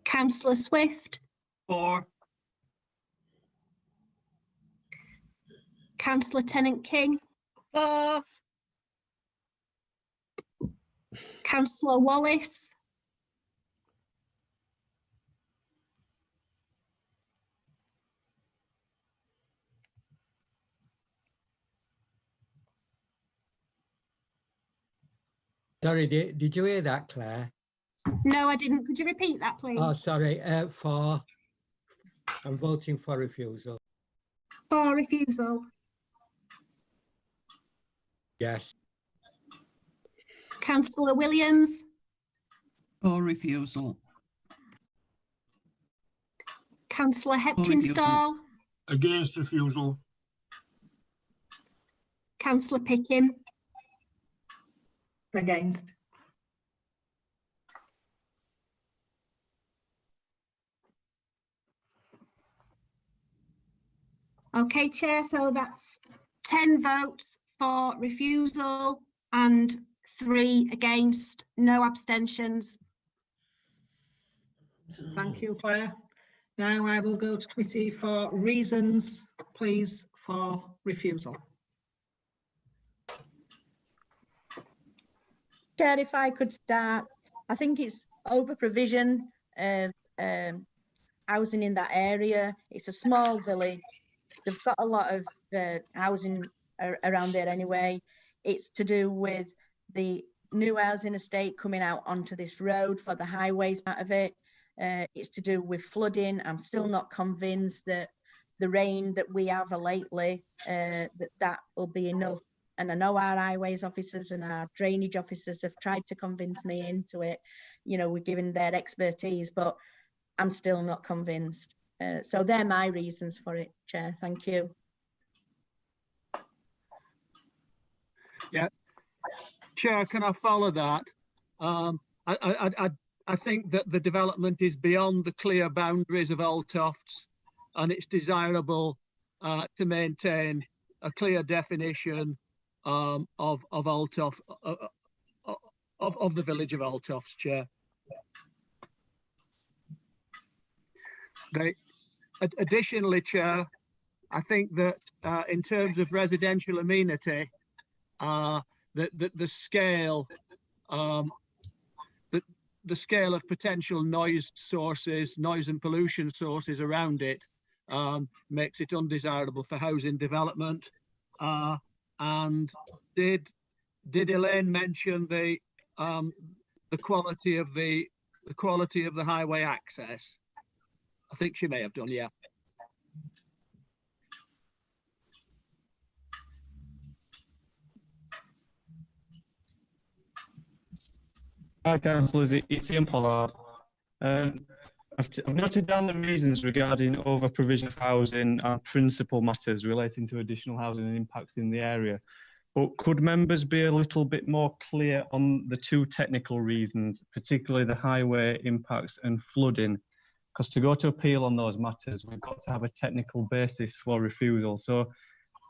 Councillor Swift. For. Councillor Tennant-King. For. Councillor Wallace. Sorry, did you hear that, Claire? No, I didn't. Could you repeat that, please? Oh, sorry. For. I'm voting for refusal. For refusal. Yes. Councillor Williams. For refusal. Councillor Heptinstall. Against refusal. Councillor Pickham. Against. Okay, Chair, so that's 10 votes for refusal and 3 against, no abstentions. Thank you, Claire. Now I will go to committee for reasons, please, for refusal. Chair, if I could start, I think it's over provision of housing in that area. It's a small village. They've got a lot of housing around there anyway. It's to do with the new housing estate coming out onto this road for the highways part of it. It's to do with flooding. I'm still not convinced that the rain that we have lately, that will be enough. And I know our highways officers and our drainage officers have tried to convince me into it. You know, we're giving their expertise, but I'm still not convinced. So they're my reasons for it, Chair. Thank you. Yeah, Chair, can I follow that? I think that the development is beyond the clear boundaries of Old Tofts, and it's desirable to maintain a clear definition of Old Tofts, of the village of Old Tofts, Chair. Additionally, Chair, I think that in terms of residential amenity, the scale the scale of potential noise sources, noise and pollution sources around it makes it undesirable for housing development. And did Elaine mention the quality of the highway access? I think she may have done, yeah. Hi, councillors. It's Ian Pollard. I've noted down the reasons regarding over provision of housing and principal matters relating to additional housing and impacts in the area. But could members be a little bit more clear on the two technical reasons, particularly the highway impacts and flooding? Because to go to appeal on those matters, we've got to have a technical basis for refusal. So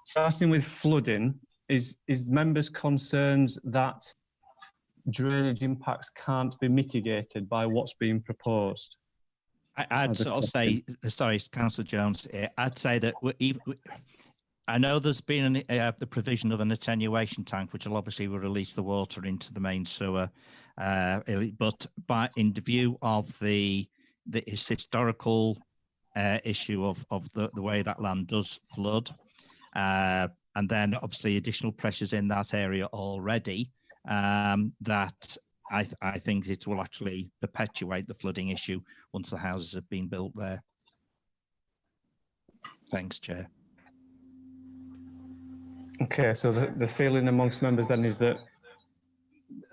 starting with flooding, is members' concerns that drainage impacts can't be mitigated by what's being proposed? I'd sort of say, sorry, Councillor Jones, I'd say that I know there's been the provision of an attenuation tank, which will obviously release the water into the main sewer, but in view of the historical issue of the way that land does flood, and then obviously additional pressures in that area already, that I think it will actually perpetuate the flooding issue once the houses have been built there. Thanks, Chair. Okay, so the feeling amongst members then is that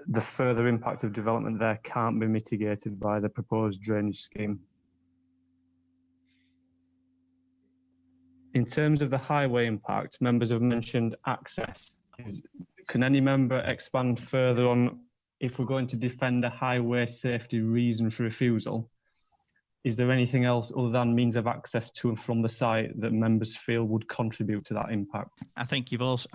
the further impact of development there can't be mitigated by the proposed drainage scheme. In terms of the highway impact, members have mentioned access. Can any member expand further on, if we're going to defend a highway safety reason for refusal, is there anything else other than means of access to and from the site that members feel would contribute to that impact? I think you've also,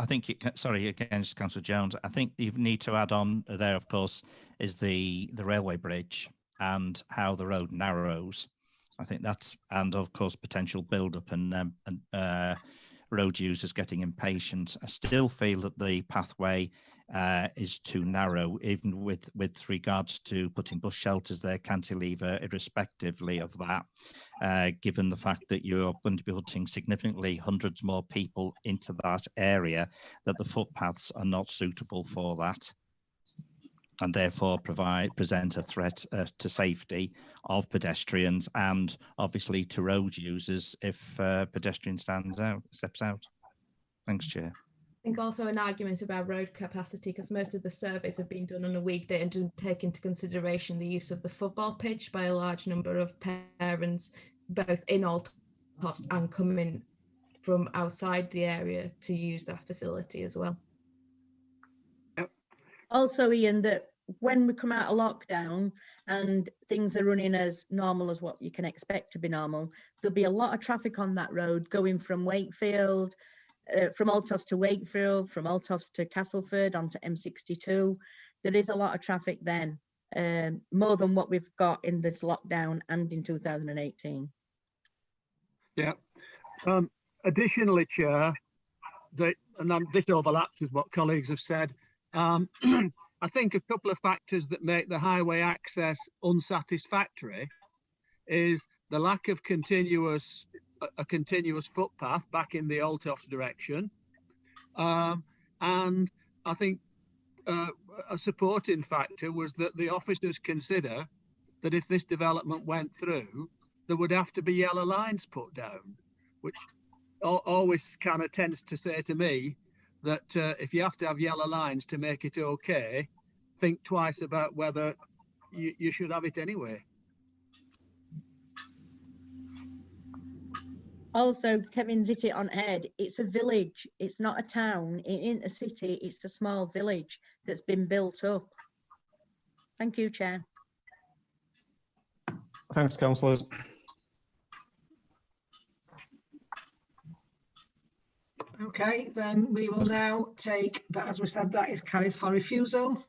sorry, against Councillor Jones, I think you need to add on there, of course, is the railway bridge and how the road narrows. I think that's, and of course, potential build-up and road users getting impatient. I still feel that the pathway is too narrow, even with regards to putting bus shelters there, cantilever, irrespectively of that, given the fact that you're going to be putting significantly hundreds more people into that area, that the footpaths are not suitable for that, and therefore present a threat to safety of pedestrians and obviously to road users if pedestrian steps out. Thanks, Chair. I think also an argument about road capacity, because most of the surveys have been done on a weekday and didn't take into consideration the use of the football pitch by a large number of parents, both in Old Tofts and coming from outside the area to use that facility as well. Also, Ian, that when we come out of lockdown and things are running as normal as what you can expect to be normal, there'll be a lot of traffic on that road going from Wakefield, from Old Tofts to Wakefield, from Old Tofts to Castleford onto M62. There is a lot of traffic then, more than what we've got in this lockdown and in 2018. Yeah. Additionally, Chair, this overlaps with what colleagues have said. I think a couple of factors that make the highway access unsatisfactory is the lack of a continuous footpath back in the Old Tofts direction. And I think a supporting factor was that the officers consider that if this development went through, there would have to be yellow lines put down, which always kind of tends to say to me that if you have to have yellow lines to make it okay, think twice about whether you should have it anyway. Also, Kevin's hit it on head. It's a village. It's not a town. It ain't a city. It's a small village that's been built up. Thank you, Chair. Thanks, councillors. Okay, then we will now take that, as we said, that is carried for refusal.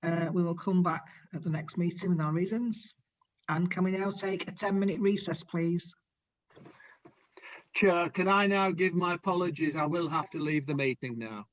We will come back at the next meeting with our reasons. And can we now take a 10-minute recess, please? Chair, can I now give my apologies? I will have to leave the meeting now.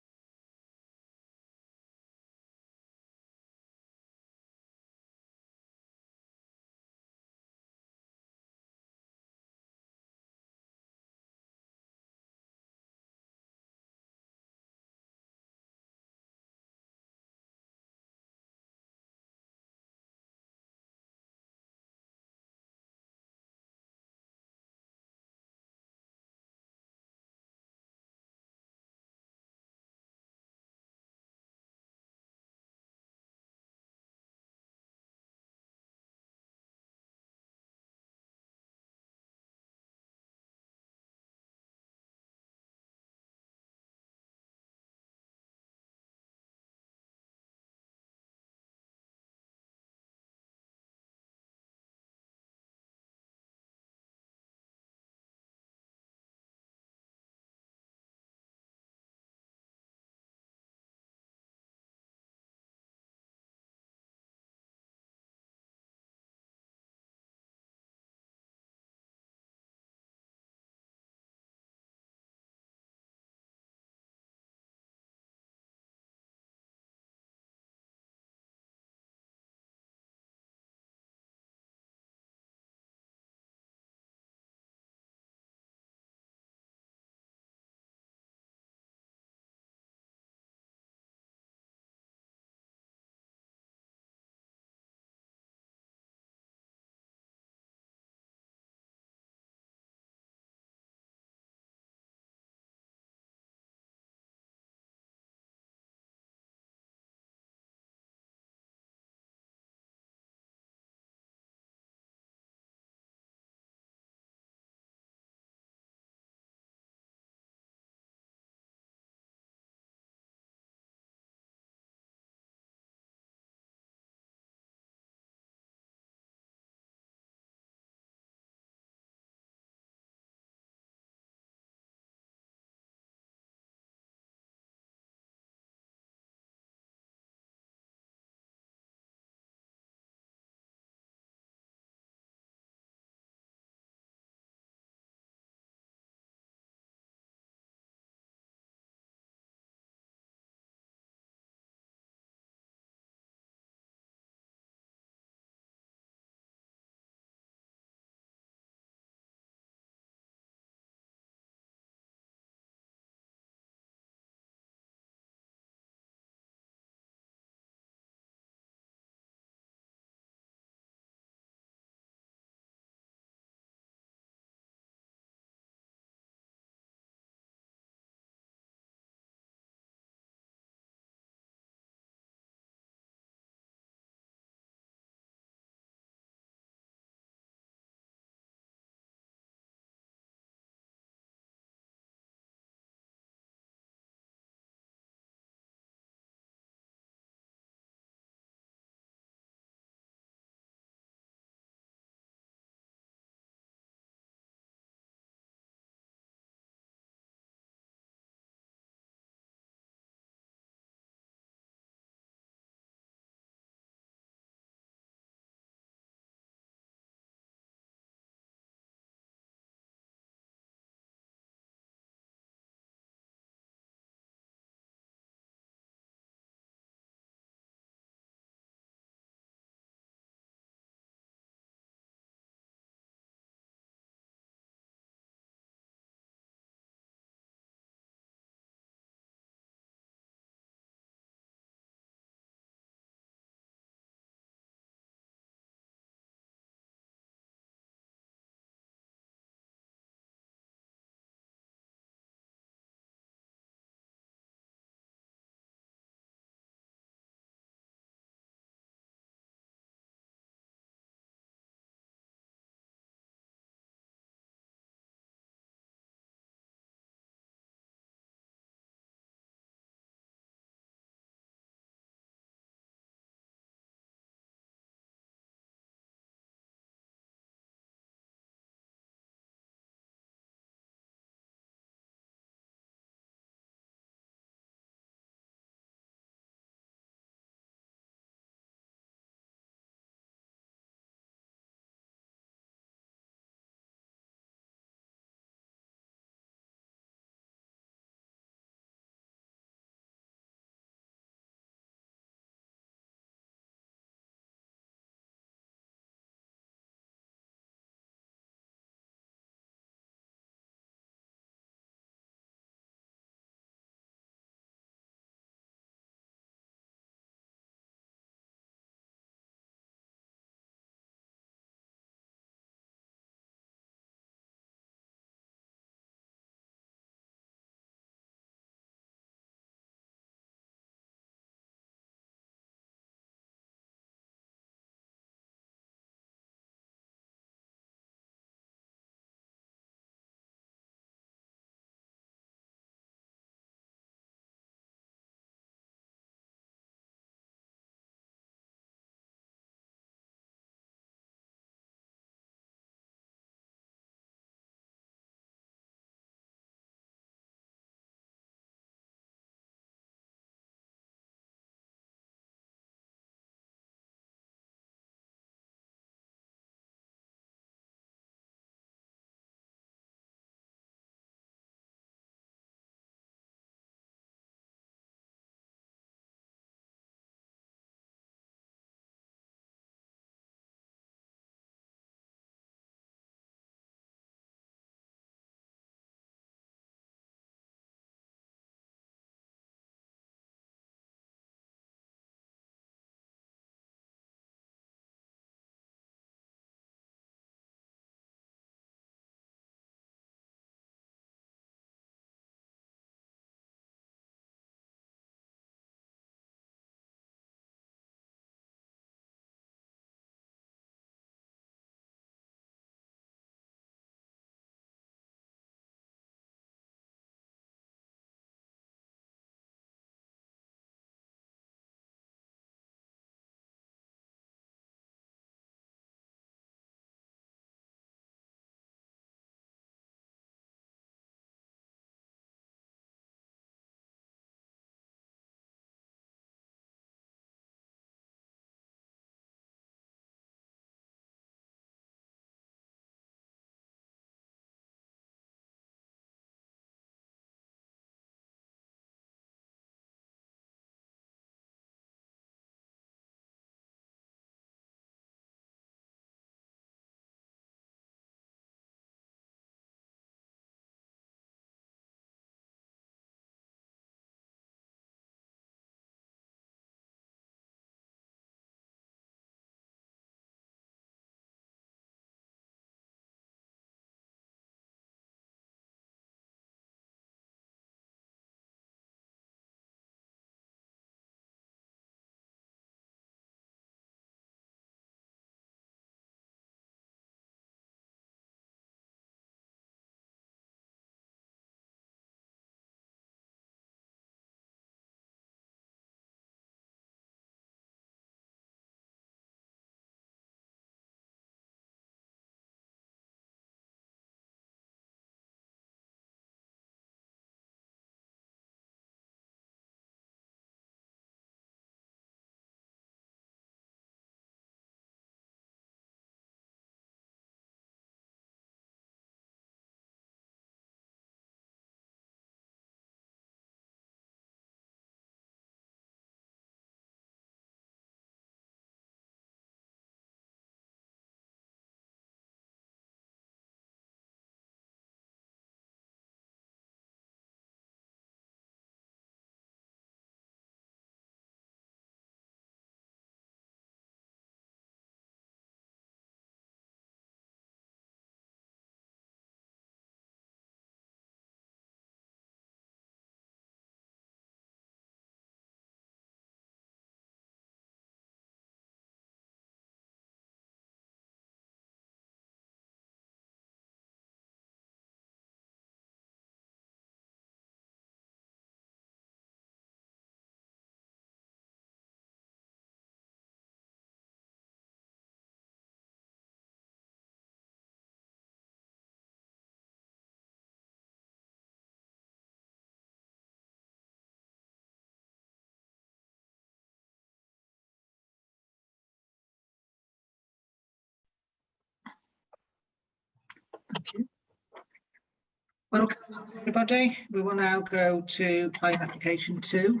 Welcome everybody. We will now go to planning application 2.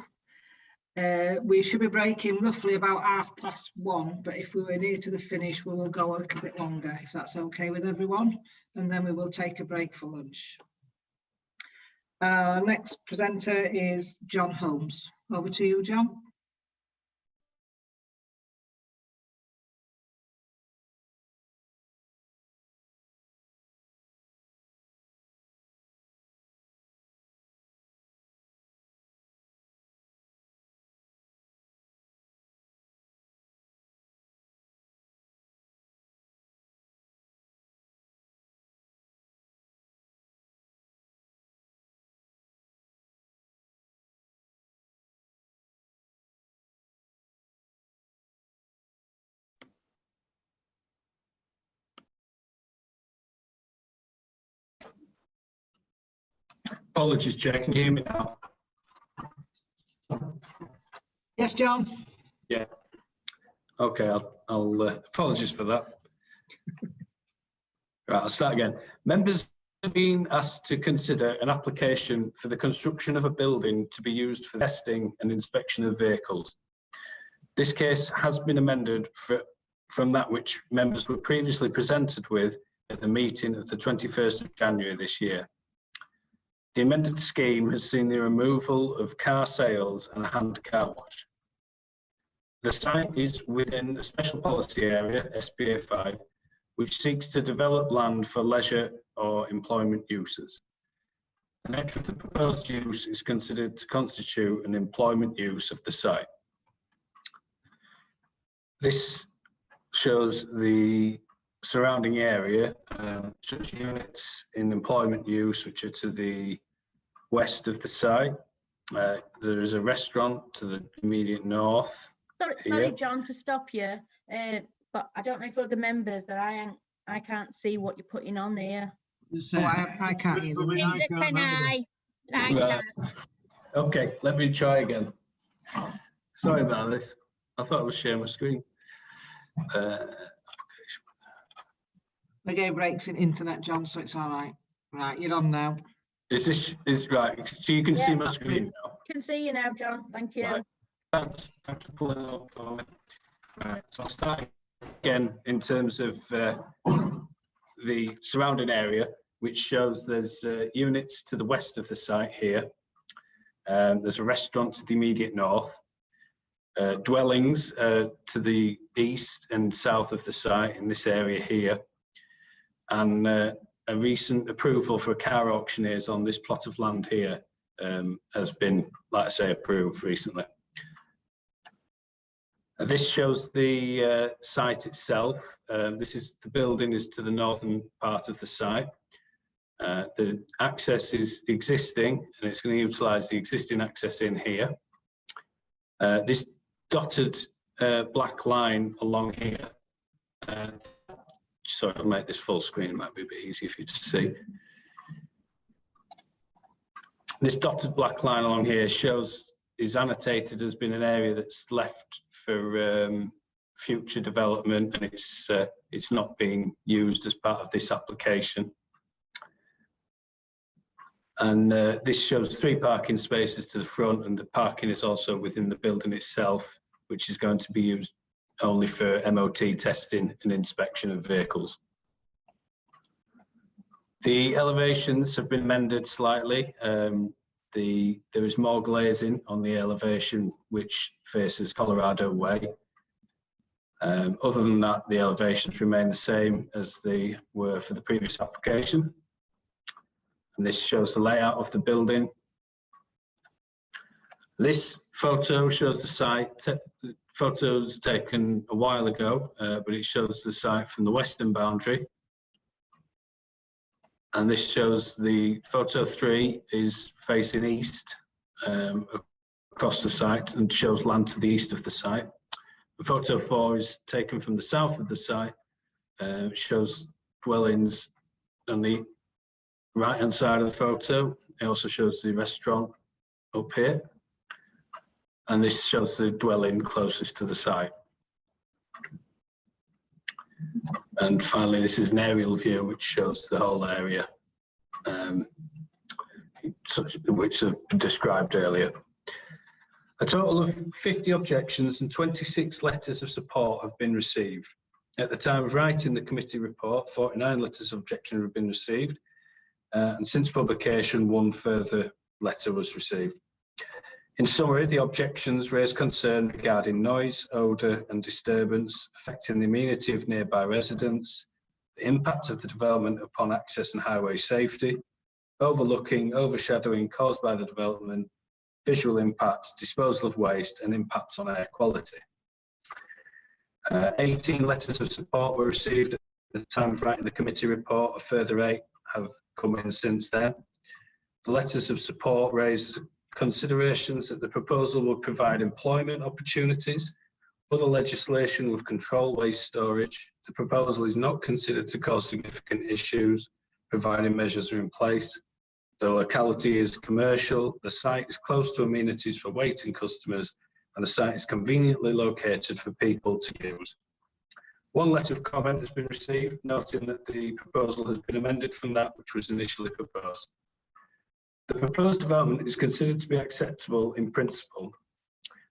We should be breaking roughly about 1:30, but if we were near to the finish, we will go a little bit longer, if that's okay with everyone, and then we will take a break for lunch. Our next presenter is John Holmes. Over to you, John. Apologies, Chair. Can you hear me now? Yes, John. Yeah. Okay, I'll apologies for that. Right, I'll start again. Members have been asked to consider an application for the construction of a building to be used for testing and inspection of vehicles. This case has been amended from that which members were previously presented with at the meeting of the 21st of January this year. The amended scheme has seen the removal of car sales and a hand car wash. The site is within a special policy area, SPA 5, which seeks to develop land for leisure or employment uses. The nature of the proposed use is considered to constitute an employment use of the site. This shows the surrounding area, such units in employment use which are to the west of the site. There is a restaurant to the immediate north. Sorry, John, to stop you, but I don't know if other members, but I can't see what you're putting on there. I can't either. Neither can I. I Right. can't. Okay, let me try again. Sorry about this. I thought I was sharing my screen. We gave breaks in internet, John, so it's all right. Right, you're on now. Is right? So you can see my screen now. Can see you now, John. Thank you. Right. Thanks for pulling it up for me. Right, so I'll start again in terms of the surrounding area, which shows there's units to the west of the site here. There's a restaurant to the immediate north. Dwellings to the east and south of the site in this area here, and a recent approval for a car auctioneers on this plot of land here has been, like I say, approved recently. This shows the site itself. The building is to the northern part of the site. The access is existing, and it's going to utilise the existing access in here. This dotted black line along here. Sorry, I'll make this full screen. It might be a bit easier for you to see. This dotted black line along here is annotated as being an area that's left for future development, and it's not being used as part of this application. And this shows 3 parking spaces to the front, and the parking is also within the building itself, which is going to be used only for MOT testing and inspection of vehicles. The elevations have been amended slightly. There is more glazing on the elevation which faces Colorado Way. Other than that, the elevations remain the same as they were for the previous application. And this shows the layout of the building. This photo shows the site. The photo was taken a while ago, but it shows the site from the western boundary. And this shows the photo 3 is facing east across the site and shows land to the east of the site. The photo 4 is taken from the south of the site, shows dwellings on the right-hand side of the photo. It also shows the restaurant up here. And this shows the dwelling closest to the site. And finally, this is an aerial view which shows the whole area which are described earlier. A total of 50 objections and 26 letters of support have been received. At the time of writing the committee report, 49 letters of objection have been received, and since publication, 1 further letter was received. In summary, the objections raise concern regarding noise, odour and disturbance affecting the amenity of nearby residents, the impact of the development upon access and highway safety, overlooking, overshadowing caused by the development, visual impact, disposal of waste and impacts on air quality. 18 letters of support were received at the time of writing the committee report. A further 8 have come in since then. The letters of support raise considerations that the proposal would provide employment opportunities. Other legislation would control waste storage. The proposal is not considered to cause significant issues, providing measures are in place. The locality is commercial, the site is close to amenities for waiting customers, and the site is conveniently located for people to use. 1 letter of comment has been received, noting that the proposal has been amended from that which was initially proposed. The proposed development is considered to be acceptable in principle.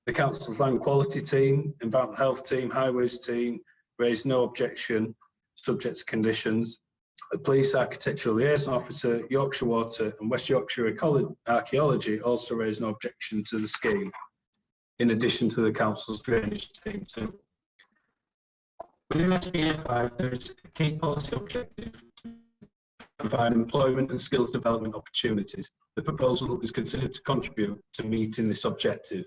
The Council's Land Quality Team, Environmental Health Team, Highways Team raised no objection, subject to conditions. The Police Architectural Liaison Officer, Yorkshire Water and West Yorkshire Archaeology also raised no objection to the scheme, in addition to the Council's Drainage Team too. Within SPA 5, there is a key policy objective to provide employment and skills development opportunities. The proposal is considered to contribute to meeting this objective.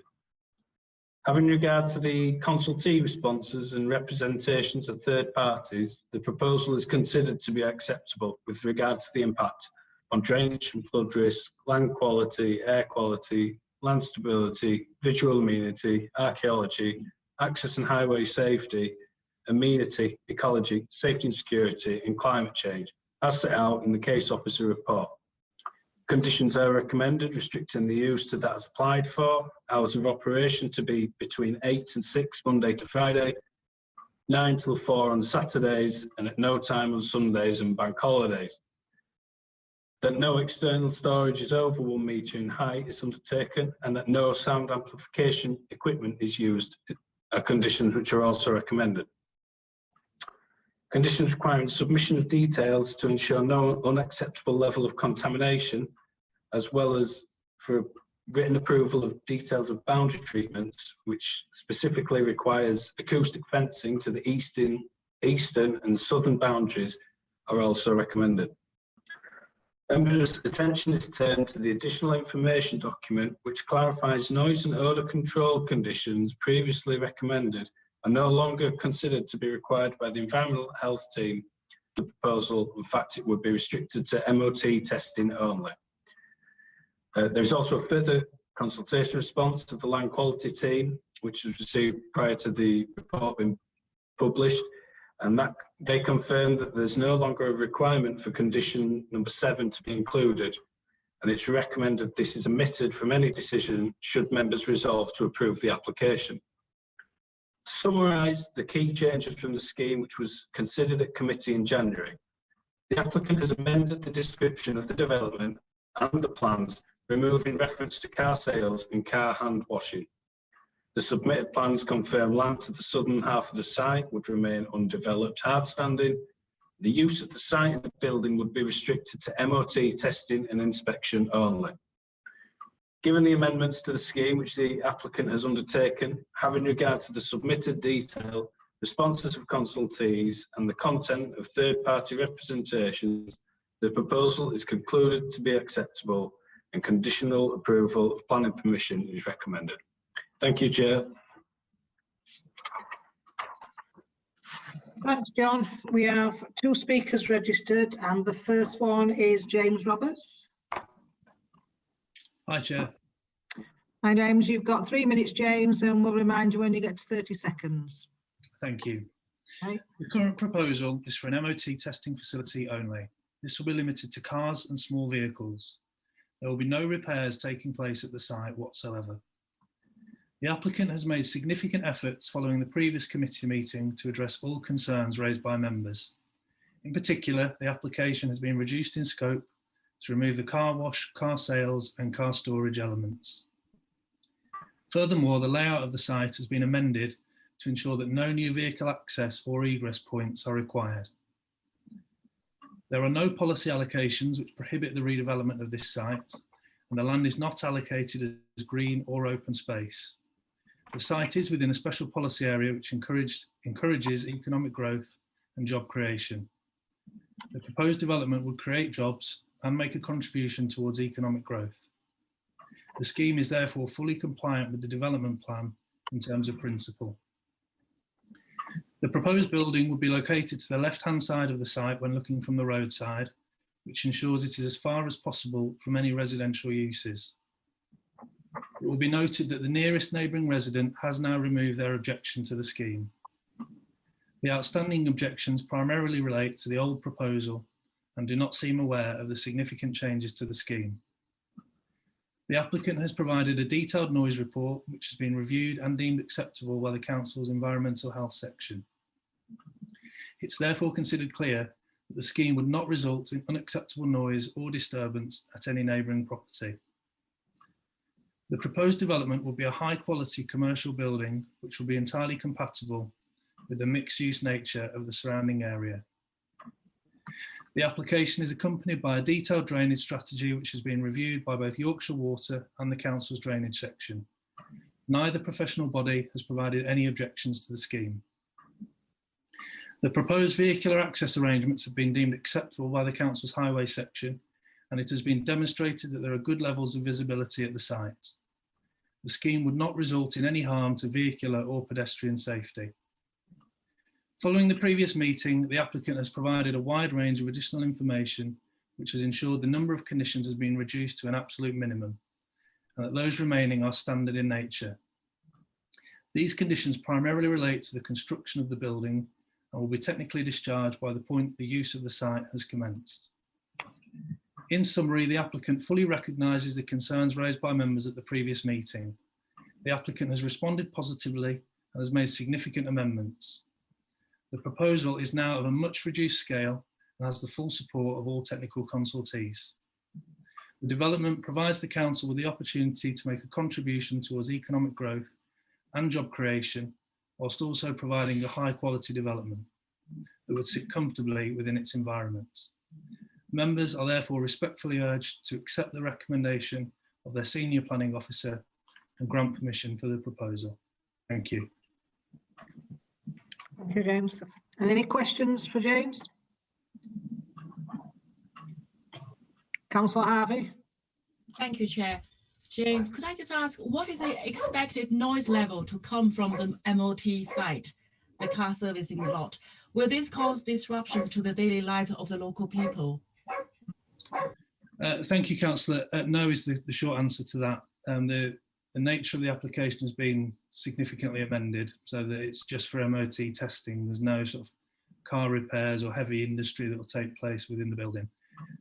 Having regard to the consultee responses and representations of third parties, the proposal is considered to be acceptable with regard to the impact on drainage and flood risk, land quality, air quality, land stability, visual amenity, archaeology, access and highway safety, amenity, ecology, safety and security, and climate change, as set out in the case officer report. Conditions are recommended, restricting the use to that as applied for, hours of operation to be between 8 and 6, Monday to Friday, 9 till 4 on Saturdays, and at no time on Sundays and bank holidays. That no external storage is over 1 metre in height is undertaken, and that no sound amplification equipment is used are conditions which are also recommended. Conditions requiring submission of details to ensure no unacceptable level of contamination, as well as for written approval of details of boundary treatments, which specifically requires acoustic fencing to the eastern and southern boundaries, are also recommended. Members' attention is turned to the additional information document, which clarifies noise and odour control conditions previously recommended are no longer considered to be required by the Environmental Health Team. The proposal, in fact, it would be restricted to MOT testing only. There is also a further consultation response to the Land Quality Team, which was received prior to the report being published, and that they confirmed that there's no longer a requirement for condition number 7 to be included, and it's recommended this is omitted from any decision should members resolve to approve the application. To summarise the key changes from the scheme which was considered at committee in January, the applicant has amended the description of the development and the plans, removing reference to car sales and car hand washing. The submitted plans confirm land to the southern half of the site would remain undeveloped hardstanding. The use of the site and the building would be restricted to MOT testing and inspection only. Given the amendments to the scheme which the applicant has undertaken, having regard to the submitted detail, responses of consultees and the content of third-party representations, the proposal is concluded to be acceptable and conditional approval of planning permission is recommended. Thank you, Chair. Thanks, John. We have 2 speakers registered, and the first one is James Roberts. Hi, Chair. Hi, James. You've got 3 minutes, James, and we'll remind you when you get to 30 seconds. Thank you. Okay. The current proposal is for an MOT testing facility only. This will be limited to cars and small vehicles. There will be no repairs taking place at the site whatsoever. The applicant has made significant efforts following the previous committee meeting to address all concerns raised by members. In particular, the application has been reduced in scope to remove the car wash, car sales and car storage elements. Furthermore, the layout of the site has been amended to ensure that no new vehicle access or egress points are required. There are no policy allocations which prohibit the redevelopment of this site, and the land is not allocated as green or open space. The site is within a special policy area which encourages economic growth and job creation. The proposed development would create jobs and make a contribution towards economic growth. The scheme is therefore fully compliant with the development plan in terms of principle. The proposed building would be located to the left-hand side of the site when looking from the roadside, which ensures it is as far as possible from any residential uses. It will be noted that the nearest neighbouring resident has now removed their objection to the scheme. The outstanding objections primarily relate to the old proposal and do not seem aware of the significant changes to the scheme. The applicant has provided a detailed noise report which has been reviewed and deemed acceptable by the Council's Environmental Health section. It's therefore considered clear that the scheme would not result in unacceptable noise or disturbance at any neighbouring property. The proposed development will be a high-quality commercial building which will be entirely compatible with the mixed-use nature of the surrounding area. The application is accompanied by a detailed drainage strategy which has been reviewed by both Yorkshire Water and the Council's drainage section. Neither professional body has provided any objections to the scheme. The proposed vehicular access arrangements have been deemed acceptable by the Council's highway section, and it has been demonstrated that there are good levels of visibility at the site. The scheme would not result in any harm to vehicular or pedestrian safety. Following the previous meeting, the applicant has provided a wide range of additional information which has ensured the number of conditions has been reduced to an absolute minimum, and that those remaining are standard in nature. These conditions primarily relate to the construction of the building and will be technically discharged by the point the use of the site has commenced. In summary, the applicant fully recognises the concerns raised by members at the previous meeting. The applicant has responded positively and has made significant amendments. The proposal is now of a much reduced scale and has the full support of all technical consultees. The development provides the Council with the opportunity to make a contribution towards economic growth and job creation, whilst also providing a high quality development that would sit comfortably within its environment. Members are therefore respectfully urged to accept the recommendation of their Senior Planning Officer and grant permission for the proposal. Thank you. Thank you, James. And any questions for James? Councillor Harvey. Thank you, Chair. James, could I just ask, what is the expected noise level to come from the MOT site, the car servicing lot? Will this cause disruptions to the daily life of the local people? Thank you, Councillor. No is the short answer to that. The nature of the application has been significantly amended so that it's just for MOT testing. There's no sort of car repairs or heavy industry that will take place within the building.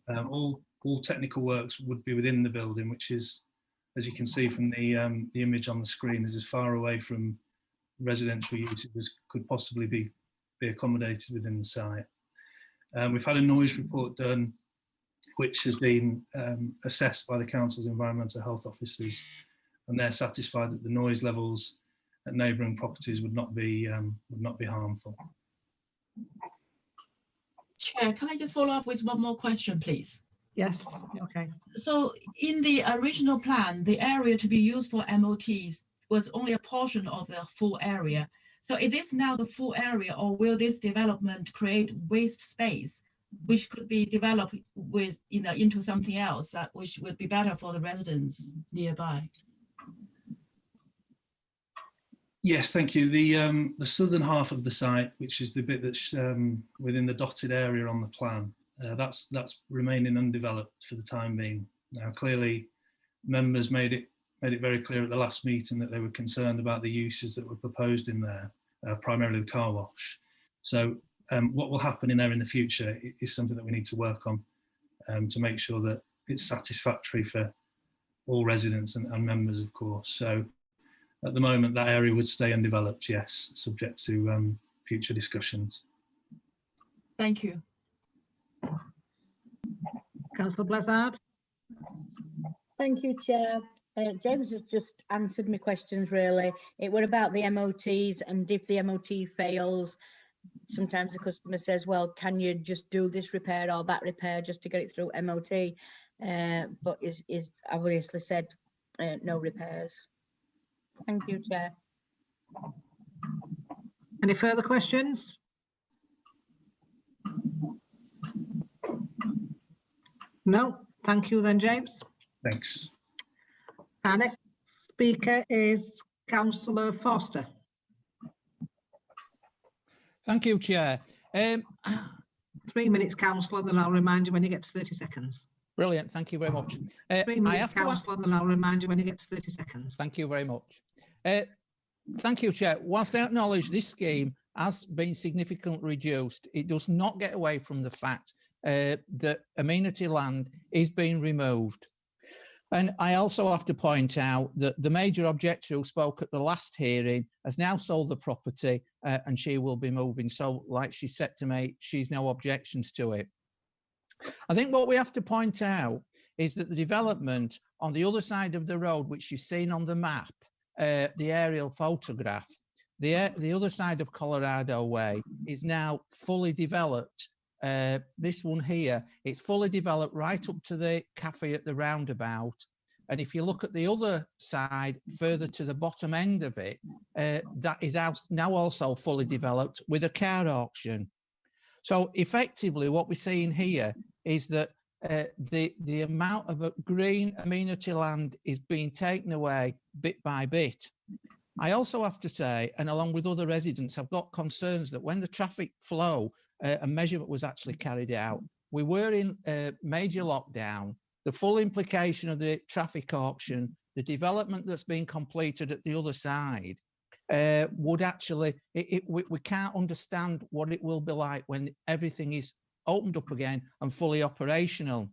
All technical works would be within the building, which is, as you can see from the image on the screen, is as far away from residential use as could possibly be accommodated within the site. We've had a noise report done, which has been assessed by the Council's environmental health officers, and they're satisfied that the noise levels at neighbouring properties would not be harmful. Chair, can I just follow up with one more question, please? Yes, okay. So in the original plan, the area to be used for MOTs was only a portion of the full area. So is this now the full area, or will this development create waste space which could be developed with, into something else that which would be better for the residents nearby? Yes, thank you. The southern half of the site, which is the bit that's within the dotted area on the plan, that's remaining undeveloped for the time being. Now, clearly, members made it very clear at the last meeting that they were concerned about the uses that were proposed in there, primarily the car wash. So what will happen in there in the future is something that we need to work on to make sure that it's satisfactory for all residents and members, of course. So at the moment, that area would stay undeveloped, yes, subject to future discussions. Thank you. Councillor Blizzard. Thank you, Chair. James has just answered my questions, really. It were about the MOTs, and if the MOT fails, sometimes the customer says, well, can you just do this repair or that repair just to get it through MOT? But is obviously said no repairs. Thank you, Chair. Any further questions? No, thank you then, James. Thanks. Our next speaker is Councillor Foster. Thank you, Chair. 3 minutes, Councillor, then I'll remind you when you get to 30 seconds. Brilliant, thank you very much. 3 minutes, Councillor, then I'll remind you when you get to 30 seconds. Thank you very much. Thank you, Chair. Whilst I acknowledge this scheme has been significantly reduced, it does not get away from the fact that amenity land is being removed. And I also have to point out that the major objector who spoke at the last hearing has now sold the property and she will be moving. So like she said to me, she's no objections to it. I think what we have to point out is that the development on the other side of the road, which you've seen on the map, the aerial photograph, the other side of Colorado Way is now fully developed. This one here, it's fully developed right up to the cafe at the roundabout. And if you look at the other side, further to the bottom end of it, that is now also fully developed with a car auction. So effectively what we're seeing here is that the amount of green amenity land is being taken away bit by bit. I also have to say, and along with other residents, I've got concerns that when the traffic flow and measurement was actually carried out, we were in major lockdown. The full implication of the traffic auction, the development that's been completed at the other side, would actually, we can't understand what it will be like when everything is opened up again and fully operational.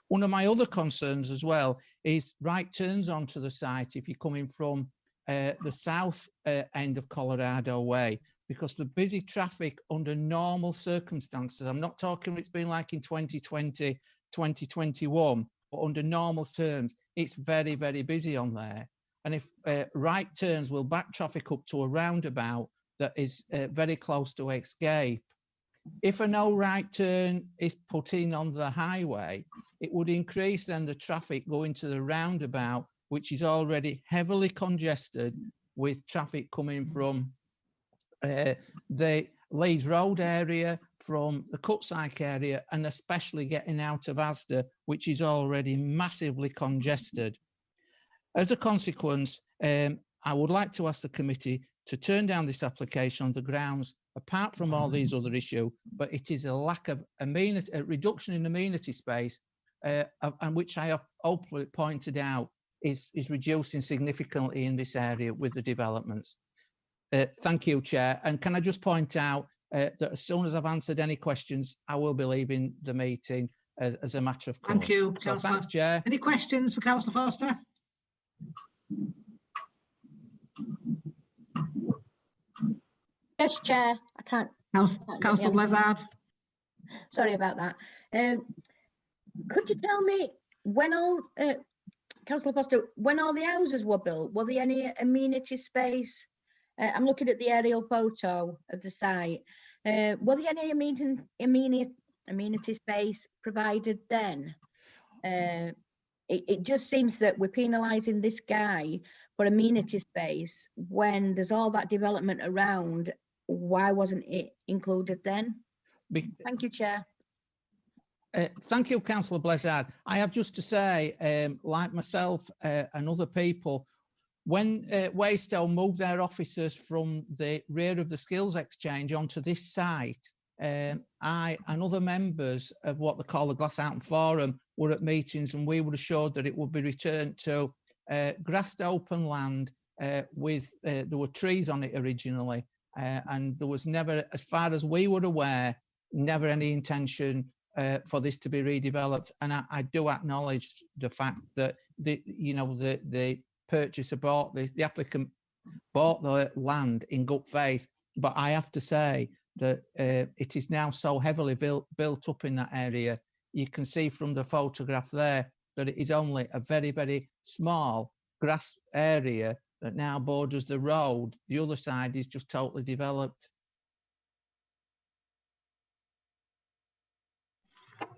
One of my other concerns as well is right turns onto the site if you're coming from the south end of Colorado Way, because the busy traffic under normal circumstances, I'm not talking it's been like in 2020, 2021, but under normal terms, it's very, very busy on there. And if right turns will back traffic up to a roundabout that is very close to escape, if a no right turn is put in on the highway, it would increase then the traffic going to the roundabout, which is already heavily congested with traffic coming from the Leeds Road area, from the Cutsike area, and especially getting out of Asda, which is already massively congested. As a consequence, I would like to ask the committee to turn down this application on the grounds, apart from all these other issues, but it is a lack of amenity, a reduction in amenity space, and which I have openly pointed out is reducing significantly in this area with the developments. Thank you, Chair. And can I just point out that as soon as I've answered any questions, I will be leaving the meeting as a matter of course. Thank you, So Councillor. thanks, Chair. Any questions for Councillor Foster? Yes, Chair. I can't. Councillor Blizzard. Sorry about that. Could you tell me when all, Councillor Foster, when all the houses were built, were there any amenity space? I'm looking at the aerial photo of the site. Were there any amenity space provided then? It just seems that we're penalising this guy for amenity space when there's all that development around. Why wasn't it included then? Thank you, Chair. Thank you, Councillor Blizzard. I have just to say, like myself and other people, when Wakefield moved their officers from the rear of the skills exchange onto this site, I and other members of what they call the Glasshouse Forum were at meetings, and we were assured that it would be returned to grassed open land with, there were trees on it originally, and there was never, as far as we were aware, never any intention for this to be redeveloped. And I do acknowledge the fact that the purchaser bought this, the applicant bought the land in good faith, but I have to say that it is now so heavily built up in that area. you can see from the photograph there that it is only a very, very small grass area that now borders the road. The other side is just totally developed.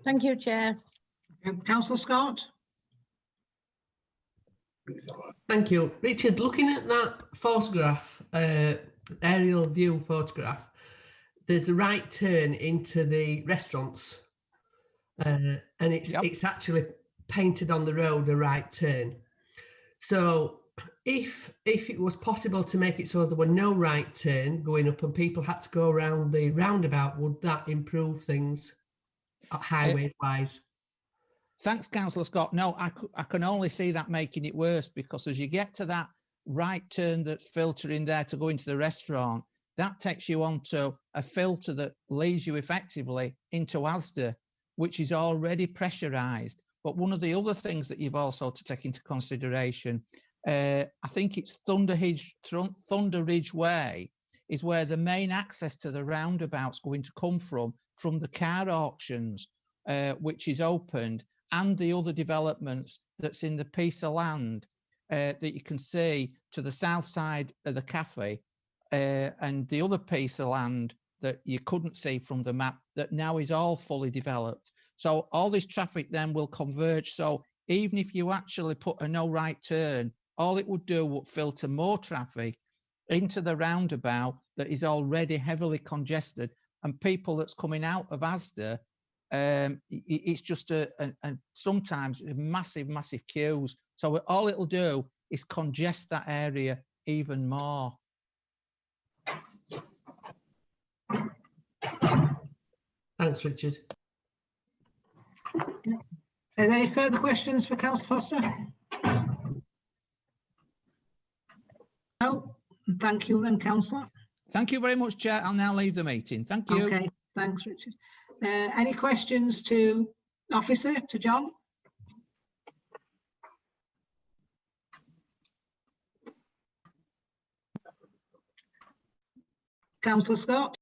Thank you, Chair. Councillor Scott? Thank you. Richard, looking at that photograph, aerial view photograph, there's a right turn into the restaurants, and it's actually painted on the road a right turn. So if it was possible to make it so there were no right turn going up and people had to go around the roundabout, would that improve things highways wise? Thanks, Councillor Scott. No, I can only see that making it worse, because as you get to that right turn that's filtering there to go into the restaurant, that takes you onto a filter that leads you effectively into Asda, which is already pressurised. But one of the other things that you've also to take into consideration, I think it's Thunder Ridge Way, is where the main access to the roundabout's going to come from the car auctions, which is opened, and the other developments that's in the piece of land that you can see to the south side of the cafe, and the other piece of land that you couldn't see from the map that now is all fully developed. So all this traffic then will converge. So even if you actually put a no right turn, all it would do would filter more traffic into the roundabout that is already heavily congested, and people that's coming out of Asda, it's just sometimes massive queues. So all it'll do is congest that area even more. Thanks, Richard. Are there any further questions for Councillor Foster? No. Thank you then, Councillor. Thank you very much, Chair. I'll now leave the meeting. Thank you. Okay, thanks, Richard. Any questions to Officer, to John? Councillor Scott?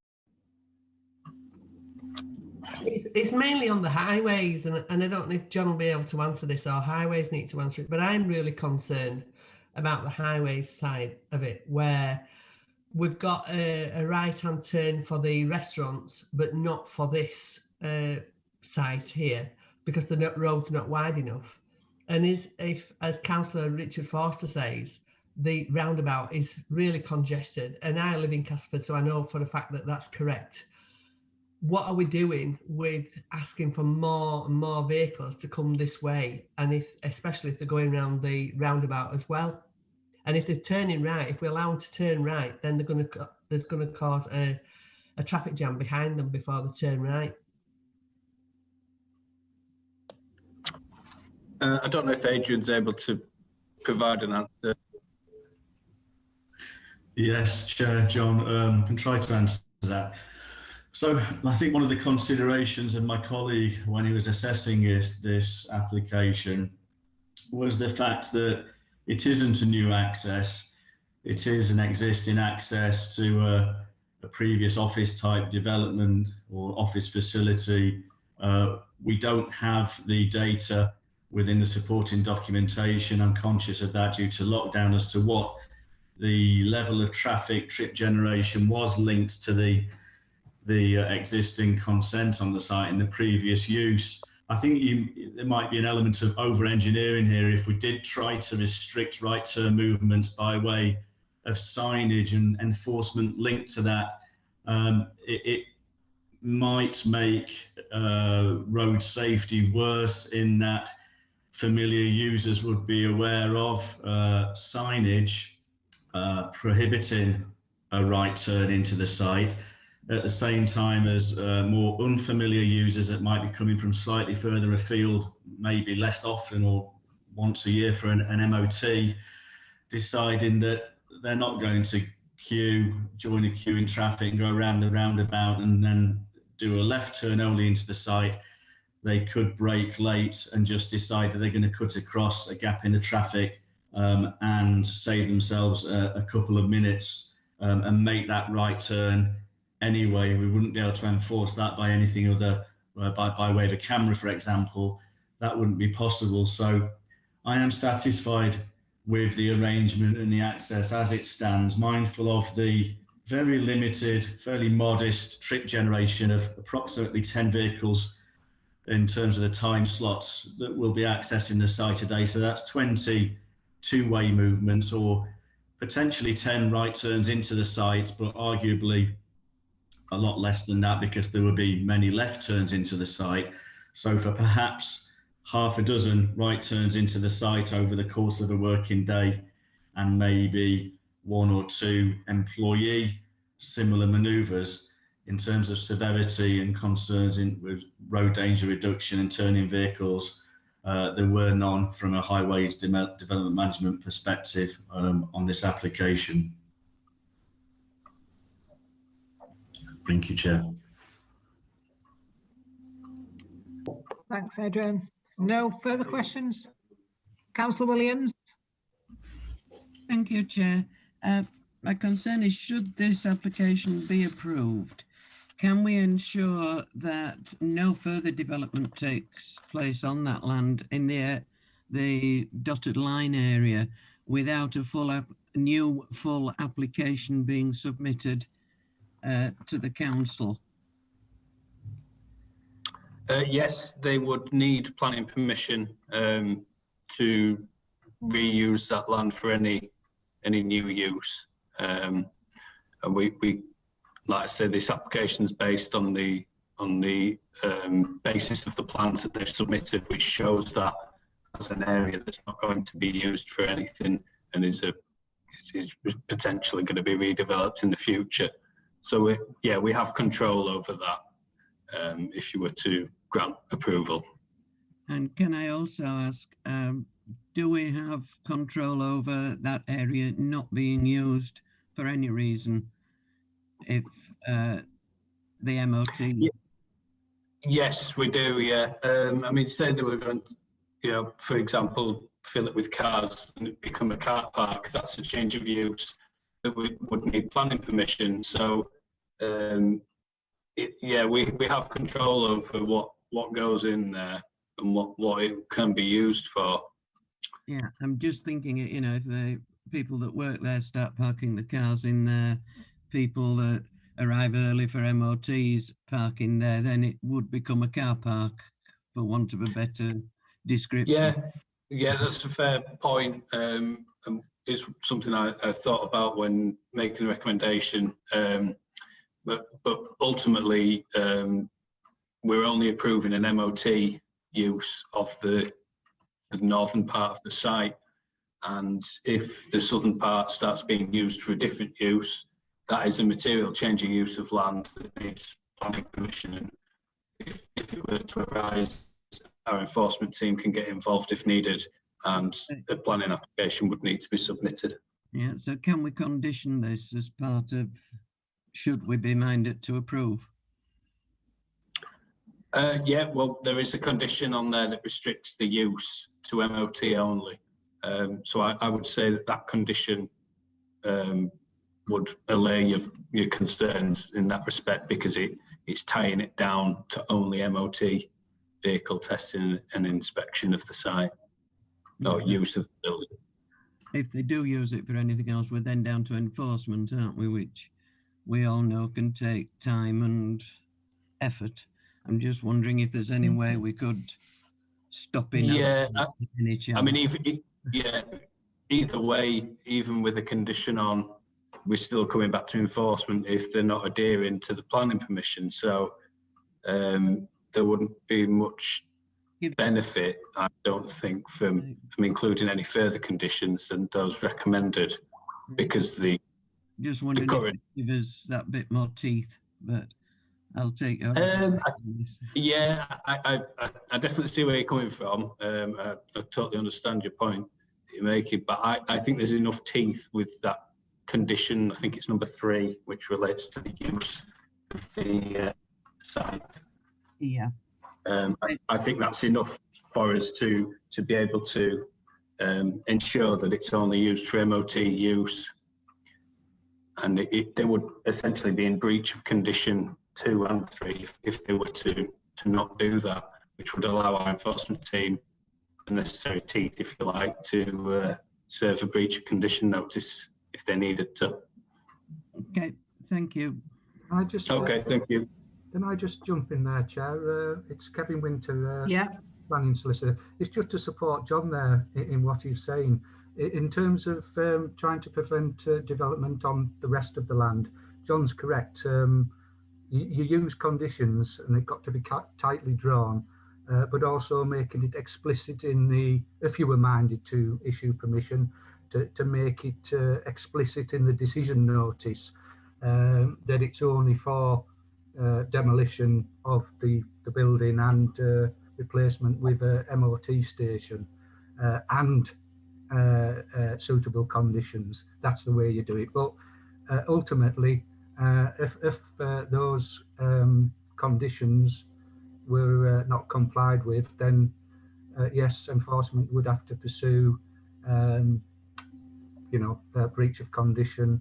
It's mainly on the highways, and I don't know if John will be able to answer this, or highways need to answer it, but I'm really concerned about the highways side of it, where we've got a right-hand turn for the restaurants, but not for this site here, because the road's not wide enough. And if, as Councillor Richard Forster says, the roundabout is really congested, and I live in Castleford, so I know for a fact that that's correct. What are we doing with asking for more and more vehicles to come this way, and especially if they're going around the roundabout as well? And if they're turning right, if we allow them to turn right, then there's going to cause a traffic jam behind them before they turn right. I don't know if Adrian's able to provide an answer. Yes, Chair John, can try to answer that. So I think one of the considerations of my colleague when he was assessing this application was the fact that it isn't a new access. It is an existing access to a previous office type development or office facility. We don't have the data within the supporting documentation. I'm conscious of that due to lockdown as to what the level of traffic trip generation was linked to the existing consent on the site in the previous use. I think there might be an element of over-engineering here if we did try to restrict right-turn movements by way of signage and enforcement linked to that. It might make road safety worse in that familiar users would be aware of signage prohibiting a right turn into the site, at the same time as more unfamiliar users that might be coming from slightly further afield, maybe less often or once a year for an MOT, deciding that they're not going to join a queue in traffic and go around the roundabout and then do a left turn only into the site. They could brake late and just decide that they're going to cut across a gap in the traffic and save themselves a couple of minutes and make that right turn anyway. We wouldn't be able to enforce that by anything other by way of a camera, for example, that wouldn't be possible. So I am satisfied with the arrangement and the access as it stands, mindful of the very limited, fairly modest trip generation of approximately 10 vehicles in terms of the time slots that will be accessing the site today. So that's 20 two-way movements, or potentially 10 right turns into the site, but arguably a lot less than that because there will be many left turns into the site. So for perhaps half a dozen right turns into the site over the course of a working day, and maybe 1 or 2 employee similar manoeuvres, in terms of severity and concerns with road danger reduction and turning vehicles, there were none from a highways development management perspective on this application. Thank you, Chair. Thanks, Adrian. No further questions? Councillor Williams? Thank you, Chair. My concern is, should this application be approved, can we ensure that no further development takes place on that land in the dotted line area without a new full application being submitted to the council? Yes, they would need planning permission to reuse that land for any new use. And we like I said, this application is based on the basis of the plans that they've submitted, which shows that as an area that's not going to be used for anything and is potentially going to be redeveloped in the future. So we have control over that if you were to grant approval. And can I also ask, do we have control over that area not being used for any reason if the MOT? Yes, we do, yeah. I mean, say they were going to, for example, fill it with cars and it become a car park, that's a change of use that we would need planning permission. So, we have control over what goes in there and what it can be used for. Yeah, I'm just thinking, if the people that work there start parking the cars in there, people that arrive early for MOTs parking there, then it would become a car park, for want of a better description. Yeah, that's a fair point. It's something I thought about when making the recommendation. But ultimately, we're only approving an MOT use of the northern part of the site, and if the southern part starts being used for a different use, that is a material change of use of land that needs planning permission. And if it were to arise, our enforcement team can get involved if needed, and a planning application would need to be submitted. Yeah, so can we condition this as part of, should we be minded to approve? Well, there is a condition on there that restricts the use to MOT only. So I would say that condition would allay your concerns in that respect, because it's tying it down to only MOT vehicle testing and inspection of the site, or use of the building. If they do use it for anything else, we're then down to enforcement, aren't we? Which we all know can take time and effort. I'm just wondering if there's any way we could stop in. I mean, either way, even with a condition on, we're still coming back to enforcement if they're not adhering to the planning permission. So there wouldn't be much benefit, I don't think, from including any further conditions than those recommended, because just wondering if it gives us that bit more teeth, but I'll take it. I definitely see where you're coming from. I totally understand your point that you're making, but I think there's enough teeth with that condition. I think it's number 3, which relates to the use of the site. Yeah. I think that's enough for us to be able to ensure that it's only used for MOT use, and they would essentially be in breach of condition 2 and 3 if they were to to not do that, which would allow our enforcement team the necessary teeth, if you like, to serve a breach of condition notice if they needed to. Okay, thank you. I just Okay, thank you. Can I just jump in there, Chair? It's Kevin Winter, Yeah. planning solicitor. It's just to support John there in what he's saying. In terms of trying to prevent development on the rest of the land, John's correct. You use conditions and they've got to be tightly drawn, but also making it explicit in the, if you were minded to issue permission, to make it explicit in the decision notice that it's only for demolition of the building and replacement with a MOT station and suitable conditions. That's the way you do it. But ultimately, if those conditions were not complied with, then yes, enforcement would have to pursue, breach of condition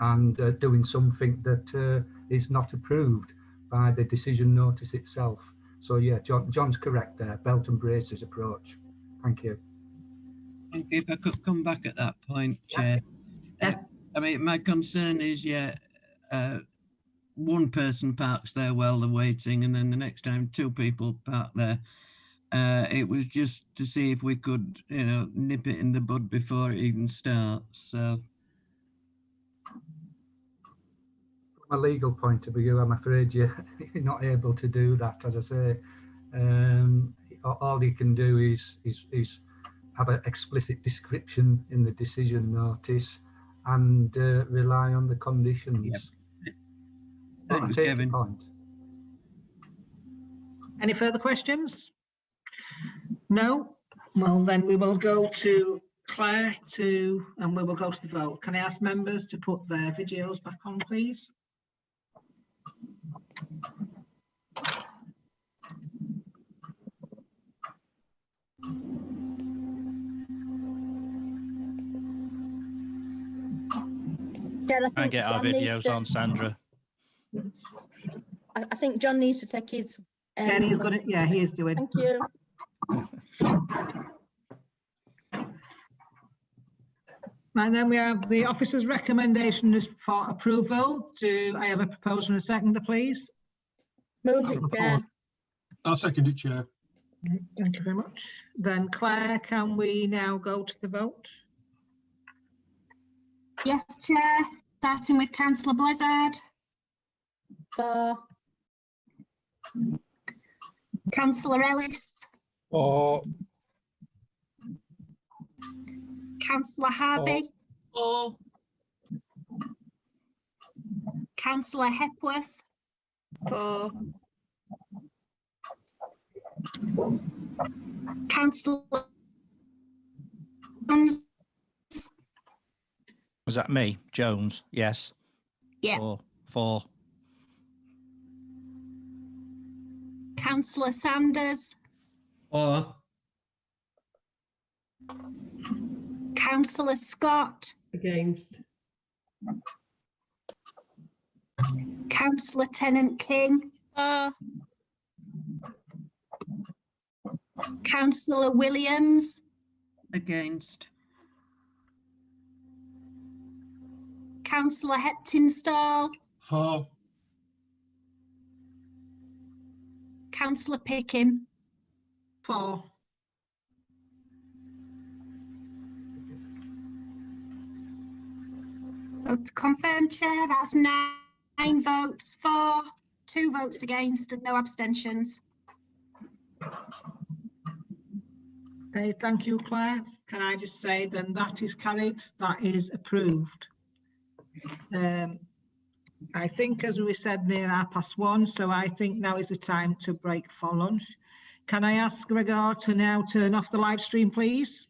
and doing something that is not approved by the decision notice itself. So yeah, John's correct there. Belt and braces approach. Thank you. Thank you. If I could come back at that point, Chair. I mean, my concern is, one person parks there while they're waiting, and then the next time 2 people park there. It was just to see if we could, nip it in the bud before it even starts. So, From a legal point of view, I'm afraid you're not able to do that. As I say, all you can do is have an explicit description in the decision notice and rely on the conditions. But I take your point. Any further questions? No? Well, then we will go to Claire and we will go to the vote. Can I ask members to put their videos back on, please? And get our videos on, Sandra. I think John needs to take his. Yeah, he's got it. Yeah, he is doing. Thank you. And then we have the officer's recommendation is for approval. Do I have a proposal and a seconder, please? Move it, Chair. I'll second it, Chair. Thank you very much. Then Claire, can we now go to the vote? Yes, Chair. Starting with Councillor Blizzard. For. Councillor Ellis. For. Councillor Harvey. For. Councillor Hepworth. For. Councillor Jones. Was that me? Jones? Yes. Yeah. For. Councillor Sanders. For. Councillor Scott. Against. Councillor Tennant-King. Councillor Williams. Against. Councillor Heptinstall. For. Councillor Pickham. For. So to confirm, Chair, that's 9 votes for, 2 votes against and no abstentions. Okay, thank you, Claire. Can I just say then that is carried, that is approved. I think, as we said, near 1:30, so I think now is the time to break for lunch. Can I ask Gregor to now turn off the live stream, please?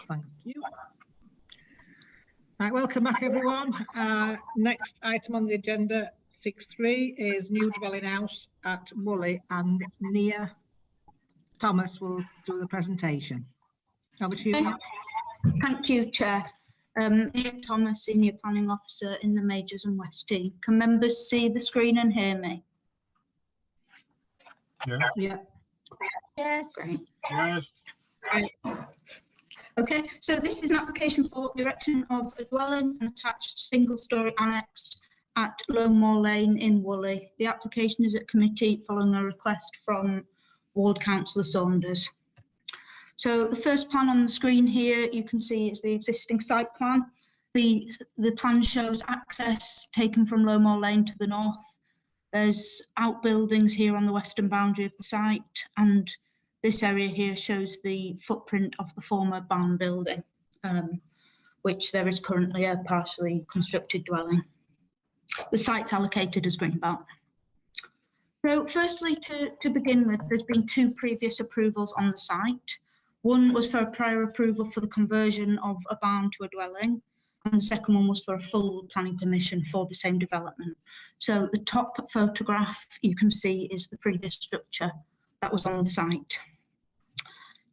Thank you. Right, welcome back everyone. Next item on the agenda, 6.3, is new dwelling house at Woolley, and Nia Thomas will do the presentation. Over to you, Nia. Thank you, Chair. Nia Thomas, Senior Planning Officer in the Majors and West team. Can members see the screen and hear me? Yeah. Yeah. Yes. Great. Yes. Great. Okay, so this is an application for the erection of a dwelling and attached single-storey annex at Lowmore Lane in Woolley. The application is at committee following a request from Ward Councillor Saunders. So the first plan on the screen here, you can see is the existing site plan. The plan shows access taken from Lowmore Lane to the north. There's outbuildings here on the western boundary of the site, and this area here shows the footprint of the former barn building, which there is currently a partially constructed dwelling. The site's allocated as greenbelt. So firstly, to begin with, there's been 2 previous approvals on the site. One was for a prior approval for the conversion of a barn to a dwelling, and the second one was for a full planning permission for the same development. So the top photograph you can see is the previous structure that was on the site.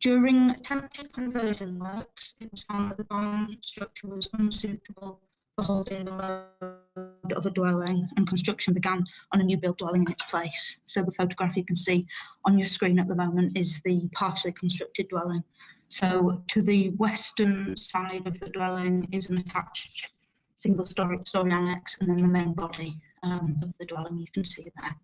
During attempted conversion works, it was found that the barn structure was unsuitable for holding the load of a dwelling, and construction began on a new built dwelling in its place. So the photograph you can see on your screen at the moment is the partially constructed dwelling. So to the western side of the dwelling is an attached single-storey annex, and then the main body of the dwelling you can see there.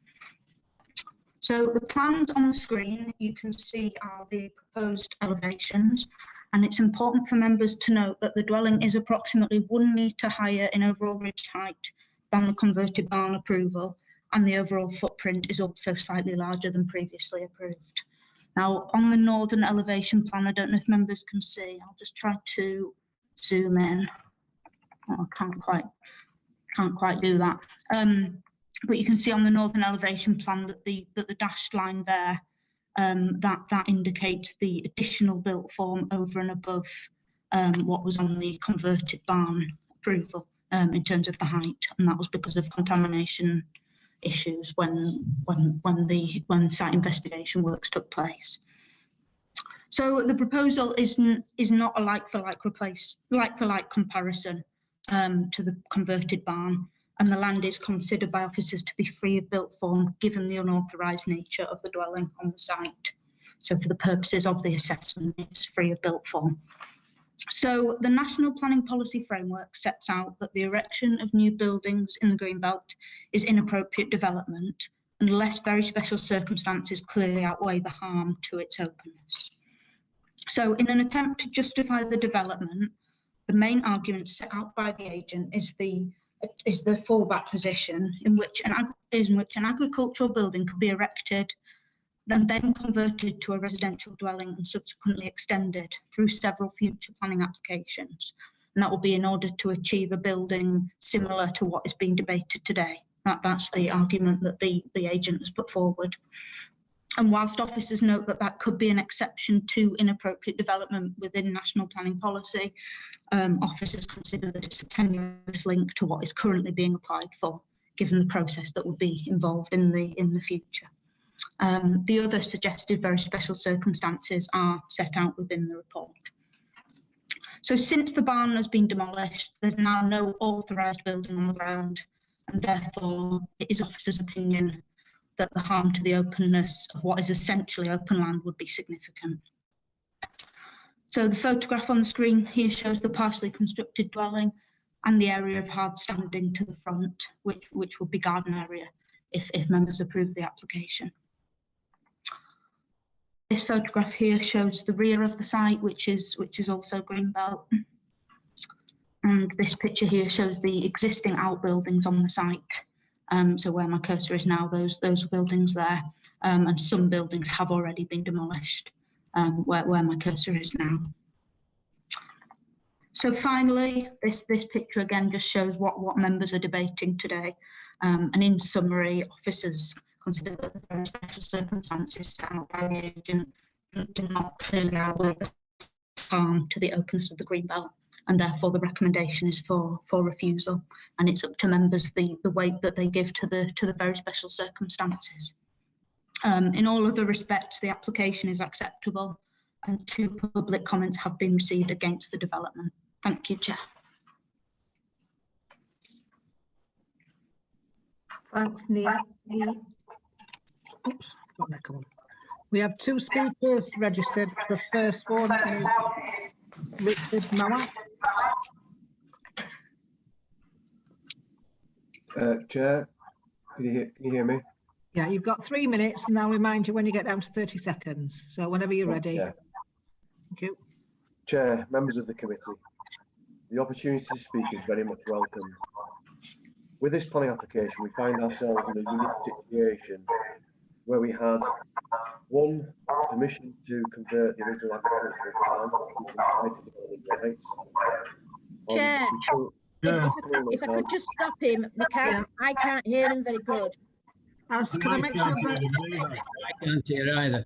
So the plans on the screen you can see are the proposed elevations, and it's important for members to note that the dwelling is approximately 1 metre higher in overall ridge height than the converted barn approval, and the overall footprint is also slightly larger than previously approved. Now on the northern elevation plan, I don't know if members can see, I'll just try to zoom in. Oh, I can't quite do that. But you can see on the northern elevation plan that the dashed line there, that indicates the additional built form over and above what was on the converted barn approval in terms of the height, and that was because of contamination issues when site investigation works took place. So the proposal is not a like-for-like comparison to the converted barn, and the land is considered by officers to be free of built form given the unauthorised nature of the dwelling on the site. So for the purposes of the assessment, it's free of built form. So the National Planning Policy Framework sets out that the erection of new buildings in the Greenbelt is inappropriate development unless very special circumstances clearly outweigh the harm to its openness. So in an attempt to justify the development, the main argument set out by the agent is the fallback position in which an agricultural building could be erected and then converted to a residential dwelling and subsequently extended through several future planning applications. And that will be in order to achieve a building similar to what is being debated today. That's the argument that the agent has put forward. And whilst officers note that that could be an exception to inappropriate development within national planning policy, officers consider that it's a tenuous link to what is currently being applied for, given the process that would be involved in the future. The other suggested very special circumstances are set out within the report. So since the barn has been demolished, there's now no authorised building on the ground, and therefore it is officers' opinion that the harm to the openness of what is essentially open land would be significant. So the photograph on the screen here shows the partially constructed dwelling and the area of hard standing to the front, which would be garden area if members approve the application. This photograph here shows the rear of the site, which is also greenbelt. And this picture here shows the existing outbuildings on the site. So where my cursor is now, those buildings there, and some buildings have already been demolished, where my cursor is now. So finally, this picture again just shows what members are debating today. And in summary, officers consider that the very special circumstances set out by the agent do not clearly outweigh the harm to the openness of the green belt, and therefore the recommendation is for refusal, and it's up to members the weight that they give to the very special circumstances. In all other respects, the application is acceptable, and 2 public comments have been received against the development. Thank you, Chair. Thanks, Nia. We have 2 speakers registered. The first one is Richard Mallett. Chair, can you hear me? Yeah, you've got 3 minutes, and I'll remind you when you get down to 30 seconds. So whenever you're ready. Yeah. Thank you. Chair, members of the committee, the opportunity to speak is very much welcome. With this planning application, we find ourselves in a unique situation where we had 1, permission to convert the original agricultural plan rights. Chair, if I could just stop him, I can't hear him very good. Can I make sure that I can't hear either.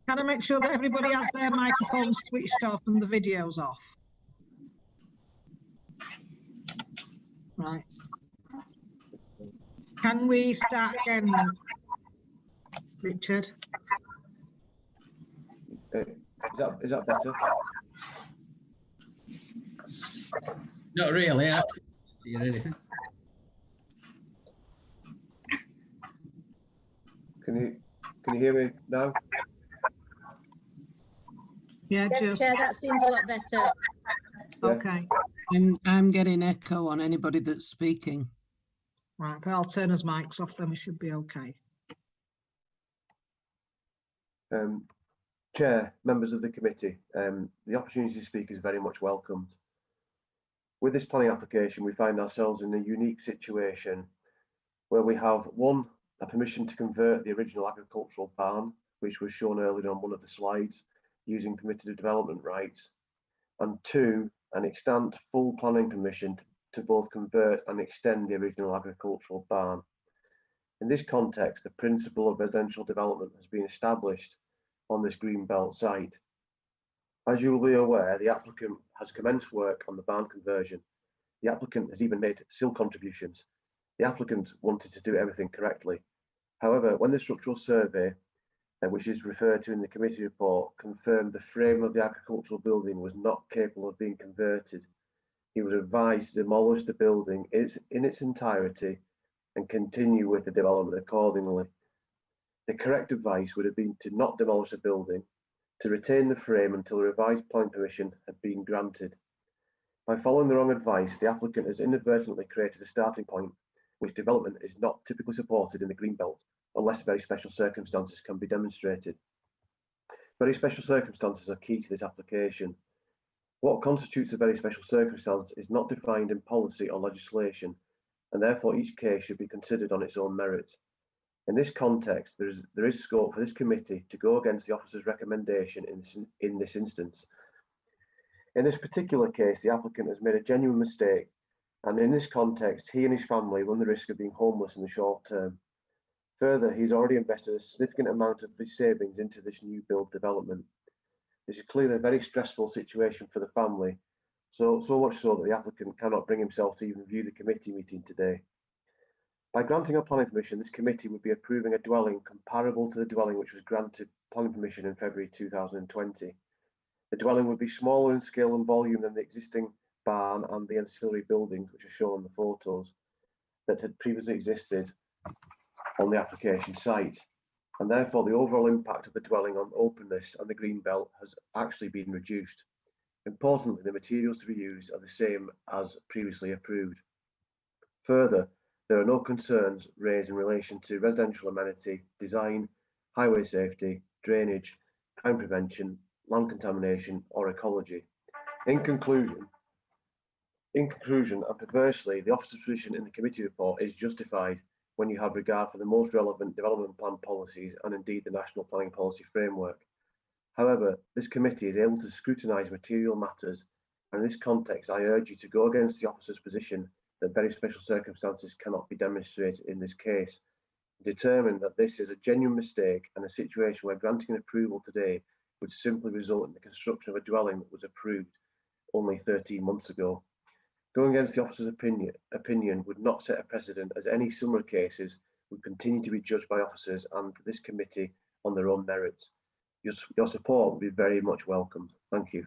Can I make sure that everybody has their microphones switched off and the videos off? Right. Can we start again, Richard? Is that better? Not really. I can't hear anything. Can you hear me now? Yeah, yes, Chair, that seems a lot better. Okay. I'm getting echo on anybody that's speaking. Right, but I'll turn his mics off, then we should be okay. Chair, members of the committee, the opportunity to speak is very much welcomed. With this planning application, we find ourselves in a unique situation where we have 1, a permission to convert the original agricultural barn, which was shown earlier on one of the slides, using permitted development rights, and 2, an extant full planning permission to both convert and extend the original agricultural barn. In this context, the principle of residential development has been established on this greenbelt site. As you will be aware, the applicant has commenced work on the barn conversion. The applicant has even made SIL contributions. The applicant wanted to do everything correctly. However, when the structural survey, which is referred to in the committee report, confirmed the frame of the agricultural building was not capable of being converted, he was advised to demolish the building in its entirety and continue with the development accordingly. The correct advice would have been to not demolish the building, to retain the frame until a revised planning permission had been granted. By following the wrong advice, the applicant has inadvertently created a starting point which development is not typically supported in the greenbelt unless very special circumstances can be demonstrated. Very special circumstances are key to this application. What constitutes a very special circumstance is not defined in policy or legislation, and therefore each case should be considered on its own merits. In this context, there is scope for this committee to go against the officer's recommendation in this instance. In this particular case, the applicant has made a genuine mistake, and in this context, he and his family run the risk of being homeless in the short term. Further, he's already invested a significant amount of his savings into this new build development. This is clearly a very stressful situation for the family, so much so that the applicant cannot bring himself to even view the committee meeting today. By granting a planning permission, this committee would be approving a dwelling comparable to the dwelling which was granted planning permission in February 2020. The dwelling would be smaller in scale and volume than the existing barn and the ancillary buildings which are shown on the photos that had previously existed on the application site, and therefore the overall impact of the dwelling on openness and the green belt has actually been reduced. Importantly, the materials to be used are the same as previously approved. Further, there are no concerns raised in relation to residential amenity, design, highway safety, drainage, crime prevention, land contamination, or ecology. In conclusion, and perversely, the officer's position in the committee report is justified when you have regard for the most relevant development plan policies and indeed the National Planning Policy Framework. However, this committee is able to scrutinise material matters, and in this context, I urge you to go against the officer's position that very special circumstances cannot be demonstrated in this case. Determine that this is a genuine mistake and a situation where granting an approval today would simply result in the construction of a dwelling that was approved only 13 months ago. Going against the officer's opinion would not set a precedent, as any similar cases would continue to be judged by officers and this committee on their own merits. Your support would be very much welcomed. Thank you.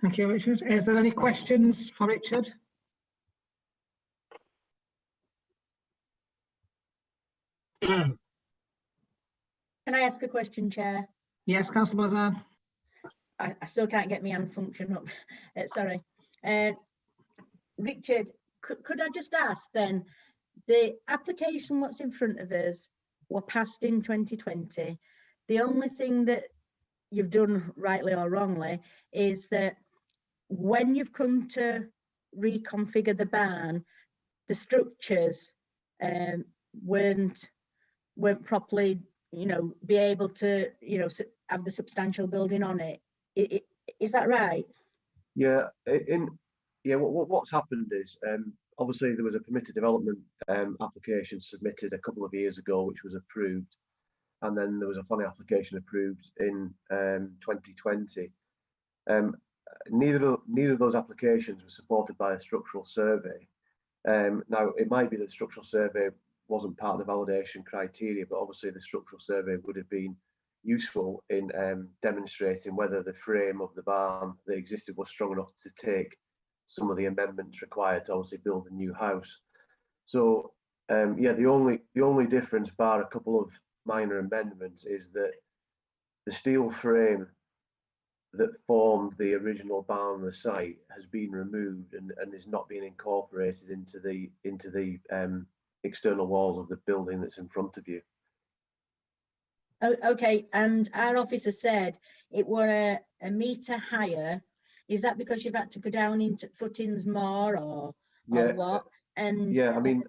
Thank you, Richard. Is there any questions for Richard? Can I ask a question, Chair? Yes, Councillor Bazan. I still can't get my hand function up. Sorry. Richard, could I just ask then, the application what's in front of us were passed in 2020. The only thing that you've done, rightly or wrongly, is that when you've come to reconfigure the barn, the structures weren't properly, be able to, have the substantial building on it. Is that right? Yeah, what's happened is obviously there was a permitted development application submitted a couple of years ago, which was approved, and then there was a planning application approved in 2020. Neither of those applications were supported by a structural survey. Now, it might be that the structural survey wasn't part of the validation criteria, but obviously the structural survey would have been useful in demonstrating whether the frame of the barn that existed was strong enough to take some of the amendments required to obviously build a new house. So yeah, the only difference, bar a couple of minor amendments, is that the steel frame that formed the original barn on the site has been removed and is not being incorporated into the external walls of the building that's in front of you. Okay, and our officer said it were a metre higher. Is that because you've had to go down into footings more, or what? And yeah, I mean,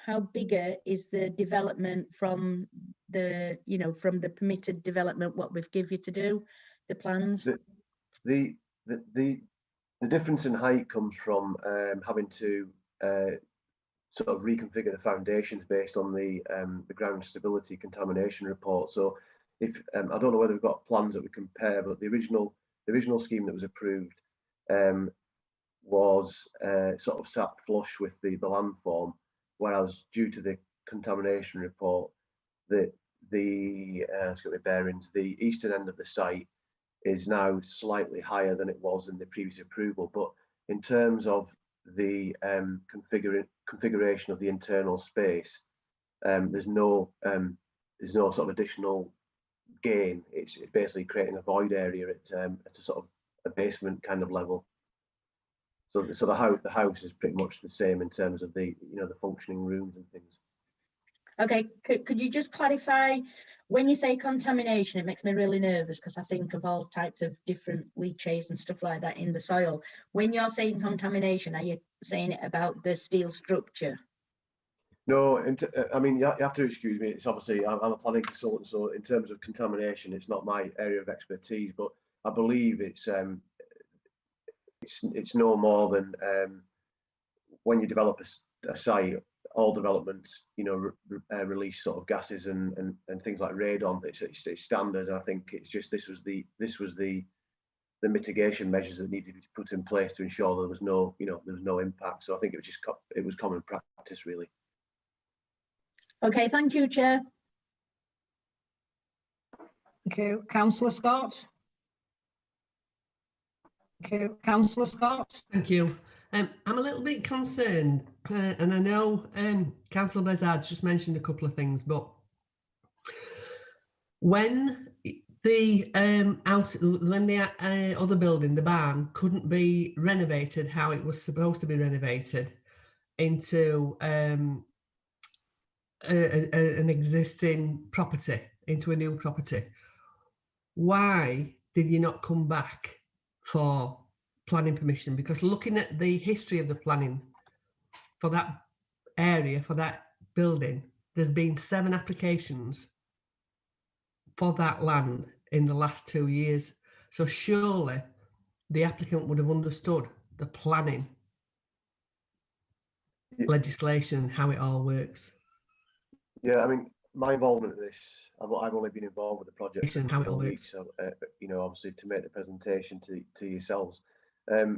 how bigger is the development from the from the permitted development what we've give you to do, the plans? The difference in height comes from having to sort of reconfigure the foundations based on the ground stability contamination report. So if I don't know whether we've got plans that we compare, but the original scheme that was approved was sort of sat flush with the landform, whereas due to the contamination report, let's get the bearings, the eastern end of the site is now slightly higher than it was in the previous approval. But in terms of the configuration of the internal space, there's no sort of additional gain. It's basically creating a void area at a sort of a basement kind of level. So the house is pretty much the same in terms of the the functioning rooms and things. Okay, could you just clarify, when you say contamination, it makes me really nervous because I think of all types of different leachates and stuff like that in the soil. When you're saying contamination, are you saying it about the steel structure? No, I mean, you have to excuse me. It's obviously, I'm a planning consultant, so in terms of contamination, it's not my area of expertise, but I believe it's no more than when you develop a site, all developments, release sort of gases and things like radon. It's standard. I think it's just this was the mitigation measures that needed to be put in place to ensure there was no impact. So I think it was common practice really. Okay, thank you, Chair. Thank you, Councillor Scott. Thank you, Councillor Scott. Thank you. I'm a little bit concerned, and I know Councillor Blizzard just mentioned a couple of things, but when the other building, the barn, couldn't be renovated how it was supposed to be renovated into an existing property, into a new property, why did you not come back for planning permission? Because looking at the history of the planning for that area, for that building, there's been 7 applications for that land in the last 2 years. So surely the applicant would have understood the planning legislation, how it all works. Yeah, I mean, my involvement in this, I've only been involved with the project for a How it couple of all weeks, so you know, obviously to make the presentation to yourselves. I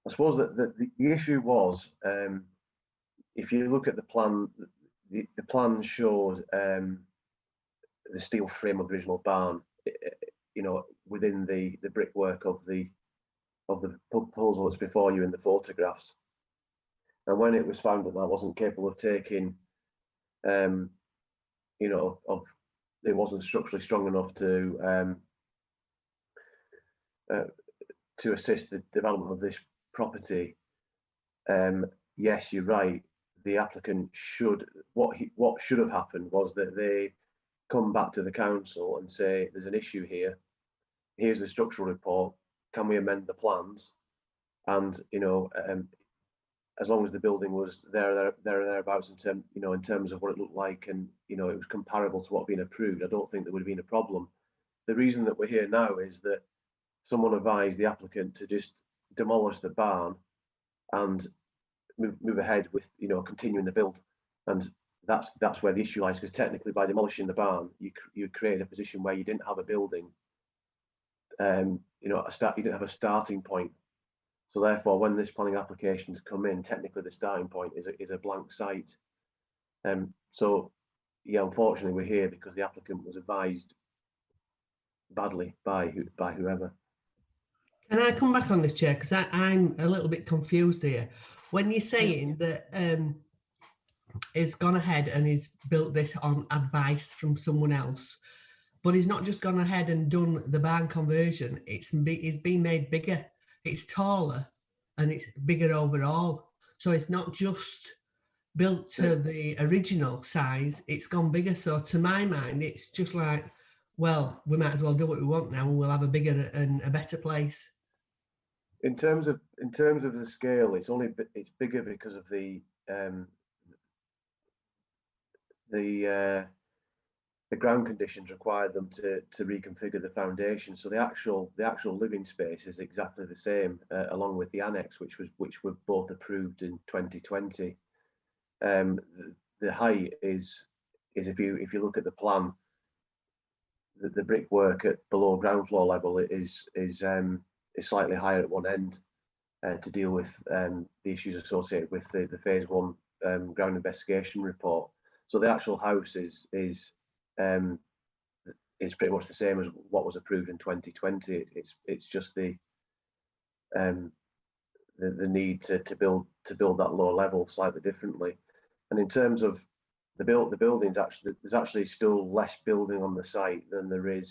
suppose that the issue was, if you look at the plan, the plan showed the steel frame of the original barn, you know, within the brickwork of the proposal that's before you in the photographs. And when it was found that that wasn't capable of taking, you know, it wasn't structurally strong enough to assist the development of this property, yes, you're right. The applicant what should have happened was that they come back to the council and say, there's an issue here. Here's the structural report. Can we amend the plans? And you know, as long as the building was thereabouts in terms of what it looked like, and you know, it was comparable to what had been approved, I don't think there would have been a problem. The reason that we're here now is that someone advised the applicant to just demolish the barn and move ahead with, you know, continuing the build, and that's where the issue lies, because technically by demolishing the barn you create a position where you didn't have a building, you know, you didn't have a starting point. So therefore, when this planning applications come in, technically the starting point is a blank site. So yeah, unfortunately we're here because the applicant was advised badly by whoever. Can I come back on this, Chair? Because I'm a little bit confused here. When you're saying that he's gone ahead and he's built this on advice from someone else, but he's not just gone ahead and done the barn conversion, it's been made bigger, it's taller, and it's bigger overall. So it's not just built to the original size, it's gone bigger. So to my mind, it's just like, well, we might as well do what we want now and we'll have a bigger and a better place. In terms of the scale, it's bigger because of the ground conditions required them to reconfigure the foundation. So the actual living space is exactly the same, along with the annex, which were both approved in 2020. The height is if you look at the plan, the brickwork at below ground floor level is slightly higher at one end to deal with the issues associated with the phase 1 ground investigation report. So the actual house is pretty much the same as what was approved in 2020. It's just the need to build that lower level slightly differently. And in terms of the buildings, there's actually still less building on the site than there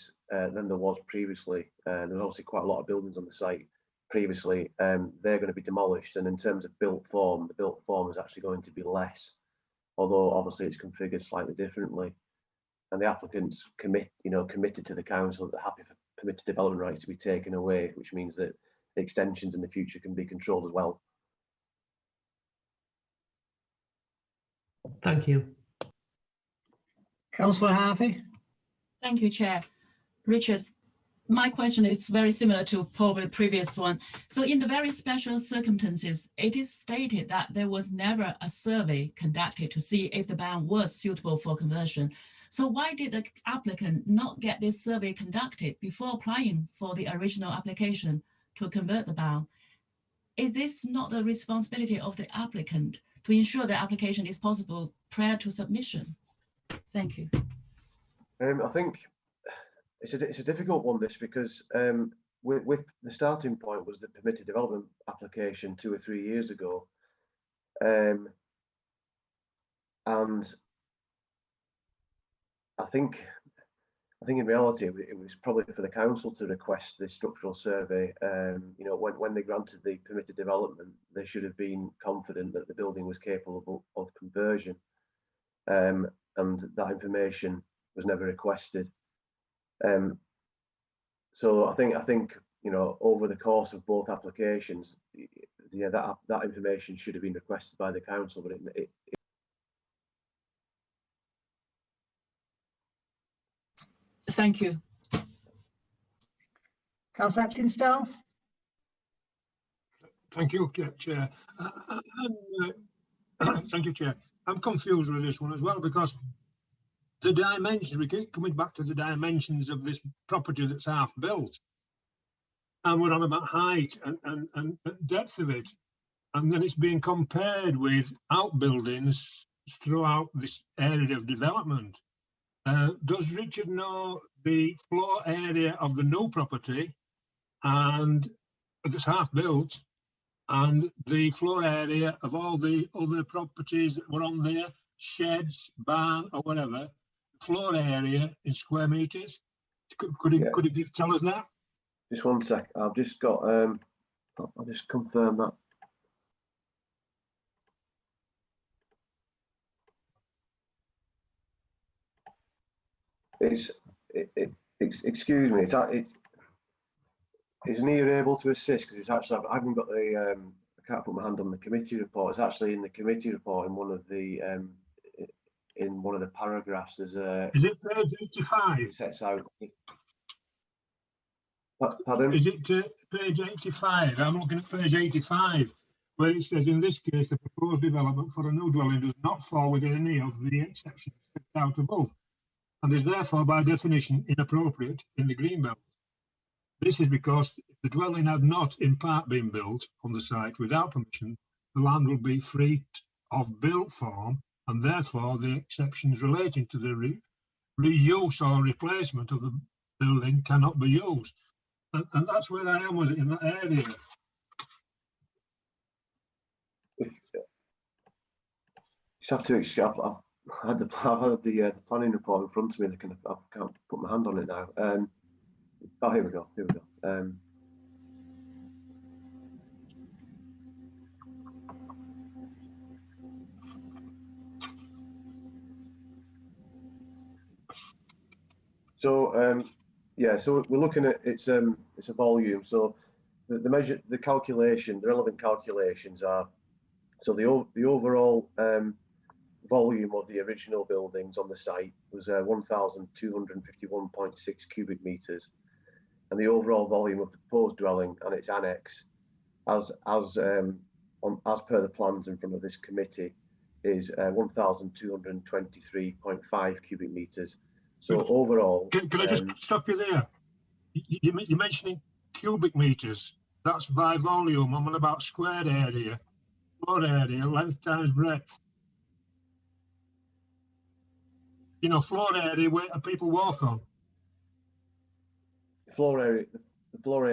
was previously. There's obviously quite a lot of buildings on the site previously. They're going to be demolished, and in terms of built form, the built form is actually going to be less, although obviously it's configured slightly differently. And the applicants committed to the council that happy for permitted development rights to be taken away, which means that the extensions in the future can be controlled as well. Thank you. Councillor Harvey. Thank you, Chair. Richard, my question is very similar to probably the previous one. So in the very special circumstances, it is stated that there was never a survey conducted to see if the barn was suitable for conversion. So why did the applicant not get this survey conducted before applying for the original application to convert the barn? Is this not the responsibility of the applicant to ensure the application is possible prior to submission? Thank you. I think it's a difficult one, this, because with the starting point was the permitted development application 2 or 3 years ago, and I think in reality it was probably for the council to request this structural survey. When they granted the permitted development, they should have been confident that the building was capable of conversion, and that information was never requested. So I think over the course of both applications, yeah, that information should have been requested by the council, but it Thank you. Councillor Epstein-Stone. Thank you, Chair. Thank you, Chair. I'm confused with this one as well, because the dimensions, we keep coming back to the dimensions of this property that's half built. And we're on about height and depth of it. And then it's being compared with outbuildings throughout this area of development. Does Richard know the floor area of the new property and that's half built, and the floor area of all the other properties that were on there, sheds, barn or whatever, floor area in square meters? Could he tell us that? Just one sec. I've just got, I'll just confirm that. Excuse me, is Nia able to assist? Because it's actually, I haven't got the, I can't put my hand on the committee report. It's actually in the committee report in one of the paragraphs. There's a. Is it page 85? It sets out. Pardon? Is it page 85? I'm looking at page 85, where it says, in this case, the proposed development for a new dwelling does not fall within any of the exceptions set out above, and is therefore by definition inappropriate in the greenbelt. This is because if the dwelling had not in part been built on the site without permission, the land will be free of built form, and therefore the exceptions relating to the reuse or replacement of the building cannot be used. And that's where I am with it, in that area. Just have to excuse. I've had the planning report in front of me. I can't put my hand on it now. Oh, here we go. Here we go. Yeah, so we're looking at it's a volume. So the measure, the calculation, the relevant calculations are, so the overall volume of the original buildings on the site was 1,251.6 cubic meters, and the overall volume of the proposed dwelling and its annex, as per the plans in front of this committee, is 1,223.5 cubic meters. So overall, can I just stop you there? You're mentioning cubic meters. That's by volume. I'm on about squared area, floor area, length times breadth. You know, floor area where people walk on. The floor area,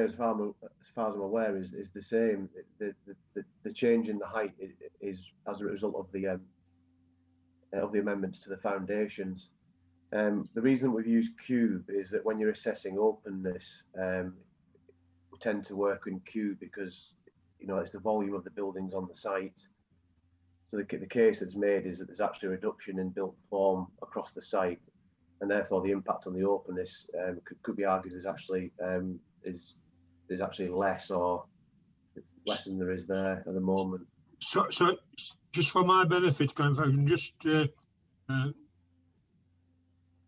as far as I'm aware, is the same. The change in the height is as a result of the amendments to the foundations. The reason we've used cube is that when you're assessing openness, we tend to work in cube because, you know, it's the volume of the buildings on the site. So the case that's made is that there's actually a reduction in built form across the site, and therefore the impact on the openness could be argued is actually less than there is there at the moment. So just for my benefit, if I can just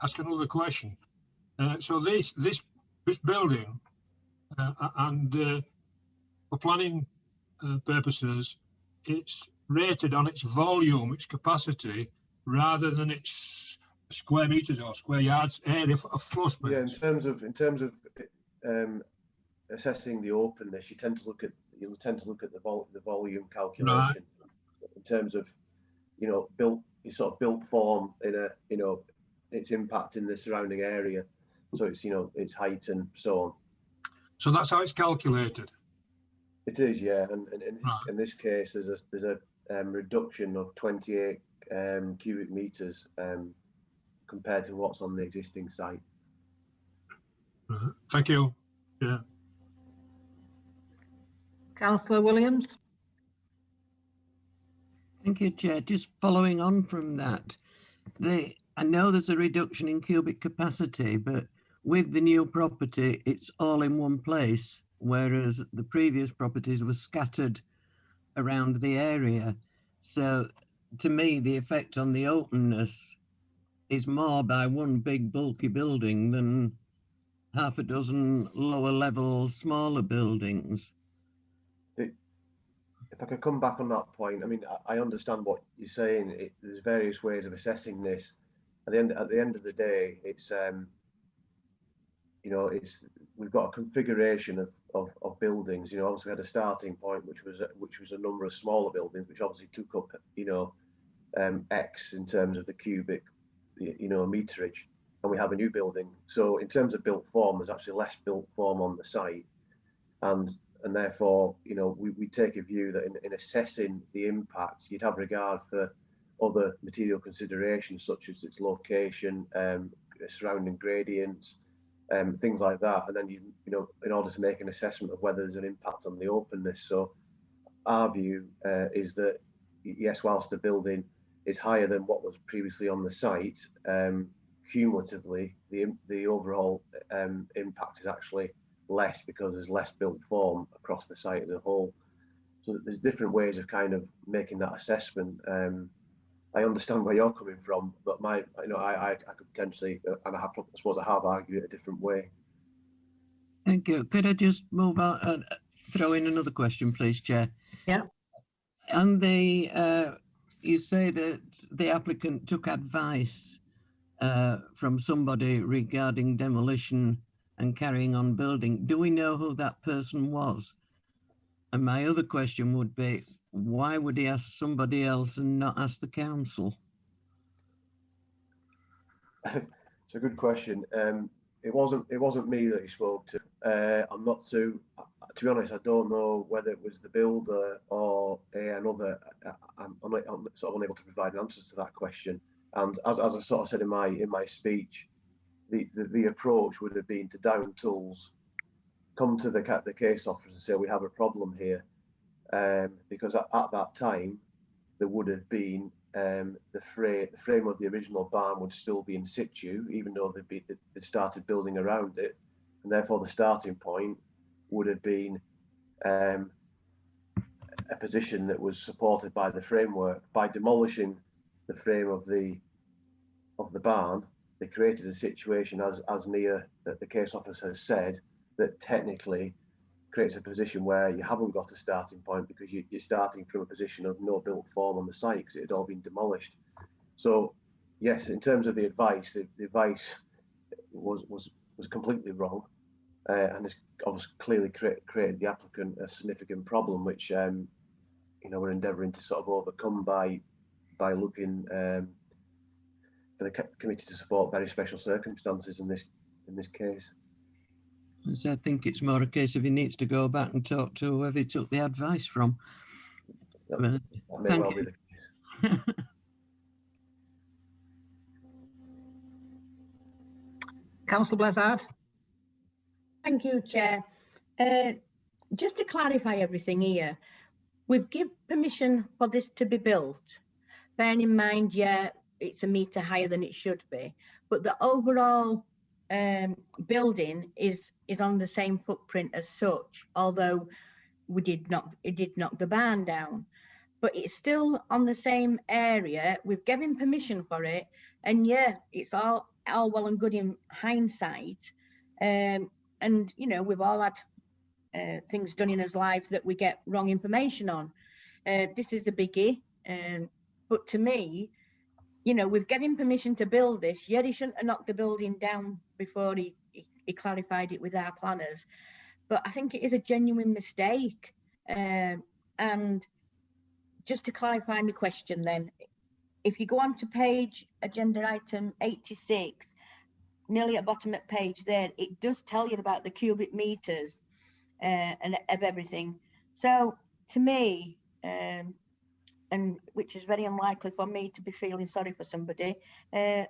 ask another question. So this building and for planning purposes, it's rated on its volume, its capacity, rather than its square meters or square yards area of floor space. Yeah, in terms of assessing the openness, you'll tend to look at the volume calculation. Right. In terms of, you know, built form in a, you know, its impact in the surrounding area. So it's, you know, its height and so on. So that's how it's calculated. It is, yeah, and in this case, there's a reduction of 28 cubic meters compared to what's on the existing site. Thank you. Yeah. Councillor Williams. Thank you, Chair. Just following on from that, I know there's a reduction in cubic capacity, but with the new property, it's all in one place, whereas the previous properties were scattered around the area. So to me, the effect on the openness is more by one big bulky building than half a dozen lower level, smaller buildings. If I could come back on that point, I mean, I understand what you're saying. There's various ways of assessing this. at the end of the day, it's you know, we've got a configuration of buildings. You know, obviously we had a starting point which was a number of smaller buildings, which obviously took up, you know, X in terms of the cubic, you know, meterage, and we have a new building. So in terms of built form, there's actually less built form on the site, and therefore, you know, we take a view that in assessing the impact, you'd have regard for other material considerations such as its location, surrounding gradients, things like that, and then you know, in order to make an assessment of whether there's an impact on the openness. So our view is that yes, whilst the building is higher than what was previously on the site, cumulatively the overall impact is actually less because there's less built form across the site as a whole. So there's different ways of kind of making that assessment. I understand where you're coming from, but you know, I could potentially, and I suppose I have argued it a different way. Thank you. Could I just move on and throw in another question, please, Chair? Yeah. And you say that the applicant took advice from somebody regarding demolition and carrying on building. Do we know who that person was? And my other question would be, why would he ask somebody else and not ask the council? It's a good question. It wasn't me that he spoke to. I'm not to be honest, I don't know whether it was the builder or another. I'm sort of unable to provide answers to that question. And as I sort of said in my speech, the approach would have been to down tools, come to the case officer and say we have a problem here, because at that time there would have been the frame of the original barn would still be in situ, even though they started building around it, and therefore the starting point would have been a position that was supported by the framework. By demolishing the frame of the barn, they created a situation, as Nia, that the case officer has said, that technically creates a position where you haven't got a starting point because you're starting from a position of no built form on the site because it had all been demolished. So yes, in terms of the advice, the advice was completely wrong, and it's obviously clearly created the applicant a significant problem, which you know, we're endeavouring to sort of overcome by looking for the committee to support very special circumstances in this case. So I think it's more a case of he needs to go back and talk to whoever he took the advice from. That may well be the case. Councillor Blizzard. Thank you, Chair. Just to clarify everything here, we've given permission for this to be built. Bearing in mind, yeah, it's a metre higher than it should be, but the overall building is on the same footprint as such, although it did knock the barn down, but it's still on the same area. We've given permission for it, and yeah, it's all well and good in hindsight, and you know, we've all had things done in his life that we get wrong information on. This is a biggie, but to me, you know, we've given permission to build this. Yeah, he shouldn't have knocked the building down before he clarified it with our planners. But I think it is a genuine mistake. And just to clarify my question then, if you go on to page agenda item 86, nearly at the bottom of the page there, it does tell you about the cubic meters and of everything. So to me, and which is very unlikely for me to be feeling sorry for somebody, I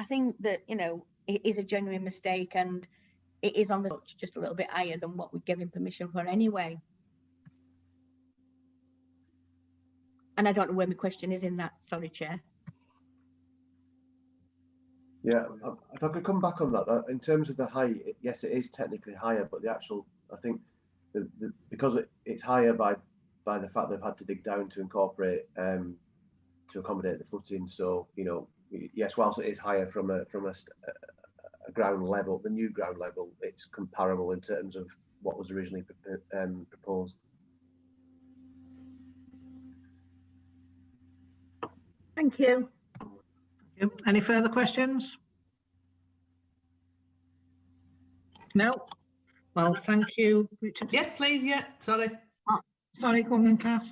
think that, you know, it is a genuine mistake, and it is on the touch just a little bit higher than what we're giving permission for anyway. And I don't know where my question is in that. Sorry, Chair. Yeah, if I could come back on that, in terms of the height, yes, it is technically higher, but the actual, I think, because it's higher by the fact they've had to dig down to incorporate to accommodate the footing. So, you know, yes, whilst it is higher from a ground level, the new ground level, it's comparable in terms of what was originally proposed. Thank you. Any further questions? No? Well, thank you, Richard. Yes, please. Yeah, sorry. Oh, sorry, go on then, Kath.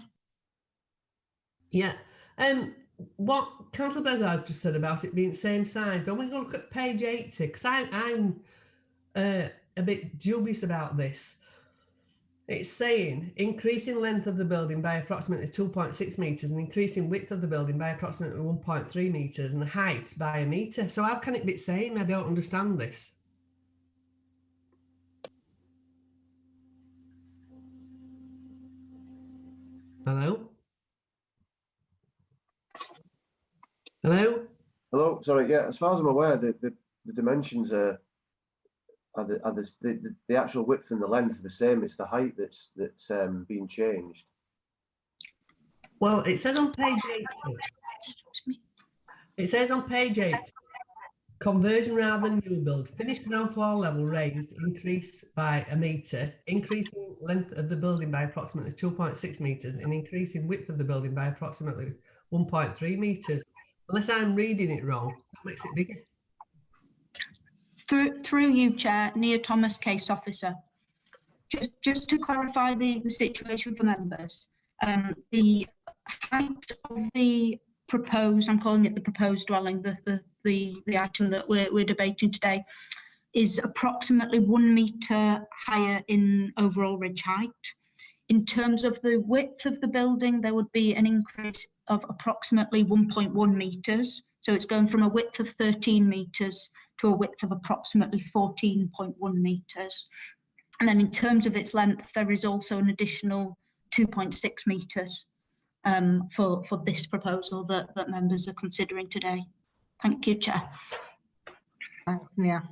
Yeah. What Councillor Bezard just said about it being same size, but when we look at page 80, because I'm a bit dubious about this. It's saying increasing length of the building by approximately 2.6 metres and increasing width of the building by approximately 1.3 metres and the height by a metre. So how can it be same? I don't understand this. Hello? Hello? Hello, sorry, yeah, as far as I'm aware, the dimensions are the actual width and the length are the same. It's the height that's being changed. Well, it says on page 80. It says on page 8, conversion rather than new build, finished ground floor level raised, increase by a metre, increasing length of the building by approximately 2.6 metres and increasing width of the building by approximately 1.3 metres. Unless I'm reading it wrong, that makes it bigger. Through you, Chair, Nia Thomas, case officer. Just to clarify the situation for members, the height of the proposed, I'm calling it the proposed dwelling, the item that we're debating today, is approximately 1 metre higher in overall ridge height. In terms of the width of the building, there would be an increase of approximately 1.1 metres. So it's going from a width of 13 metres to a width of approximately 14.1 metres. And then in terms of its length, there is also an additional 2.6 metres for this proposal that members are considering today. Thank you, Chair. Thanks, Nia.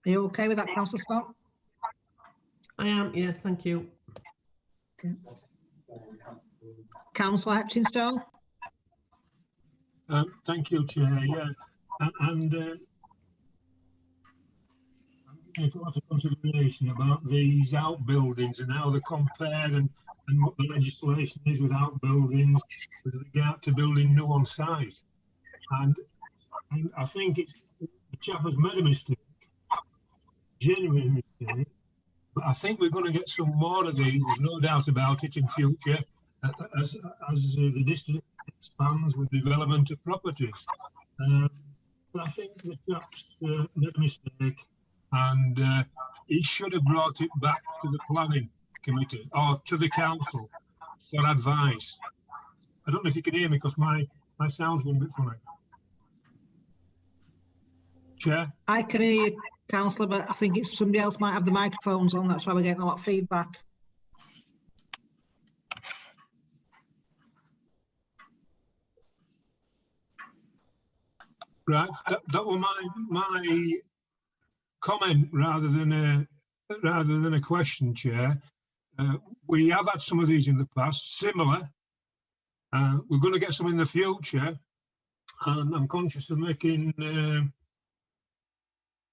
Are you okay with that, Councillor Scott? I am, yes, thank you. Okay. Councillor Hutchinson? Thank you, Chair. Yeah, and take a lot of consideration about these outbuildings and how they're compared and what the legislation is with outbuildings with regard to building new on site. And I think the chap has made a mistake, genuine mistake. But I think we're going to get some more of these, there's no doubt about it, in future, as the district expands with development of properties. But I think the chap's made a mistake, and he should have brought it back to the planning committee or to the council for advice. I don't know if you can hear me because my sound's going a bit funny. Chair? I can hear you, Councillor, but I think it's somebody else might have the microphones on. That's why we're getting a lot of feedback. Right, that was my comment rather than a question, Chair. We have had some of these in the past, similar. We're going to get some in the future, and I'm conscious of making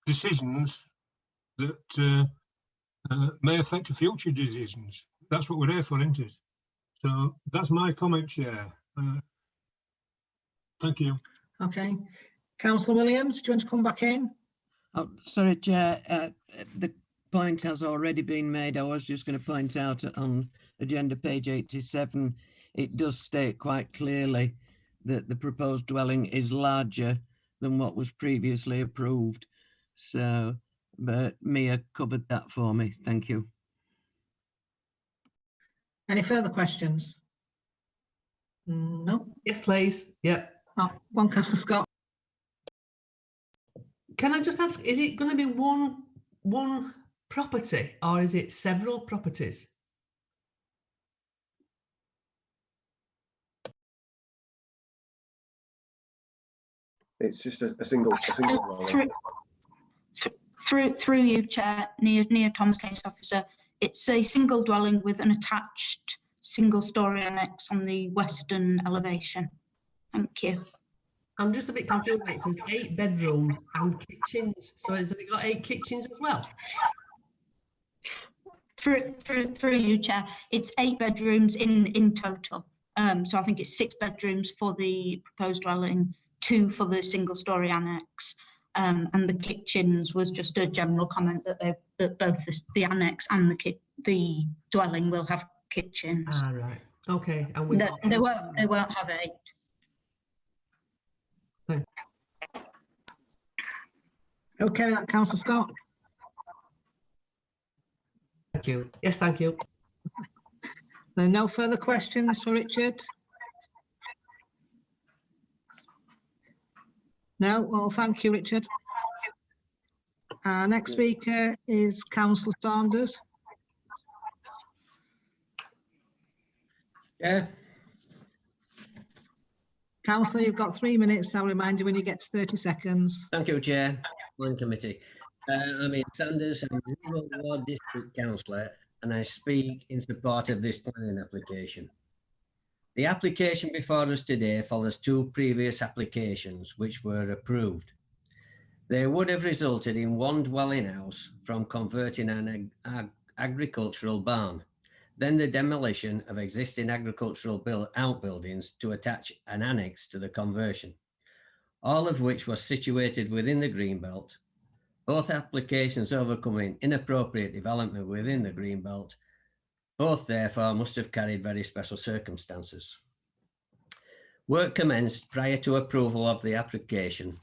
decisions that may affect future decisions. That's what we're here for, isn't it? So that's my comment, Chair. Thank you. Okay. Councillor Williams, do you want to come back in? Oh, sorry, Chair. The point has already been made. I was just going to point out on agenda page 87, it does state quite clearly that the proposed dwelling is larger than what was previously approved. So, but Mia covered that for me. Thank you. Any further questions? No. Yes, please. Yep. Oh, one, Councillor Scott. Can I just ask, is it going to be one property or is it several properties? It's just a single Through you, Chair, Nia Thomas, case officer. It's a single dwelling with an attached single-storey annex on the western elevation. Thank you. I'm just a bit confused. It says 8 bedrooms and kitchens. So has it got 8 kitchens as well? Through you, Chair. It's 8 bedrooms in total. So I think it's 6 bedrooms for the proposed dwelling, 2 for the single story annex. And the kitchens was just a general comment that both the annex and the dwelling will have kitchens. Ah, right. Okay. And They won't have 8. Thank Okay, that Councillor Scott. you. Yes, thank you. There are no further questions for Richard? No? Well, thank you, Richard. Our next speaker is Councillor Saunders. Yeah. Councillor, you've got 3 minutes. I'll remind you when you get to 30 seconds. Thank you, Chair. Planning Committee. I'm Ian Sanders, I'm Rural Ward District Councillor, and I speak in support of this planning application. The application before us today follows 2 previous applications which were approved. They would have resulted in 1 dwelling house from converting an agricultural barn, then the demolition of existing agricultural outbuildings to attach an annex to the conversion, all of which was situated within the Greenbelt. Both applications overcoming inappropriate development within the Greenbelt. Both therefore must have carried very special circumstances. Work commenced prior to approval of the application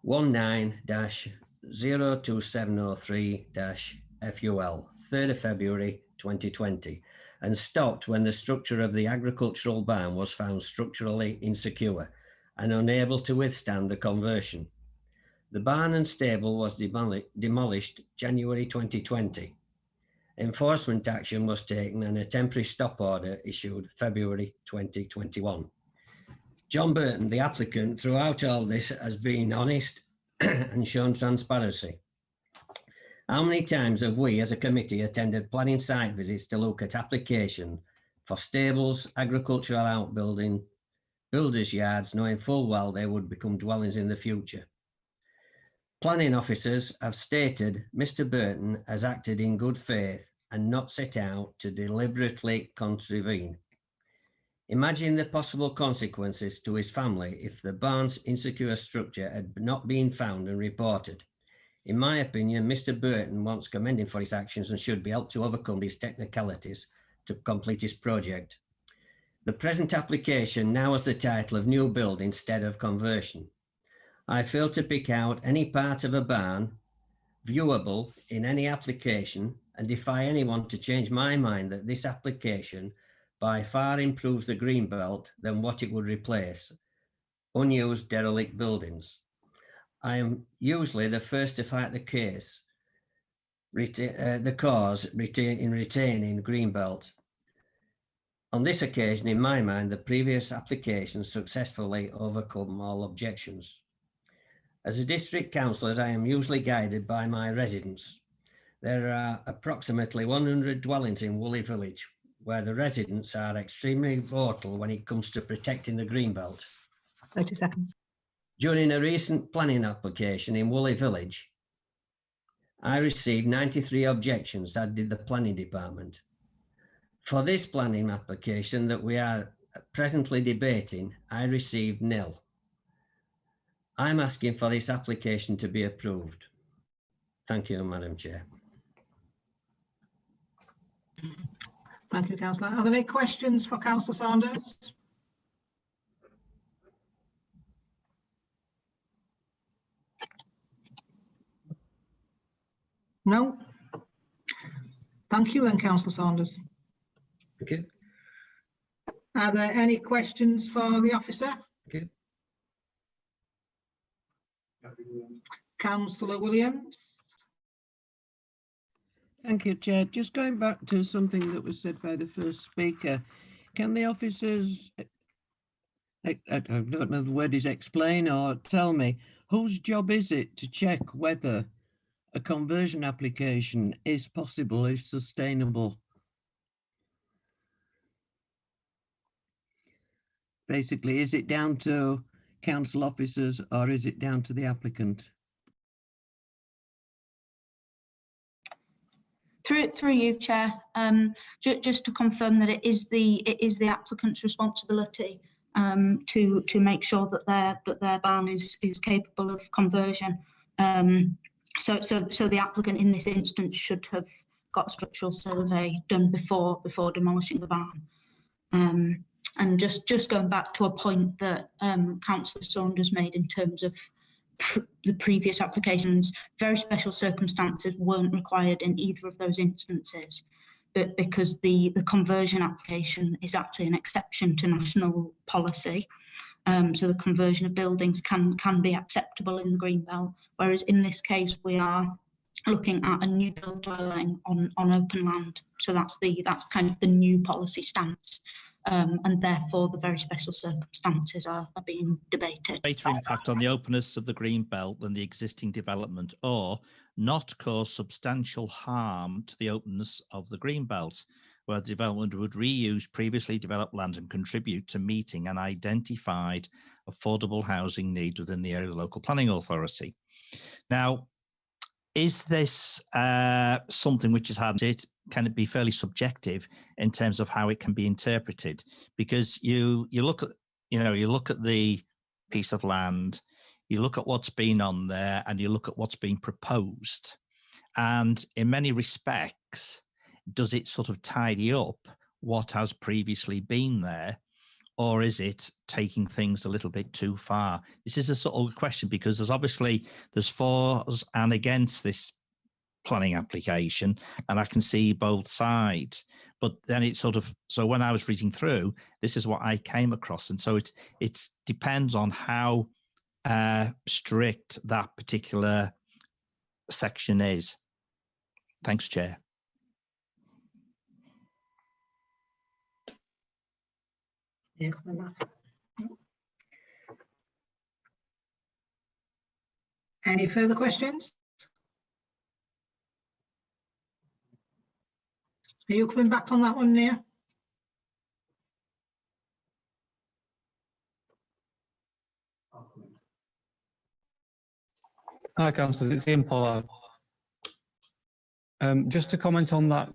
19-02703-FUL, 3rd of February 2020, and stopped when the structure of the agricultural barn was found structurally insecure and unable to withstand the conversion. The barn and stable was demolished January 2020. Enforcement action was taken and a temporary stop order issued February 2021. John Burton, the applicant, throughout all this has been honest and shown transparency. How many times have we as a committee attended planning site visits to look at application for stables, agricultural outbuilding, builders' yards, knowing full well they would become dwellings in the future? Planning officers have stated Mr. Burton has acted in good faith and not set out to deliberately contravene. Imagine the possible consequences to his family if the barn's insecure structure had not been found and reported. In my opinion, Mr. Burton wants commending for his actions and should be helped to overcome these technicalities to complete his project. The present application now has the title of new build instead of conversion. I fail to pick out any part of a barn viewable in any application and defy anyone to change my mind that this application by far improves the Greenbelt than what it would replace, unused derelict buildings. I am usually the first to fight the case, the cause in retaining Greenbelt. On this occasion, in my mind, the previous application successfully overcome all objections. As a district councillor, I am usually guided by my residents. There are approximately 100 dwellings in Woolley Village, where the residents are extremely vocal when it comes to protecting the Greenbelt. 30 seconds. During a recent planning application in Woolley Village, I received 93 objections, as did the planning department. For this planning application that we are presently debating, I received nil. I'm asking for this application to be approved. Thank you, Madam Chair. Thank you, Councillor. Are there any questions for Councillor Saunders? No? Thank you then, Councillor Saunders. Thank you. Are there any questions for the officer? Thank you. Councillor Williams. Thank you, Chair. Just going back to something that was said by the first speaker, can the officers, I don't know the word is explain or tell me, whose job is it to check whether a conversion application is possible, is sustainable? Basically, is it down to council officers or is it down to the applicant? Through you, Chair, just to confirm that it is the applicant's responsibility to make sure that their barn is capable of conversion. So the applicant in this instance should have got a structural survey done before demolishing the barn. And just going back to a point that Councillor Saunders made in terms of the previous applications, very special circumstances weren't required in either of those instances, but because the conversion application is actually an exception to national policy. So the conversion of buildings can be acceptable in the Greenbelt, whereas in this case we are looking at a new build dwelling on open land. So that's kind of the new policy stance. And therefore the very special circumstances are being debated. Greater impact on the openness of the green belt than the existing development, or not cause substantial harm to the openness of the green belt, where the development would reuse previously developed land and contribute to meeting an identified affordable housing need within the area of the local planning authority. Now, is this something which has had it? Can it be fairly subjective in terms of how it can be interpreted? Because you look at the piece of land, you look at what's been on there, and you look at what's being proposed, and in many respects, does it sort of tidy up what has previously been there, or is it taking things a little bit too far? This is a sort of question because there's fors and against this planning application, and I can see both sides. But then it so when I was reading through, this is what I came across, and so it depends on how strict that particular section is. Thanks, Chair. Yeah. Any further questions? Are you coming back on that one, Nia? Hi, councillors, it's Ian Pollard. Just to comment on that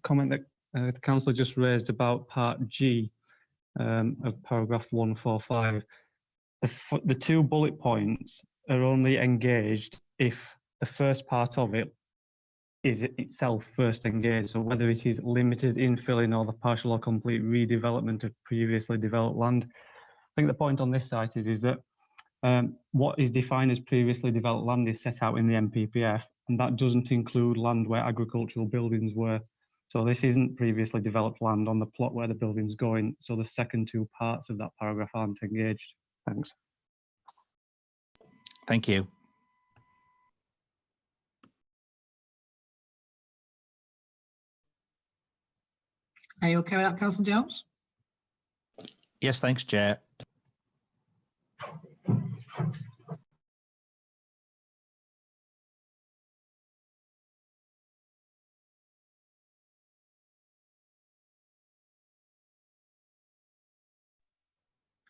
comment that the councillor just raised about part G of paragraph 145. The 2 bullet points are only engaged if the first part of it is itself first engaged. So whether it is limited infilling or the partial or complete redevelopment of previously developed land. I think the point on this site is that what is defined as previously developed land is set out in the MPPF, and that doesn't include land where agricultural buildings were. So this isn't previously developed land on the plot where the building's going. So the second 2 parts of that paragraph aren't engaged. Thanks. Thank you. Are you okay with that, Councillor Jones? Yes, thanks, Chair.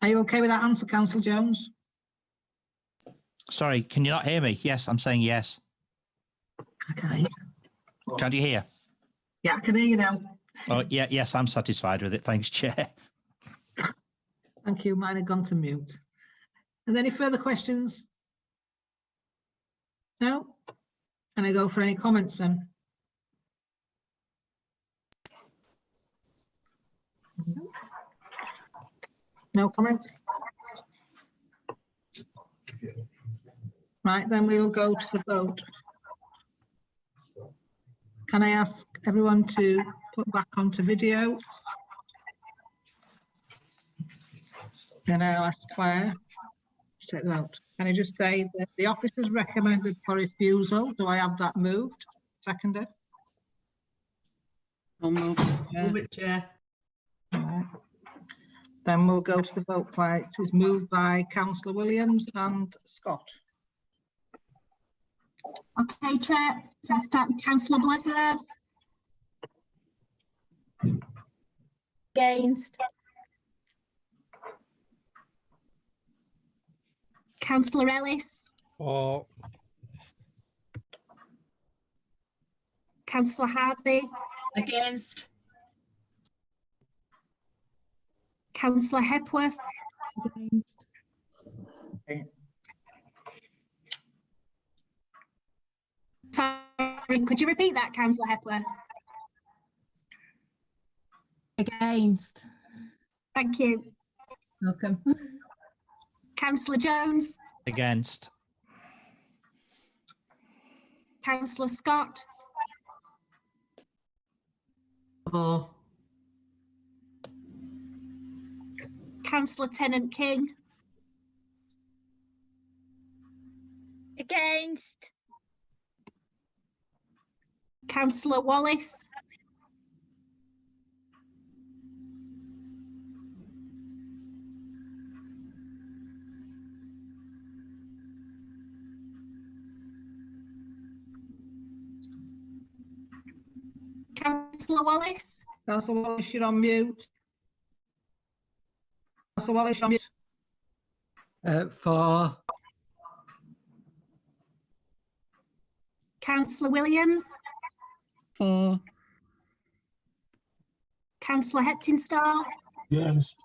Are you okay with that answer, Councillor Jones? Sorry, can you not hear me? Yes, I'm saying yes. Okay. Can you hear? Yeah, I can hear you now. Oh, yeah, yes, I'm satisfied with it. Thanks, Chair. Thank you. Mine had gone to mute. Are there any further questions? No? Can I go for any comments then? No comments? Right, then we'll go to the vote. Can I ask everyone to put back onto video? Then I'll ask Claire to take the vote. Can I just say that the officers recommended for refusal? Do I have that moved? Seconded? I'll move it, Chair. Right. Then we'll go to the vote. Claire. It is moved by Councillor Williams and Scott. Okay, Chair. Let's start with Councillor Blizzard. Against. Councillor Ellis. For. Councillor Harvey, Against. Councillor Hepworth, sorry, could you repeat that, Councillor Hepworth? Against. Thank you. Welcome. Councillor Jones, Against. Councillor Scott, For. Councillor Tennant-King, Against. Councillor Wallace, Councillor Wallace, Councillor Wallace, you're on mute. Councillor Wallace, you're on mute. For. Councillor Williams, For. Councillor Heptinstall, Yes.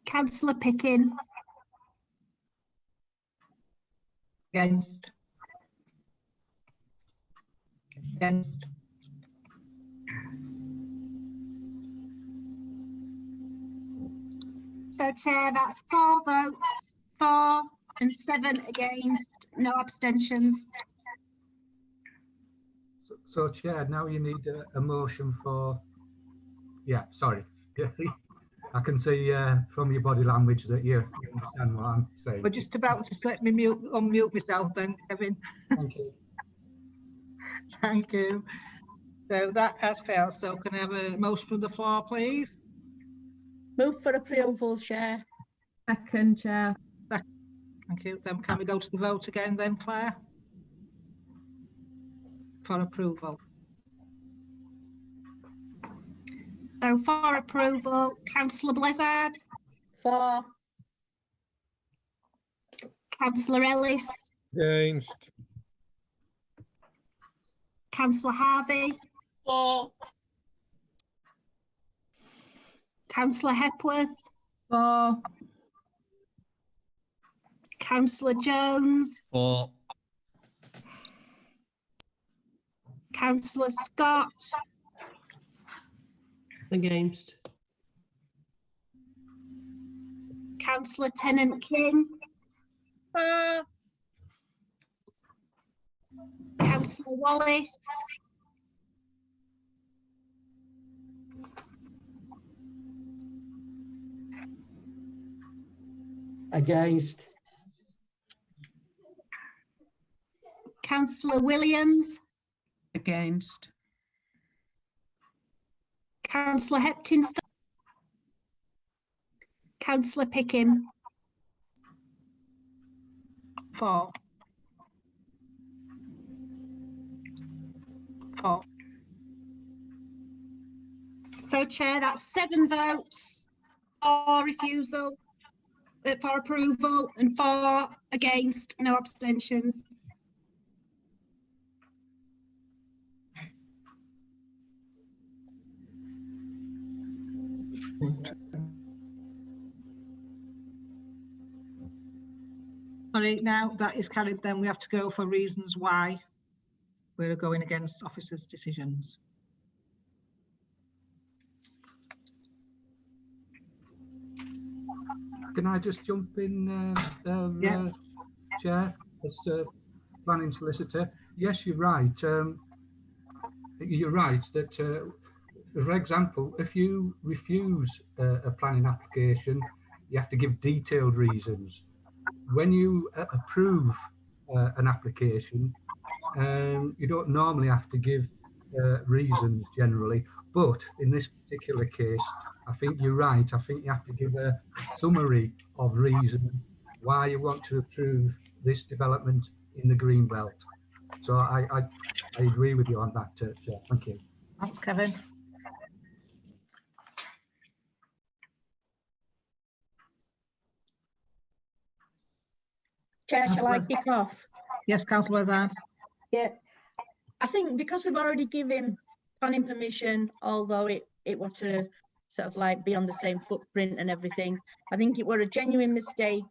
Councillor Pickin, Against. Against. so Chair, that's 4 votes for and 7 against, no abstentions. So Chair, now you need a motion for, yeah, sorry. I can see from your body language that you understand what I'm saying. We're just about to let me unmute myself then, Kevin. Thank you. Thank you. So that has failed. So can I have a motion from the floor, please? Move for approval, Chair. Second, Chair. Thank you. Then can we go to the vote again then, Claire? For approval. So for approval, Councillor Blizzard, For. Councillor Ellis, Against. Councillor Harvey, For. Councillor Hepworth, For. Councillor Jones, For. Councillor Scott, Against. Councillor Tennant-King, For. Councillor Wallace, Against. Councillor Williams, Against. Councillor Heptinstall, Councillor Pickin, For. For. so Chair, that's 7 votes for refusal, for approval, and 4 against, no abstentions. Sorry, now that is carried, then we have to go for reasons why we're going against officers' decisions. Can I just jump in, Yeah. Chair, as planning solicitor? Yes, you're right. You're right that, for example, if you refuse a planning application, you have to give detailed reasons. When you approve an application, you don't normally have to give reasons generally, but in this particular case, I think you're right. I think you have to give a summary of reason why you want to approve this development in the green belt. So I agree with you on that, Chair. Thank you. Thanks, Kevin. Chair, shall I kick off? Yes, Councillor Azad. Yeah. I think because we've already given planning permission, although it were to sort of like be on the same footprint and everything, I think it were a genuine mistake,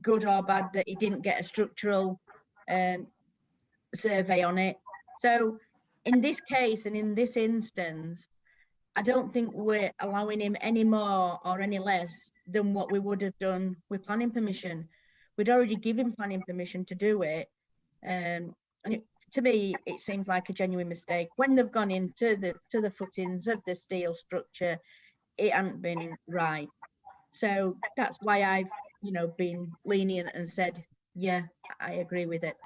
good or bad, that he didn't get a structural survey on it. So in this case and in this instance, I don't think we're allowing him any more or any less than what we would have done with planning permission. We'd already given planning permission to do it. And to me, it seems like a genuine mistake. When they've gone into the footings of the steel structure, it hadn't been right. So that's why I've, been lenient and said, yeah, I agree with it.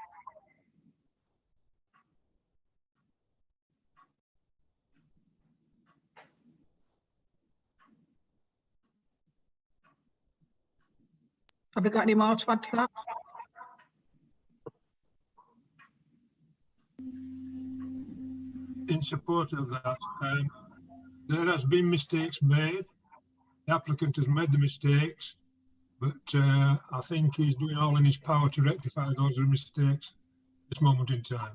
Have we got any more to add to that? In support of that, there has been mistakes made. The applicant has made the mistakes, but I think he's doing all in his power to rectify those mistakes at this moment in time.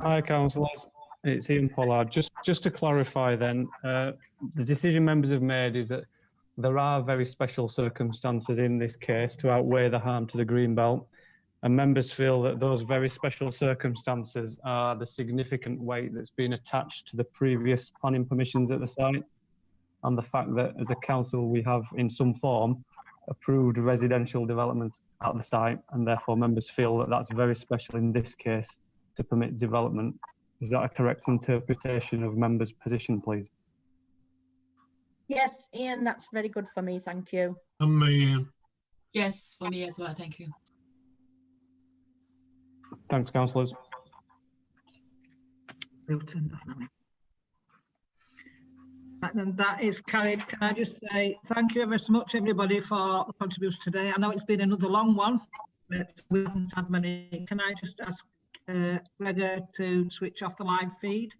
Hi, councillors. It's Ian Pollard. Just to clarify then, the decision members have made is that there are very special circumstances in this case to outweigh the harm to the green belt, and members feel that those very special circumstances are the significant weight that's been attached to the previous planning permissions at the site, and the fact that as a council we have in some form approved residential development at the site, and therefore members feel that that's very special in this case to permit development. Is that a correct interpretation of members' position, please? Yes, Ian, that's very good for me. Thank you. And me, Ian. Yes, for me as well. Thank you. Thanks, councillors. Right, then that is carried. Can I just say thank you ever so much, everybody, for the contribution today. I know it's been another long one, but we haven't had many. Can I just ask Gregor to switch off the live feed?